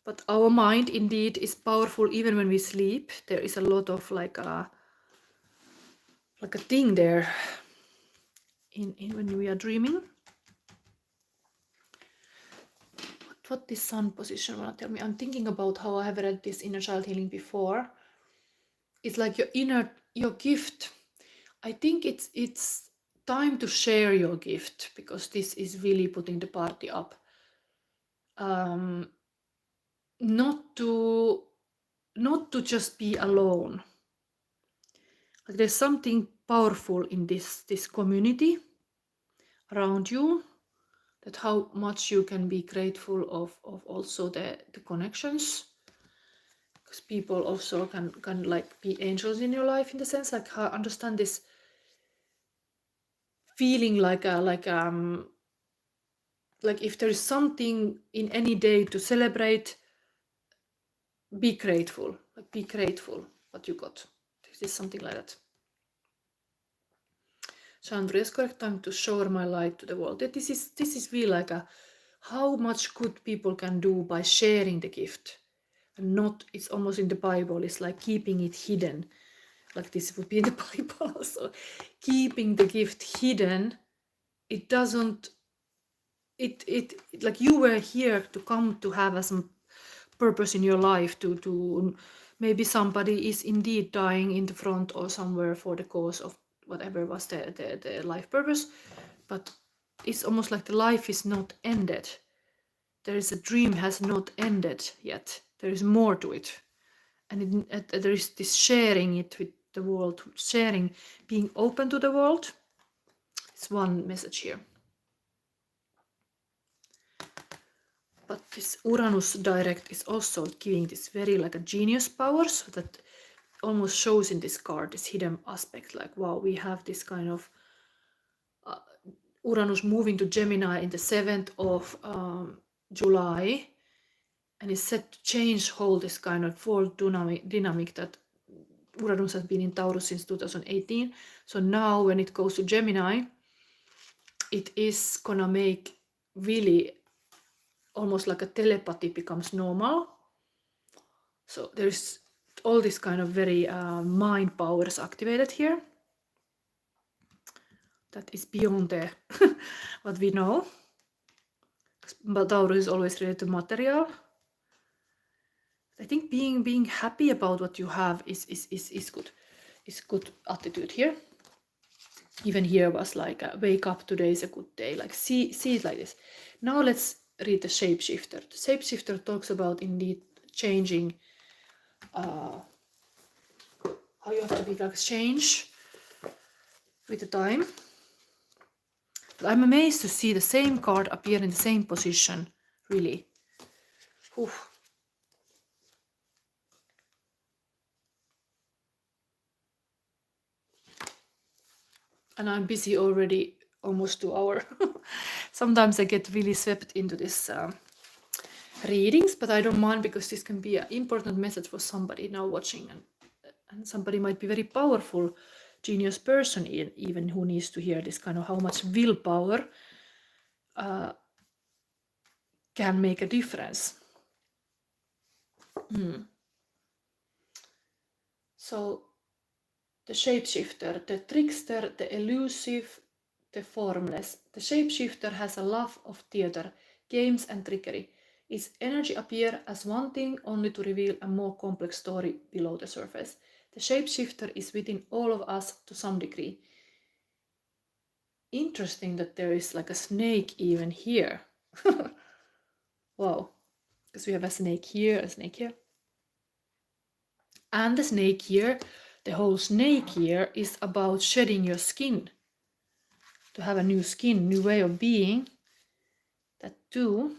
But our mind indeed is powerful even when we sleep. There is a lot of like a thing there in when we are dreaming. What this sun position wanna tell me? I'm thinking about how I have read this inner child healing before. It's like your gift. I think it's time to share your gift, because this is really putting the party up. Not to just be alone. Like there's something powerful in this community around you, that how much you can be grateful of also the connections, because people also can like be angels in your life, in the sense like understand this feeling like if there is something in any day to celebrate, be grateful. Like be grateful what you got. This is something like that. Chandru, is correct time to shower my light to the world. This is really like how much good people can do by sharing the gift, and not, it's almost in the Bible, it's like keeping it hidden. Like this would be in the Bible also. Keeping the gift hidden, it doesn't, it like you were here to come to have some purpose in your life, to maybe somebody is indeed dying in the front or somewhere for the cause of whatever was the life purpose, but it's almost like the life is not ended. There is a dream has not ended yet. There is more to it, and there is this sharing it with the world, sharing, being open to the world. It's one message here. But this Uranus direct is also giving this very like a genius power, so that almost shows in this card this hidden aspect, like wow, we have this kind of Uranus moving to Gemini in the 7th of July, and is set to change whole this kind of world dynamic that Uranus has been in Taurus since 2018. So now when it goes to Gemini, it is gonna make really almost like a telepathy becomes normal. So there's all this kind of very mind powers activated here. That is beyond the what we know. But Taurus is always related to material. I think being happy about what you have is good. Is good attitude here. Even here was like, wake up, today is a good day. Like see it like this. Now let's read the shapeshifter. The shapeshifter talks about indeed changing, how you have to be like change with the time. But I'm amazed to see the same card appear in the same position, really. Oof. And I'm busy already almost 2 hours. Sometimes I get really swept into this readings, but I don't mind, because this can be an important message for somebody now watching, and somebody might be very powerful, genius person even, who needs to hear this kind of how much willpower can make a difference. So the shapeshifter, the trickster, the elusive, the formless. The shapeshifter has a love of theater, games and trickery. Its energy appears as one thing, only to reveal a more complex story below the surface. The shapeshifter is within all of us to some degree. Interesting that there is like a snake even here. Wow, because we have a snake here, a snake here. And the snake here, the whole snake here is about shedding your skin. To have a new skin, new way of being. That too.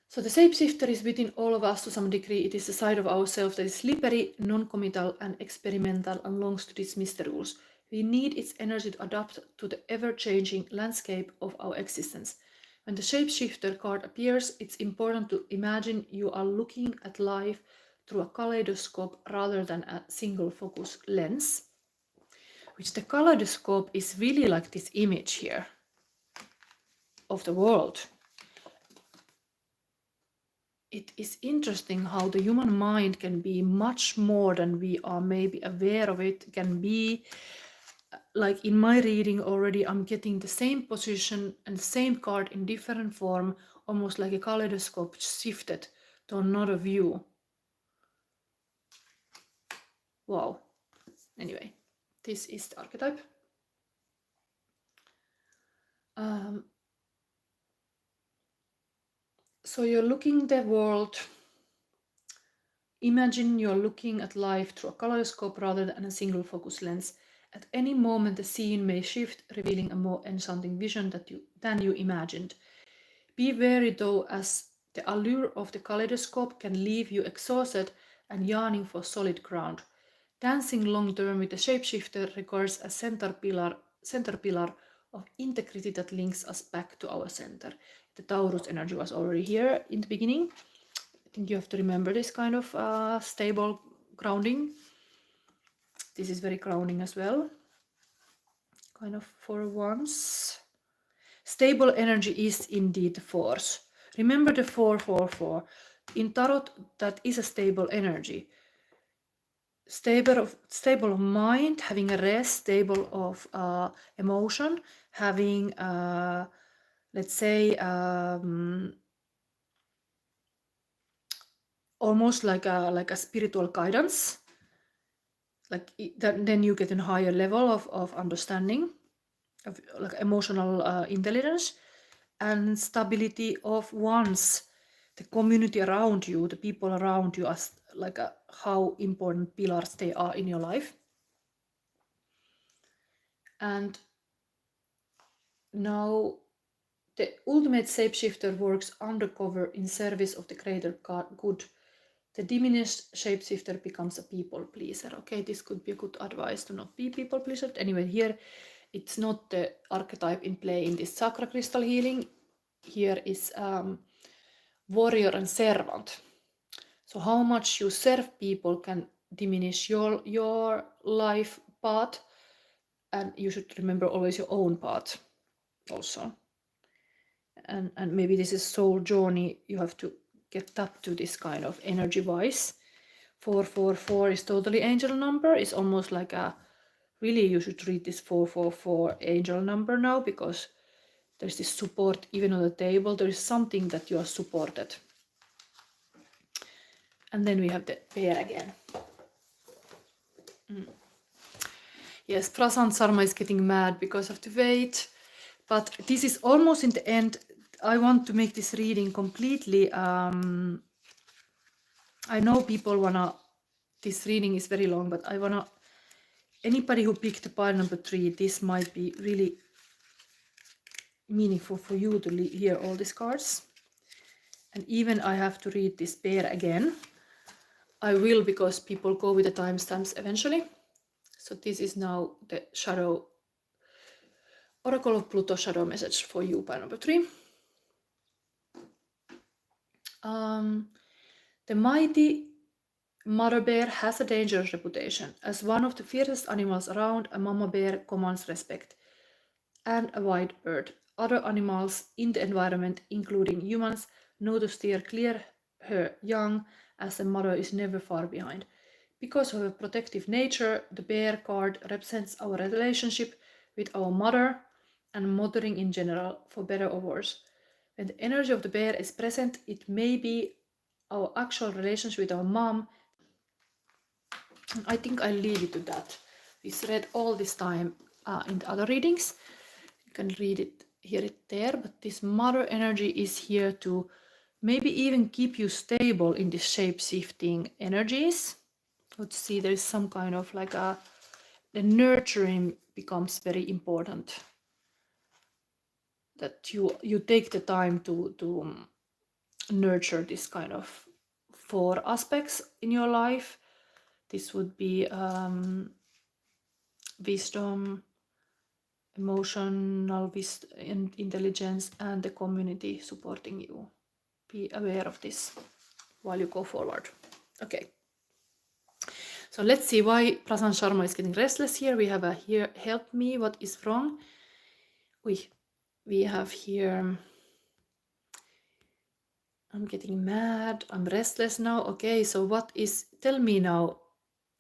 So the shapeshifter is within all of us to some degree. It is a side of ourselves that is slippery, non-committal and experimental and longs to dismiss the rules. We need its energy to adapt to the ever-changing landscape of our existence. When the shapeshifter card appears, it's important to imagine you are looking at life through a kaleidoscope rather than a single focus lens. Which the kaleidoscope is really like this image here of the world. It is interesting how the human mind can be much more than we are maybe aware of. It can be like in my reading already, I'm getting the same position and the same card in different form, almost like a kaleidoscope shifted to another view. Wow. Anyway, this is the archetype. So you're looking the world, imagine you're looking at life through a kaleidoscope rather than a single focus lens. At any moment the scene may shift, revealing a more enchanting vision than you imagined. Be wary though, as the allure of the kaleidoscope can leave you exhausted and yearning for solid ground. Dancing long term with the shapeshifter requires a center pillar of integrity that links us back to our center. The Taurus energy was already here in the beginning. I think you have to remember this kind of stable grounding. This is very grounding as well. Kind of for once. Stable energy is indeed the force. Remember the 444. In Tarot, that is a stable energy. Stable of mind, having a rest, stable of emotion, having let's say almost like a spiritual guidance, like then you get a higher level of understanding, of like emotional intelligence, and stability of one's, the community around you, the people around you, as like how important pillars they are in your life. And now the ultimate shapeshifter works undercover in service of the greater good. The diminished shapeshifter becomes a people pleaser. Okay, this could be a good advice to not be people pleaser. Anyway, here it's not the archetype in play in this chakra crystal healing. Here is warrior and servant. So how much you serve people can diminish your life path, and you should remember always your own path also. And maybe this is soul journey, you have to get up to this kind of energy wise. 444 is totally angel number. It's almost like a, really you should read this 444 angel number now, because there's this support even on the table. There is something that you are supported. And then we have the pair again. Yes, Prasanth Sharma is getting mad because of the weight, but this is almost in the end. I want to make this reading completely. I know people wanna. This reading is very long, but I wanna. Anybody who picked the pile number 3, this might be really meaningful for you to hear all these cards. And even I have to read this pair again. I will, because people go with the timestamps eventually. So this is now the shadow, Oracle of Pluto shadow message for you, pile number 3. The mighty mother bear has a dangerous reputation. As one of the fiercest animals around, a mama bear commands respect and a wide berth. Other animals in the environment, including humans, know to steer clear her young, as the mother is never far behind. Because of her protective nature, the bear card represents our relationship with our mother and mothering in general, for better or worse. When the energy of the bear is present, it may be our actual relationship with our mom. I think I'll leave it to that. It's read all this time in the other readings. You can read it, hear it there, but this mother energy is here to maybe even keep you stable in these shape-shifting energies. Let's see, there is some kind of like the nurturing becomes very important. That you take the time to nurture this kind of 4 aspects in your life. This would be wisdom, emotional intelligence, and the community supporting you. Be aware of this while you go forward. Okay. So let's see why Prasanth Sharma is getting restless here. We have a here, help me, what is wrong? We have here, I'm getting mad, I'm restless now. Okay, so what is, tell me now,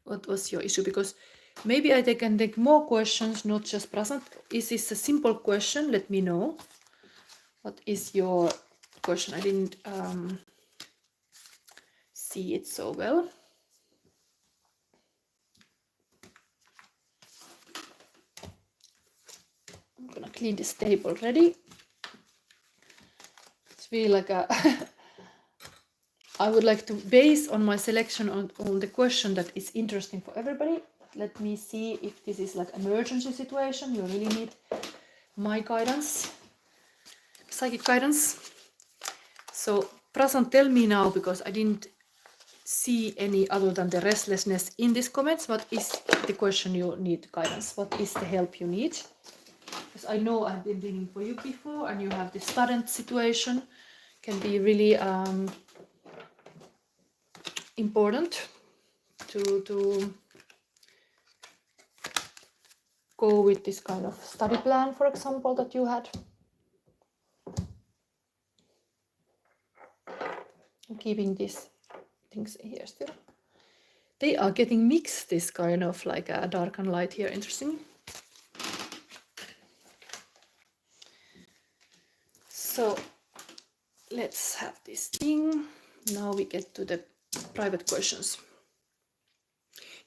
what was your issue? Because maybe I can take more questions, not just Prasanth. Is this a simple question? Let me know. What is your question? I didn't see it so well. I'm gonna clean this table already. It's really like a I would like to base on my selection on the question that is interesting for everybody. Let me see if this is like emergency situation. You really need my guidance, psychic guidance. So Prasanth, tell me now, because I didn't see any other than the restlessness in these comments. What is the question you need guidance? What is the help you need? Because I know I've been reading for you before, and you have this student situation. Can be really important to go with this kind of study plan, for example, that you had. I'm keeping these things here still. They are getting mixed, this kind of like a dark and light here. Interesting. So let's have this thing. Now we get to the private questions.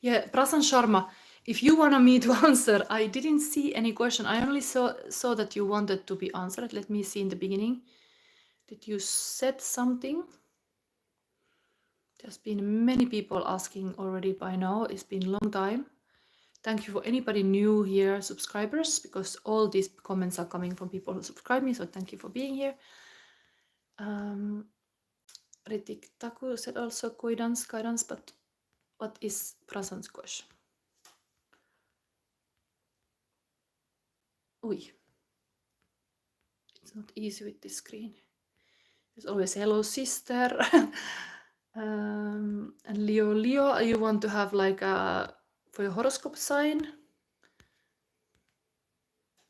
Yeah, Prasanth Sharma, if you want me to answer, I didn't see any question. I only saw that you wanted to be answered. Let me see in the beginning. Did you set something? There's been many people asking already by now. It's been a long time. Thank you for anybody new here, subscribers, because all these comments are coming from people who subscribe me. So thank you for being here. Ritik Taku said also guidance, but what is Prasanth's question? Ui. It's not easy with this screen. There's always hello sister. And Leo, you want to have like a, for your horoscope sign?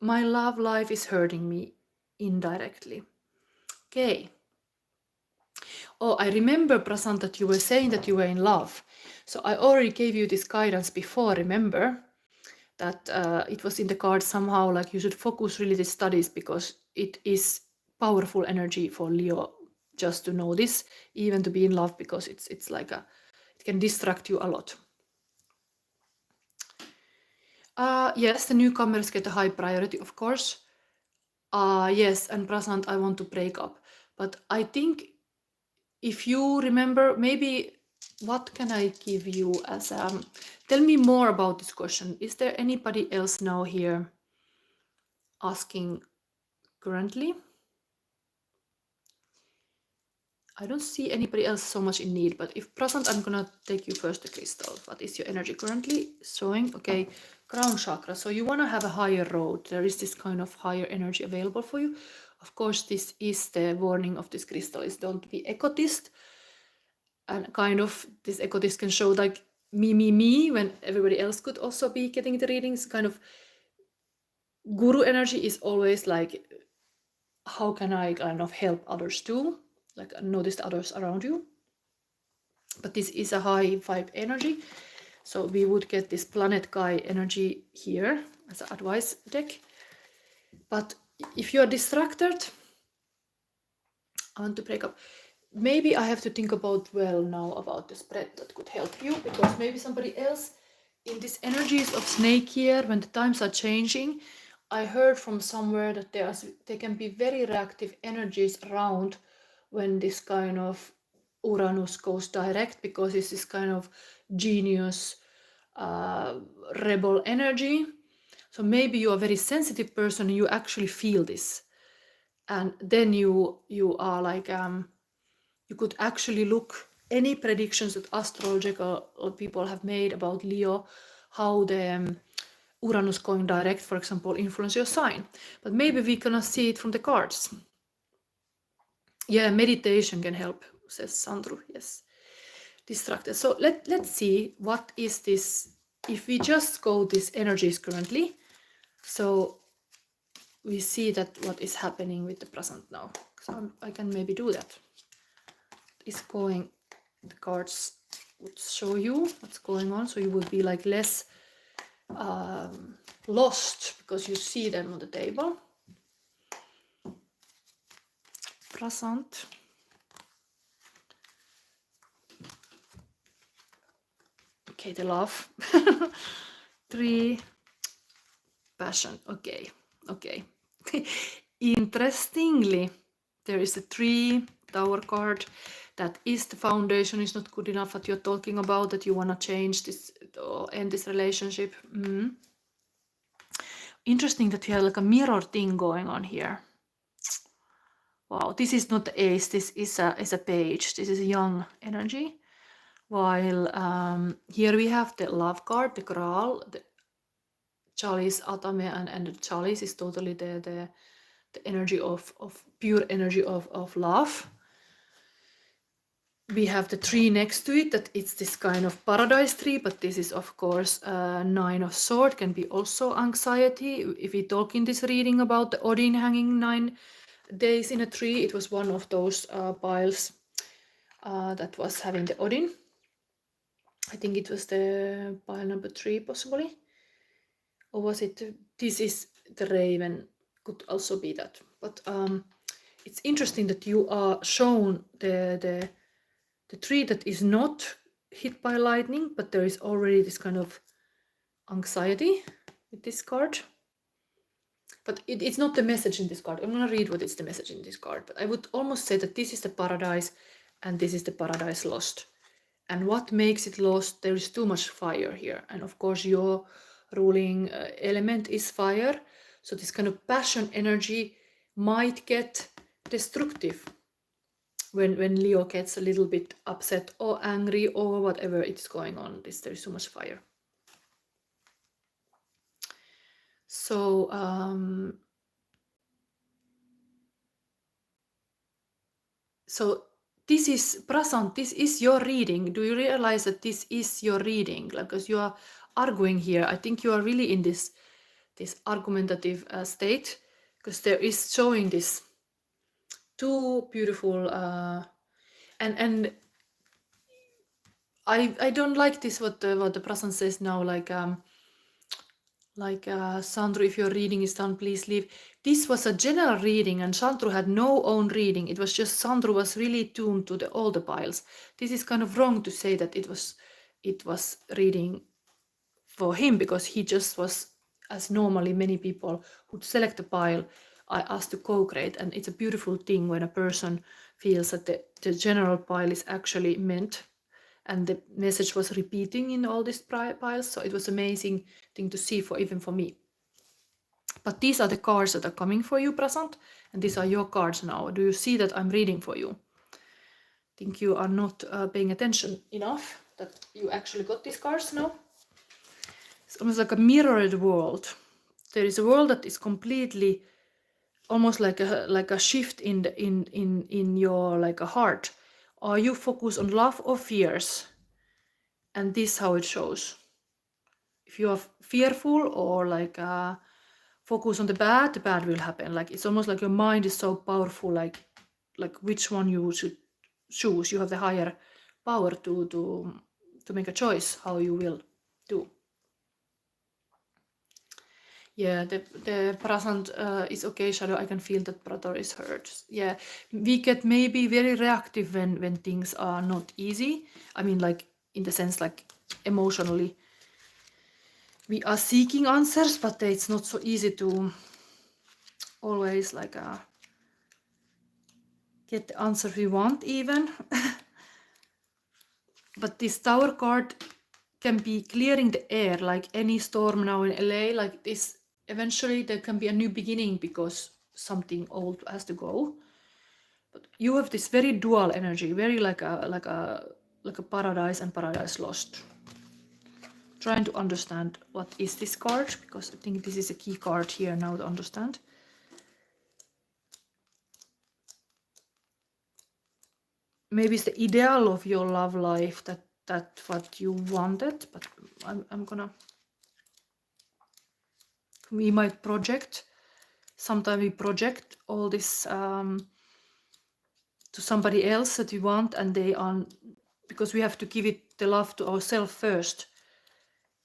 My love life is hurting me indirectly. Okay. Oh, I remember, Prasanth, that you were saying that you were in love. So I already gave you this guidance before, remember? That it was in the card somehow, like you should focus really the studies, because it is powerful energy for Leo just to know this, even to be in love, because it's like it can distract you a lot. Yes, the newcomers get a high priority, of course. Yes, and Prasanth, I want to break up. But I think if you remember, maybe what can I give you as tell me more about this question. Is there anybody else now here asking currently? I don't see anybody else so much in need, but if Prasanth, I'm gonna take you first the crystal. What is your energy currently showing? Okay, crown chakra. So you wanna have a higher road. There is this kind of higher energy available for you. Of course, this is the warning of this crystal is don't be egotist. And kind of this egotist can show like me when everybody else could also be getting the readings. Kind of guru energy is always like, how can I kind of help others too? Like notice the others around you. But this is a high vibe energy. So we would get this planet guy energy here as an advice deck. But if you are distracted, I want to break up. Maybe I have to think about well now about the spread that could help you, because maybe somebody else in these energies of snake here, when the times are changing, I heard from somewhere that there can be very reactive energies around when this kind of Uranus goes direct, because it's this kind of genius rebel energy. So maybe you're a very sensitive person and you actually feel this, and then you are like you could actually look any predictions that astrological people have made about Leo, how the Uranus going direct, for example, influence your sign. But maybe we cannot see it from the cards. Yeah, meditation can help, says Chandru. Yes, distracted. So let's see what is this. If we just go these energies currently, so we see that what is happening with the Prasanth now. So I can maybe do that. Is going, the cards would show you what's going on, so you would be like less lost because you see them on the table. Prasanth. Okay, the love. 3 passion. Okay. Interestingly, there is a 3 tower card. That is the foundation is not good enough that you're talking about, that you want to change this or end this relationship. Interesting that you have like a mirror thing going on here. Wow, this is not the ace, this is a page. This is a young energy. While here we have the love card, the Graal, the chalice, atame, and the chalice is totally the energy of pure energy of love. We have the tree next to it, that it's this kind of paradise tree, but this is of course 9 of Swords, can be also anxiety. If we talk in this reading about the Odin hanging 9 days in a tree, it was one of those piles that was having the Odin. I think it was the pile number 3 possibly. Or was it, this is the raven, could also be that. But it's interesting that you are shown the tree that is not hit by lightning, but there is already this kind of anxiety with this card. But it's not the message in this card. I'm going to read what is the message in this card. But I would almost say that this is the paradise and this is the paradise lost. And what makes it lost? There is too much fire here. And of course, your ruling element is fire. So this kind of passion energy might get destructive when Leo gets a little bit upset or angry or whatever it's going on. There is so much fire. So so this is Prasanth, this is your reading. Do you realize that this is your reading? Because you are arguing here. I think you are really in this argumentative state, because there is showing this 2 beautiful and I don't like this what the Prasanth says now, like Chandru, if your reading is done, please leave. This was a general reading and Chandru had no own reading. It was just Chandru was really tuned to all the piles. This is kind of wrong to say that it was reading for him, because he just was, as normally many people would select a pile, I asked to co-create. And it's a beautiful thing when a person feels that the general pile is actually meant, and the message was repeating in all these piles. So it was amazing thing to see, for even for me. But these are the cards that are coming for you, Prasanth, and these are your cards now. Do you see that I'm reading for you? I think you are not paying attention enough that you actually got these cards now. It's almost like a mirrored world. There is a world that is completely, almost like a shift in your like a heart. Are you focused on love or fears? And this how it shows. If you are fearful or like focus on the bad will happen. Like it's almost like your mind is so powerful, like which one you should choose. You have the higher power to make a choice how you will do. Yeah, the Prasanth is okay, Shadow. I can feel that brother is hurt. Yeah, we get maybe very reactive when things are not easy. I mean, like in the sense like emotionally, we are seeking answers, but it's not so easy to always like get the answer we want even. But this Tower card can be clearing the air, like any storm now in LA, like this. Eventually there can be a new beginning because something old has to go. But you have this very dual energy, very like a paradise and paradise lost. Trying to understand what is this card, because I think this is a key card here now to understand. Maybe it's the ideal of your love life, that what you wanted, but I'm gonna, we might project, sometimes we project all this to somebody else that we want, and they are, because we have to give it the love to ourselves first.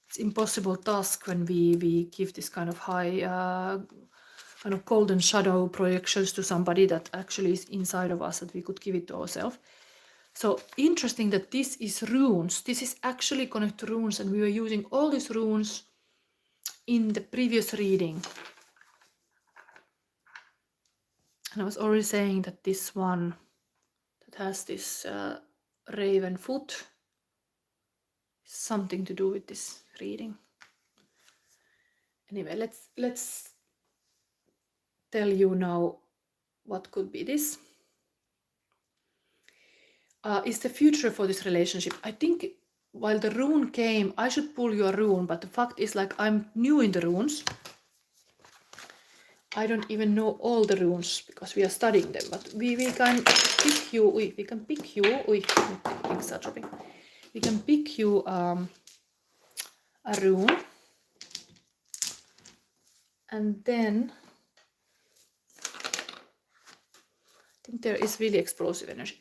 It's impossible task when we give this kind of high kind of golden shadow projections to somebody that actually is inside of us, that we could give it to ourselves. So interesting that this is runes. This is actually connected to runes, and we were using all these runes in the previous reading. And I was already saying that this one that has this raven foot, something to do with this reading. Anyway, let's tell you now what could be this. Is the future for this relationship. I think while the rune came, I should pull your rune, but the fact is, like, I'm new in the runes. I don't even know all the runes because we are studying them, but we can pick you. We can pick you. Things are dropping. We can pick you a rune, and then I think there is really explosive energy.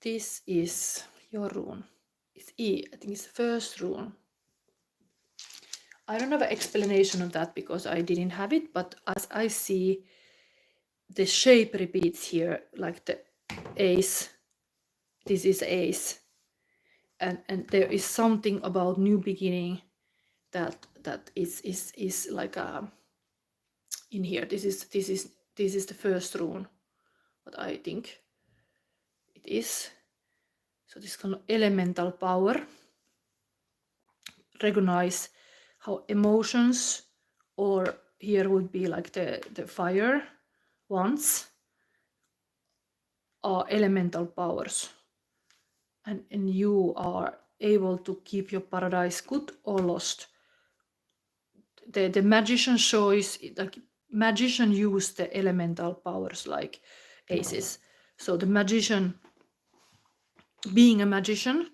This is your rune. It's E. I think it's the first rune. I don't have an explanation of that because I didn't have it, but as I see, the shape repeats here, like the ace. This is ace, and there is something about new beginning that is like in here. This is the first rune, what I think it is. So this kind of elemental power. Recognize how emotions, or here would be like the fire ones, are elemental powers, and you are able to keep your paradise good or lost. The magician shows, like, magician use the elemental powers like aces. So the magician, being a magician,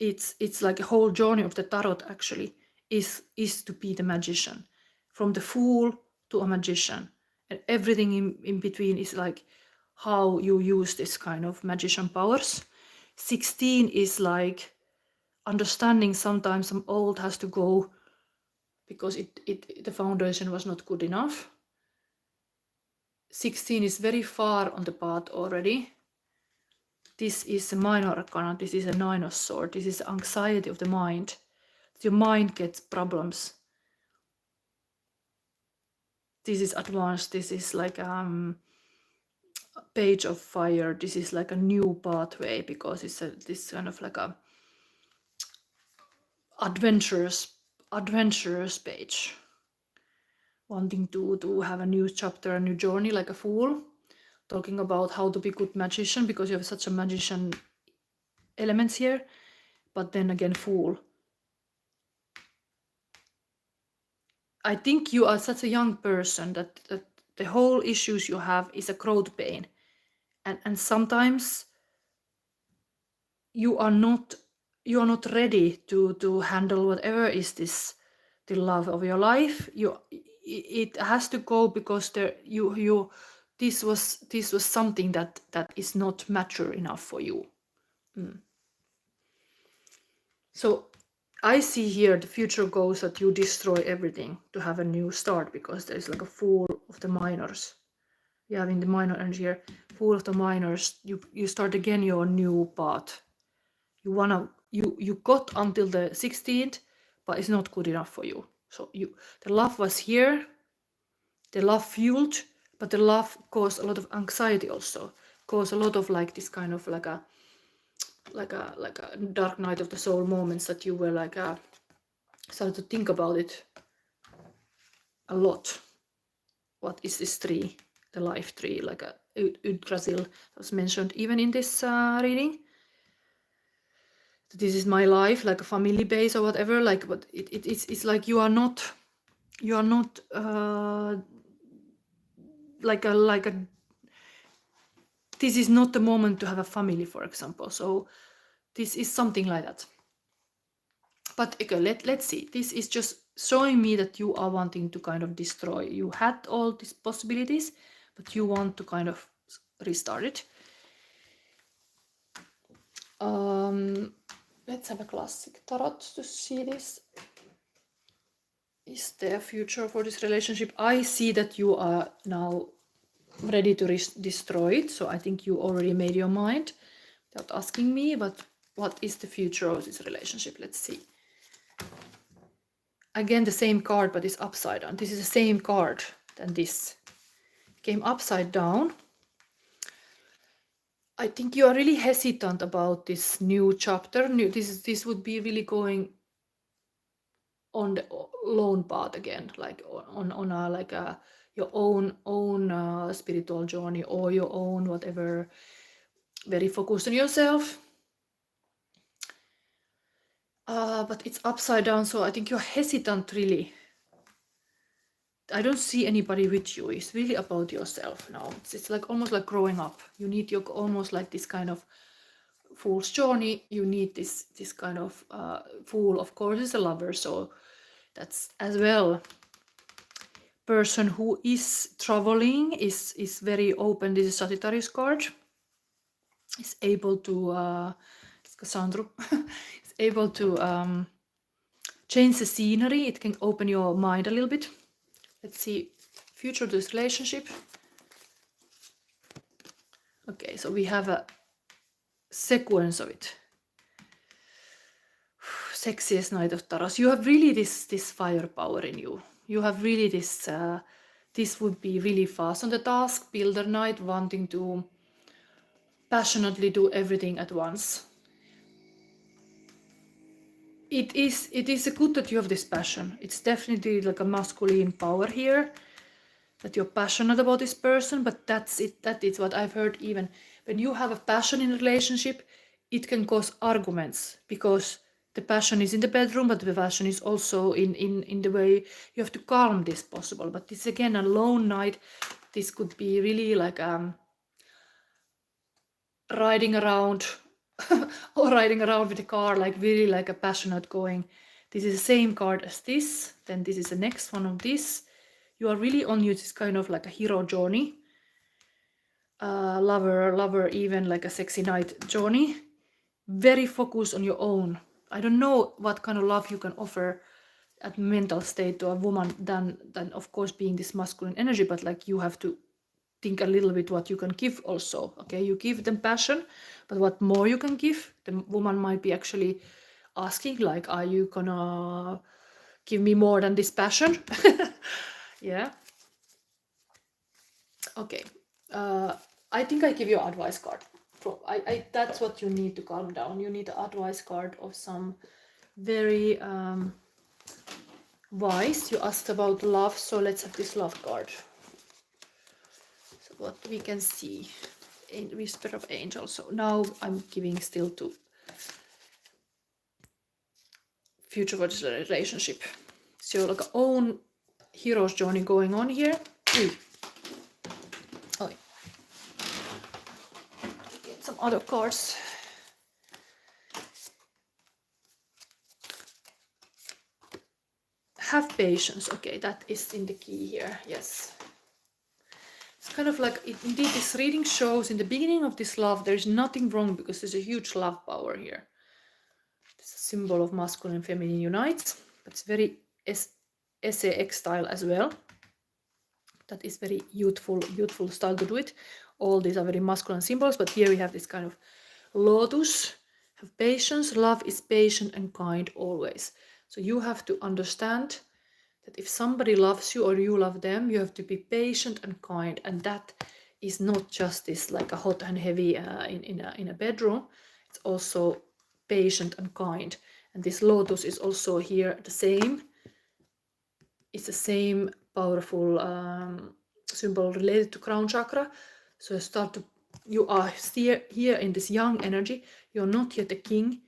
it's like a whole journey of the tarot actually is to be the magician, from the fool to a magician, and everything in between is like how you use this kind of magician powers. 16 is like understanding sometimes some old has to go because the foundation was not good enough. 16 is very far on the path already. this is a minor arcana, this is a 9 of swords, this is anxiety of the mind. Your mind gets problems. This is advanced, this is like page of fire, this is like a new pathway, because it's this kind of like a adventurous page, wanting to have a new chapter, a new journey, like a fool, talking about how to be good magician, because you have such a magician elements here. But then again, fool. I think you are such a young person that the whole issues you have is a growth pain, and sometimes you are not ready to handle whatever is this, the love of your life. It has to go, because this was something that is not mature enough for you. So I see here the future goes that you destroy everything to have a new start, because there's like a Fool of the minors. You have in the minor energy here, Fool of the minors. You start again your new path. You got until the 16th, but it's not good enough for you. So the love was here, the love fueled, but the love caused a lot of anxiety also, caused a lot of like this kind of like a dark night of the soul moments, that you were like started to think about it a lot. What is this tree, the life tree, like a Yggdrasil was mentioned even in this reading. This is my life, like a family base or whatever, like, but it's like you are not like a this is not the moment to have a family, for example. So this is something like that. But okay, let's see. This is just showing me that you are wanting to kind of destroy. You had all these possibilities, but you want to kind of restart it. Let's have a classic tarot to see this. Is there a future for this relationship? I see that you are now ready to destroy it. So I think you already made your mind without asking me, but what is the future of this relationship? Let's see. Again, the same card, but it's upside down. This is the same card than this. It came upside down. I think you are really hesitant about this new chapter. This would be really going on the lone path again, like on a like a your own spiritual journey, or your own whatever, very focused on yourself. But it's upside down, so I think you're hesitant really. I don't see anybody with you. It's really about yourself now. It's like almost like growing up. You need your almost like this kind of fool's journey. You need this kind of fool, of course, is a lover, so that's as well. Person who is traveling is very open. This is Sagittarius card. Is able to it's Chandru. Is able to change the scenery. It can open your mind a little bit. Let's see, future of this relationship. Okay, so we have a sequence of it. Sexiest Knight of Taros. You have really this firepower in you. You have really this. This would be really fast on the task. Builder Knight, wanting to passionately do everything at once. It is good that you have this passion. It's definitely like a masculine power here, that you're passionate about this person, but that's it. That is what I've heard. Even when you have a passion in a relationship, it can cause arguments, because the passion is in the bedroom, but the passion is also in the way you have to calm this possible. But this again, a lone night. This could be really like riding around or riding around with a car, like really like a passionate going. This is the same card as this. Then this is the next one of this. You are really on this kind of like a hero journey. Lover, even like a sexy knight journey. Very focused on your own. I don't know what kind of love you can offer at mental state to a woman than of course being this masculine energy, but like you have to think a little bit what you can give also. Okay, you give them passion, but what more you can give? The woman might be actually asking, like, are you gonna give me more than this passion? Yeah. Okay. I think I give you advice card. That's what you need to calm down. You need an advice card of some very wise. You asked about love, so let's have this love card. So what we can see in Whisper of Angel. So now I'm giving still to future relationship. So like own hero's journey going on here. Oh, get some other cards. Have patience. Okay, that is in the key here. Yes. It's kind of like, indeed, this reading shows in the beginning of this love, there's nothing wrong because there's a huge love power here. It's a symbol of masculine and feminine unites, but it's very SAX style as well. That is very youthful style to do it. All these are very masculine symbols, but here we have this kind of lotus. Have patience. Love is patient and kind always. So you have to understand that if somebody loves you or you love them, you have to be patient and kind, and that is not just this like a hot and heavy in a bedroom. It's also patient and kind, and this lotus is also here the same. It's the same powerful symbol related to crown chakra. So you are here in this young energy. You're not yet a king.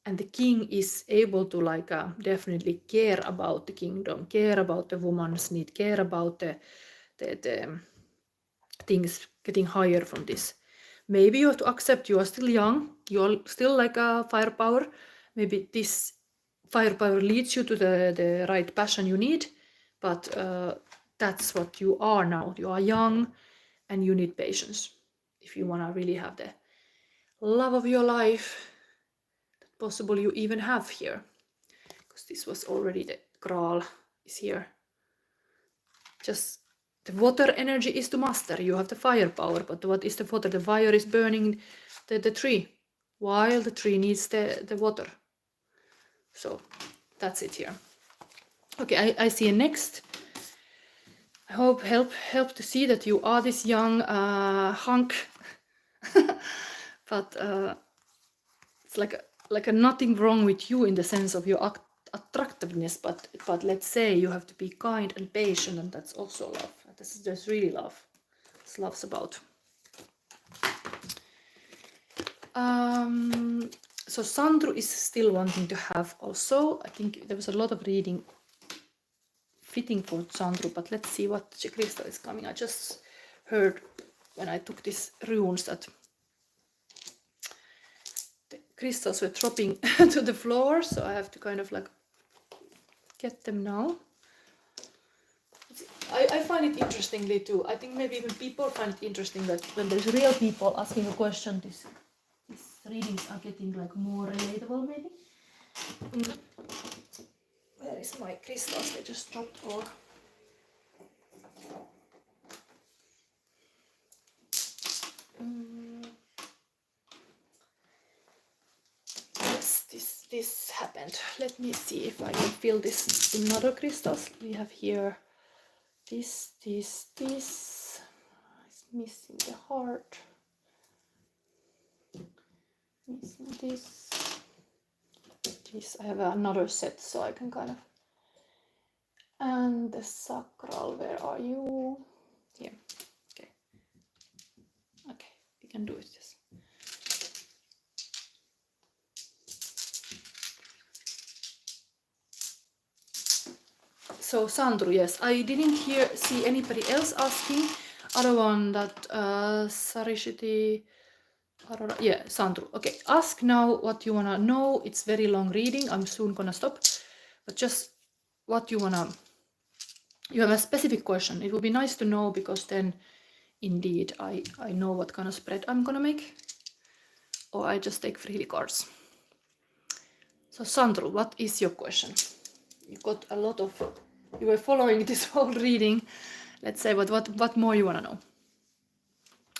And the king is able to like definitely care about the kingdom, care about the woman's need, care about the things getting higher from this. Maybe you have to accept you are still young, you're still like a firepower. Maybe this firepower leads you to the right passion you need, but that's what you are now. You are young and you need patience if you want to really have the love of your life. Possible you even have here, because this was already the Graal is here. Just the water energy is to master. You have the firepower, but what is the water? The fire is burning the tree, while the tree needs the water. So that's it here. Okay, I see a next. I hope help to see that you are this young hunk, but it's like a nothing wrong with you in the sense of your attractiveness, but let's say you have to be kind and patient, and that's also love. That's really love. It's love's about. So Chandru is still wanting to have also. I think there was a lot of reading fitting for Chandru, but let's see what crystal is coming. I just heard when I took these runes that crystals were dropping to the floor, so I have to kind of like get them now. I find it interestingly too. I think maybe even people find it interesting that when there's real people asking a question, these readings are getting like more relatable maybe. Where is my crystals? They just dropped all. This happened. Let me see if I can fill this in other crystals. We have here this. It's missing the heart. Missing this. I have another set, so I can kind of. And the sacral. Where are you? Here. Okay. Okay, we can do it. Yes. So Chandru, yes, I didn't see anybody else asking. Other one that Sarishiti, yeah, Chandru. Okay, ask now what you wanna know. It's very long reading. I'm soon gonna stop, but just what you wanna. You have a specific question. It would be nice to know, because then, indeed, I know what kind of spread I'm gonna make, or I just take freely cards. So Chandru, what is your question? You got a lot of. You were following this whole reading. Let's say, what more you want to know?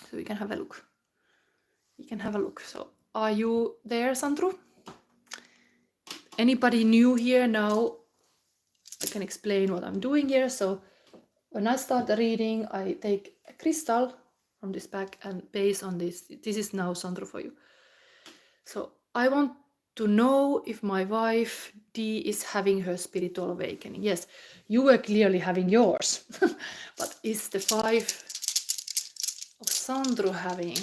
so we can have a look. So are you there, Chandru? Anybody new here now? I can explain what I'm doing here. So when I start the reading, I take a crystal from this pack, and based on this is now Chandru for you. So I want to know if my wife D is having her spiritual awakening. Yes, you were clearly having yours, but is the 5 of Chandru having?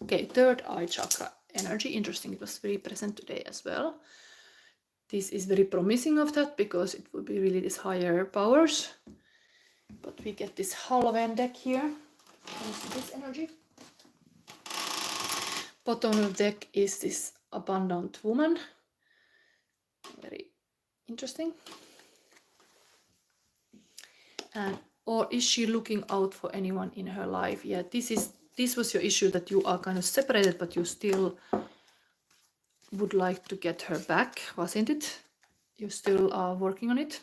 Okay, third eye chakra energy. Interesting, it was very present today as well. This is very promising of that, because it will be really these higher powers. But we get this Halloween deck here. This energy. Bottom of the deck is this abundant woman. Very interesting. And or is she looking out for anyone in her life? Yeah, this was your issue, that you are kind of separated, but you still would like to get her back, wasn't it? You still are working on it.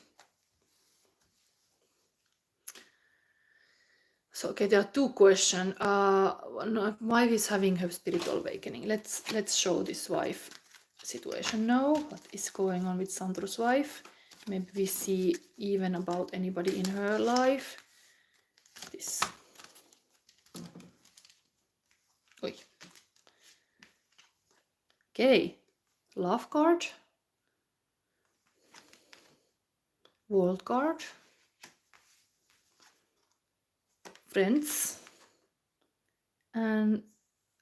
So okay, there are 2 questions. Wife is having her spiritual awakening. Let's show this wife situation now. What is going on with Chandru's wife? Maybe we see even about anybody in her life. This. Oi. Okay, love card, world card, friends, and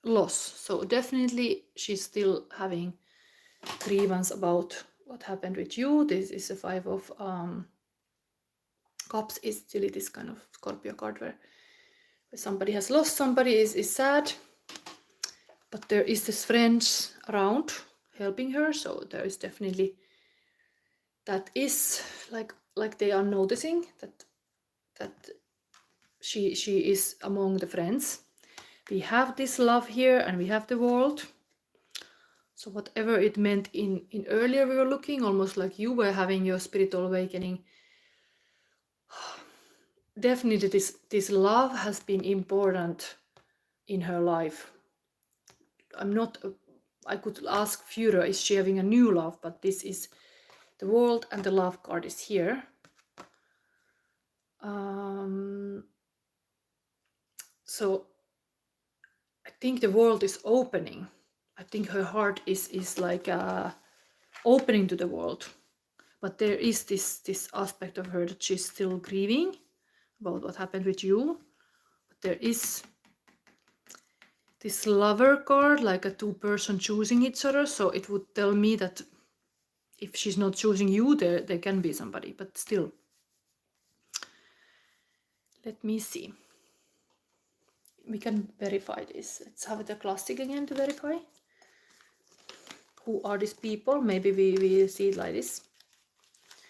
loss. So definitely she's still having grievance about what happened with you. This is a 5 of cups. Is still this kind of Scorpio card where somebody has lost somebody, is sad, but there is this friends around helping her. So there is definitely, that is like they are noticing that she is among the friends. We have this love here, and we have the world. So whatever it meant in earlier we were looking, almost like you were having your spiritual awakening. Definitely this love has been important in her life. I could ask Führer, is she having a new love? But this is the world, and the love card is here. So I think the world is opening. I think her heart is like opening to the world. But there is this aspect of her that she's still grieving about what happened with you. But there is this lover card, like a 2-person choosing each other. So it would tell me that if she's not choosing you, there can be somebody, but still. Let me see. We can verify this. Let's have the classic again to verify. Who are these people? Maybe we see it like this.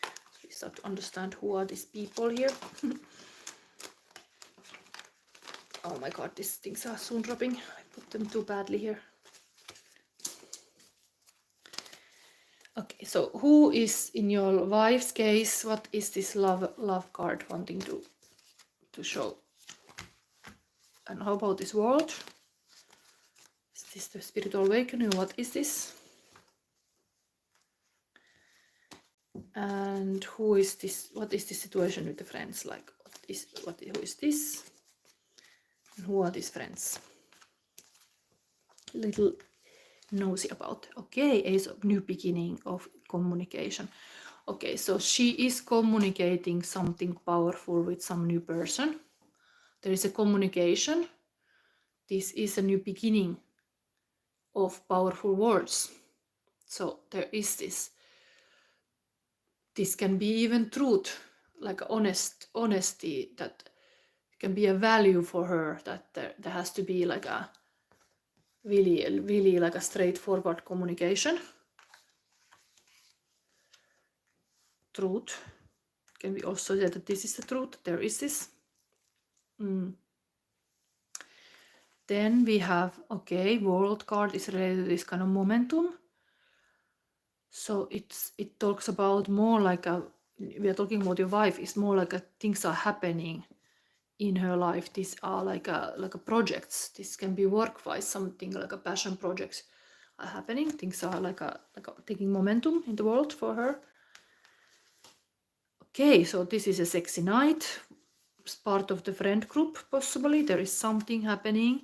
So we start to understand who are these people here. Oh my god, these things are soon dropping. I put them too badly here. Okay, so who is, in your wife's case, what is this love card wanting to show? And how about this world? Is this the spiritual awakening? What is this? And who is this? What is the situation with the friends? Like, who is this? And who are these friends? Little nosy about. Okay, Ace of New Beginning of communication. Okay, so she is communicating something powerful with some new person. There is a communication. This is a new beginning of powerful words. So there is this. This can be even truth, like honesty, that can be a value for her, that there has to be like a really like a straightforward communication. Truth. Can we also say that this is the truth? There is this. Then we have, okay, world card is related to this kind of momentum. So it talks about more like we are talking about your wife, it's more like things are happening in her life. These are like a projects. This can be work-wise, something like a passion projects are happening. Things are like a taking momentum in the world for her. Okay, so this is a sexy night. It's part of the friend group, possibly. There is something happening.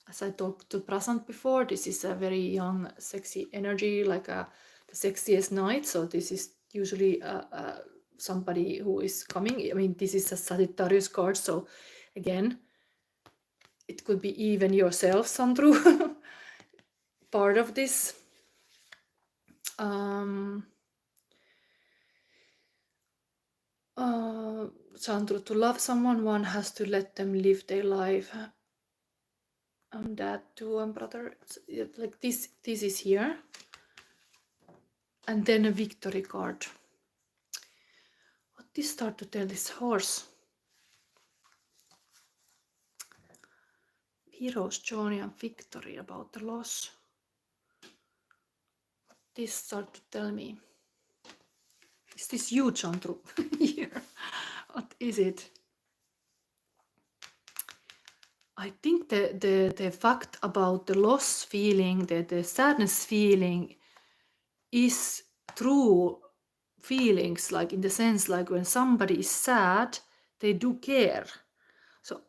As I talked to Prasanth before, this is a very young, sexy energy, like the sexiest night. So this is usually somebody who is coming. I mean, this is a Sagittarius card, so again, it could be even yourself, Chandru, part of this. Chandru, to love someone, one has to let them live their life. That too, brother. Like this is here. And then a victory card. What this start to tell this horse? Hero's journey and victory about the loss. What this start to tell me? Is this you, Chandru? Here. What is it? I think the fact about the loss feeling, the sadness feeling, is true feelings, like in the sense like when somebody is sad, they do care. So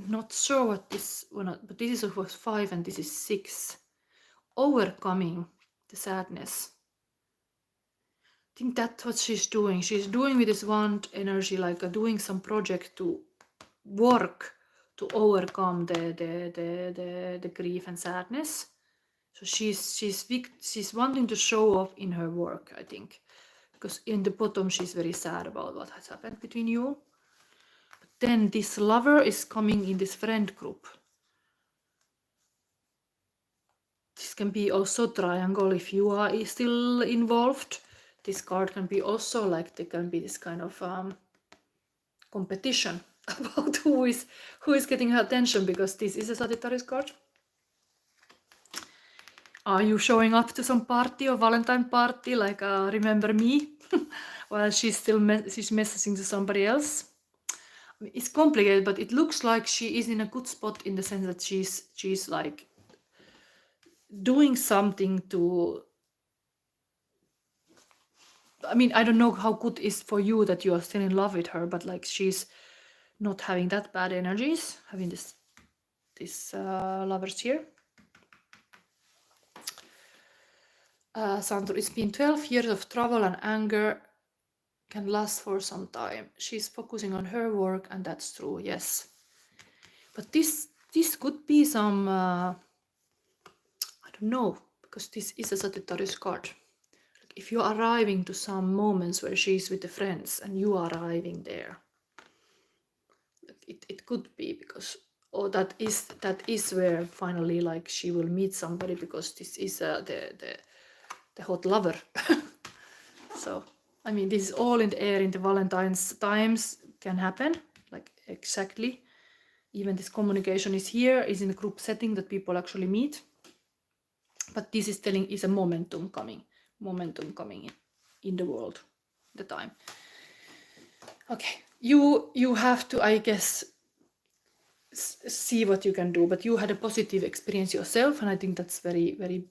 not sure what this one, but this was 5 and this is 6. Overcoming the sadness. I think that's what she's doing. She's doing with this wand energy, like doing some project to work to overcome the grief and sadness. So she's wanting to show off in her work, I think, because in the bottom she's very sad about what has happened between you. But then this lover is coming in this friend group. This can be also triangle if you are still involved. This card can be also like there can be this kind of competition about who is getting her attention, because this is a Sagittarius card. Are you showing up to some party or Valentine party, like remember me, while she's still she's messaging to somebody else? I mean, it's complicated, but it looks like she is in a good spot in the sense that she's like doing something to. I mean, I don't know how good it is for you that you are still in love with her, but like she's not having that bad energies, having this lovers here. Chandru, it's been 12 years of trouble and anger can last for some time. She's focusing on her work, and that's true, yes. But this could be some, I don't know, because this is a Sagittarius card. If you're arriving to some moments where she's with the friends and you are arriving there, it could be because, or that is where finally like she will meet somebody, because this is the hot lover. So I mean, this is all in the air in the Valentine's times can happen, like exactly. Even this communication is here, is in a group setting that people actually meet. But this is telling is a momentum coming in the world, the time. Okay, you have to, I guess, see what you can do, but you had a positive experience yourself, and I think that's very, very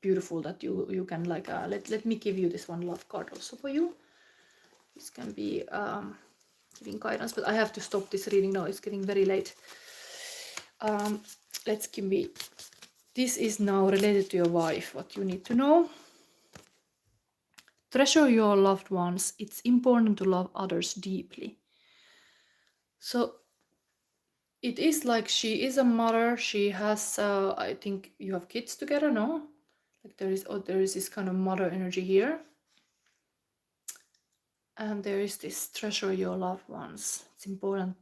beautiful that you can like let me give you this one love card also for you. This can be giving guidance, but I have to stop this reading now. It's getting very late. Let's give me. This is now related to your wife. What you need to know. Treasure your loved ones. It's important to love others deeply. So it is like she is a mother. She has. I think you have kids together, no? Like there is this kind of mother energy here. And there is this treasure your loved ones. It's important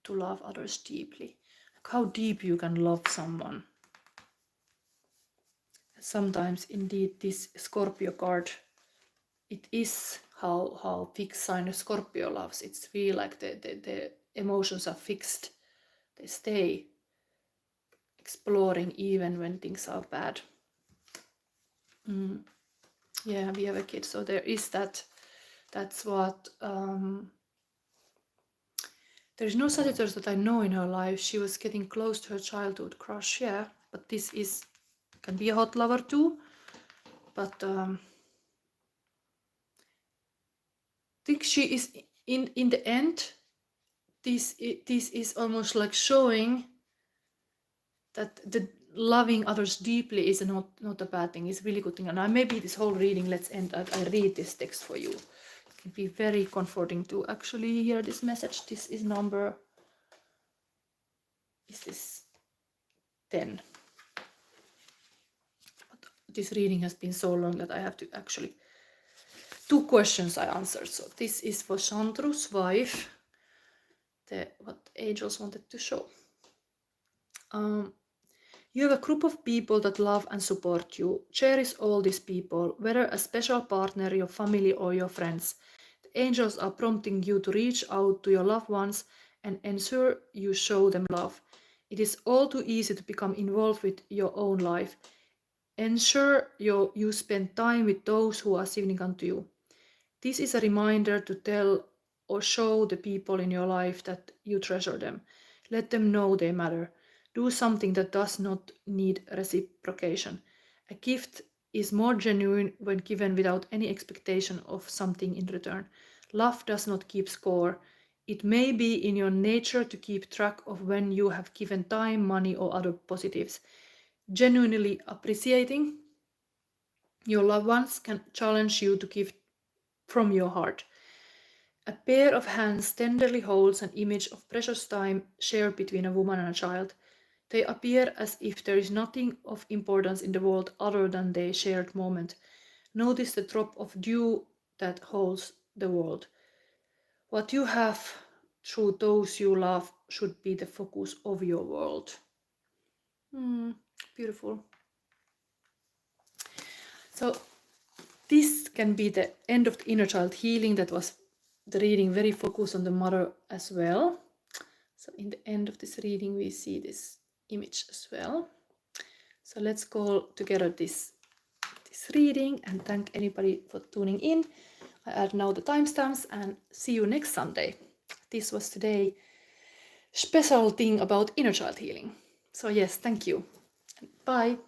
to love others deeply. Like how deep you can love someone. Sometimes indeed this Scorpio card, it is how fixed sign a Scorpio loves. It's really like the emotions are fixed. They stay exploring even when things are bad. Yeah, we have a kid, so there is that. That's what There is no Sagittarius that I know in her life. She was getting close to her childhood crush, yeah. But this can be a hot lover too. But I think she is in the end. This is almost like showing that the loving others deeply is not a bad thing. It's a really good thing. And maybe this whole reading, let's end that I read this text for you. It can be very comforting to actually hear this message. This is number. Is this 10? But this reading has been so long that I have to actually. 2 questions I answered. So this is for Chandru's wife. What angels wanted to show. You have a group of people that love and support you. Cherish all these people, whether a special partner, your family, or your friends. The angels are prompting you to reach out to your loved ones and ensure you show them love. It is all too easy to become involved with your own life. Ensure you spend time with those who are significant to you. This is a reminder to tell or show the people in your life that you treasure them. Let them know they matter. Do something that does not need reciprocation. A gift is more genuine when given without any expectation of something in return. Love does not keep score. It may be in your nature to keep track of when you have given time, money, or other positives. Genuinely appreciating your loved ones can challenge you to give from your heart. A pair of hands tenderly holds an image of precious time shared between a woman and a child. They appear as if there is nothing of importance in the world other than their shared moment. Notice the drop of dew that holds the world. What you have through those you love should be the focus of your world. Beautiful. So this can be the end of the inner child healing. That was the reading, very focused on the mother as well. So in the end of this reading, we see this image as well. So let's call together this reading and thank anybody for tuning in. I add now the timestamps and see you next Sunday. This was today special thing about inner child healing. So yes, thank you. Bye.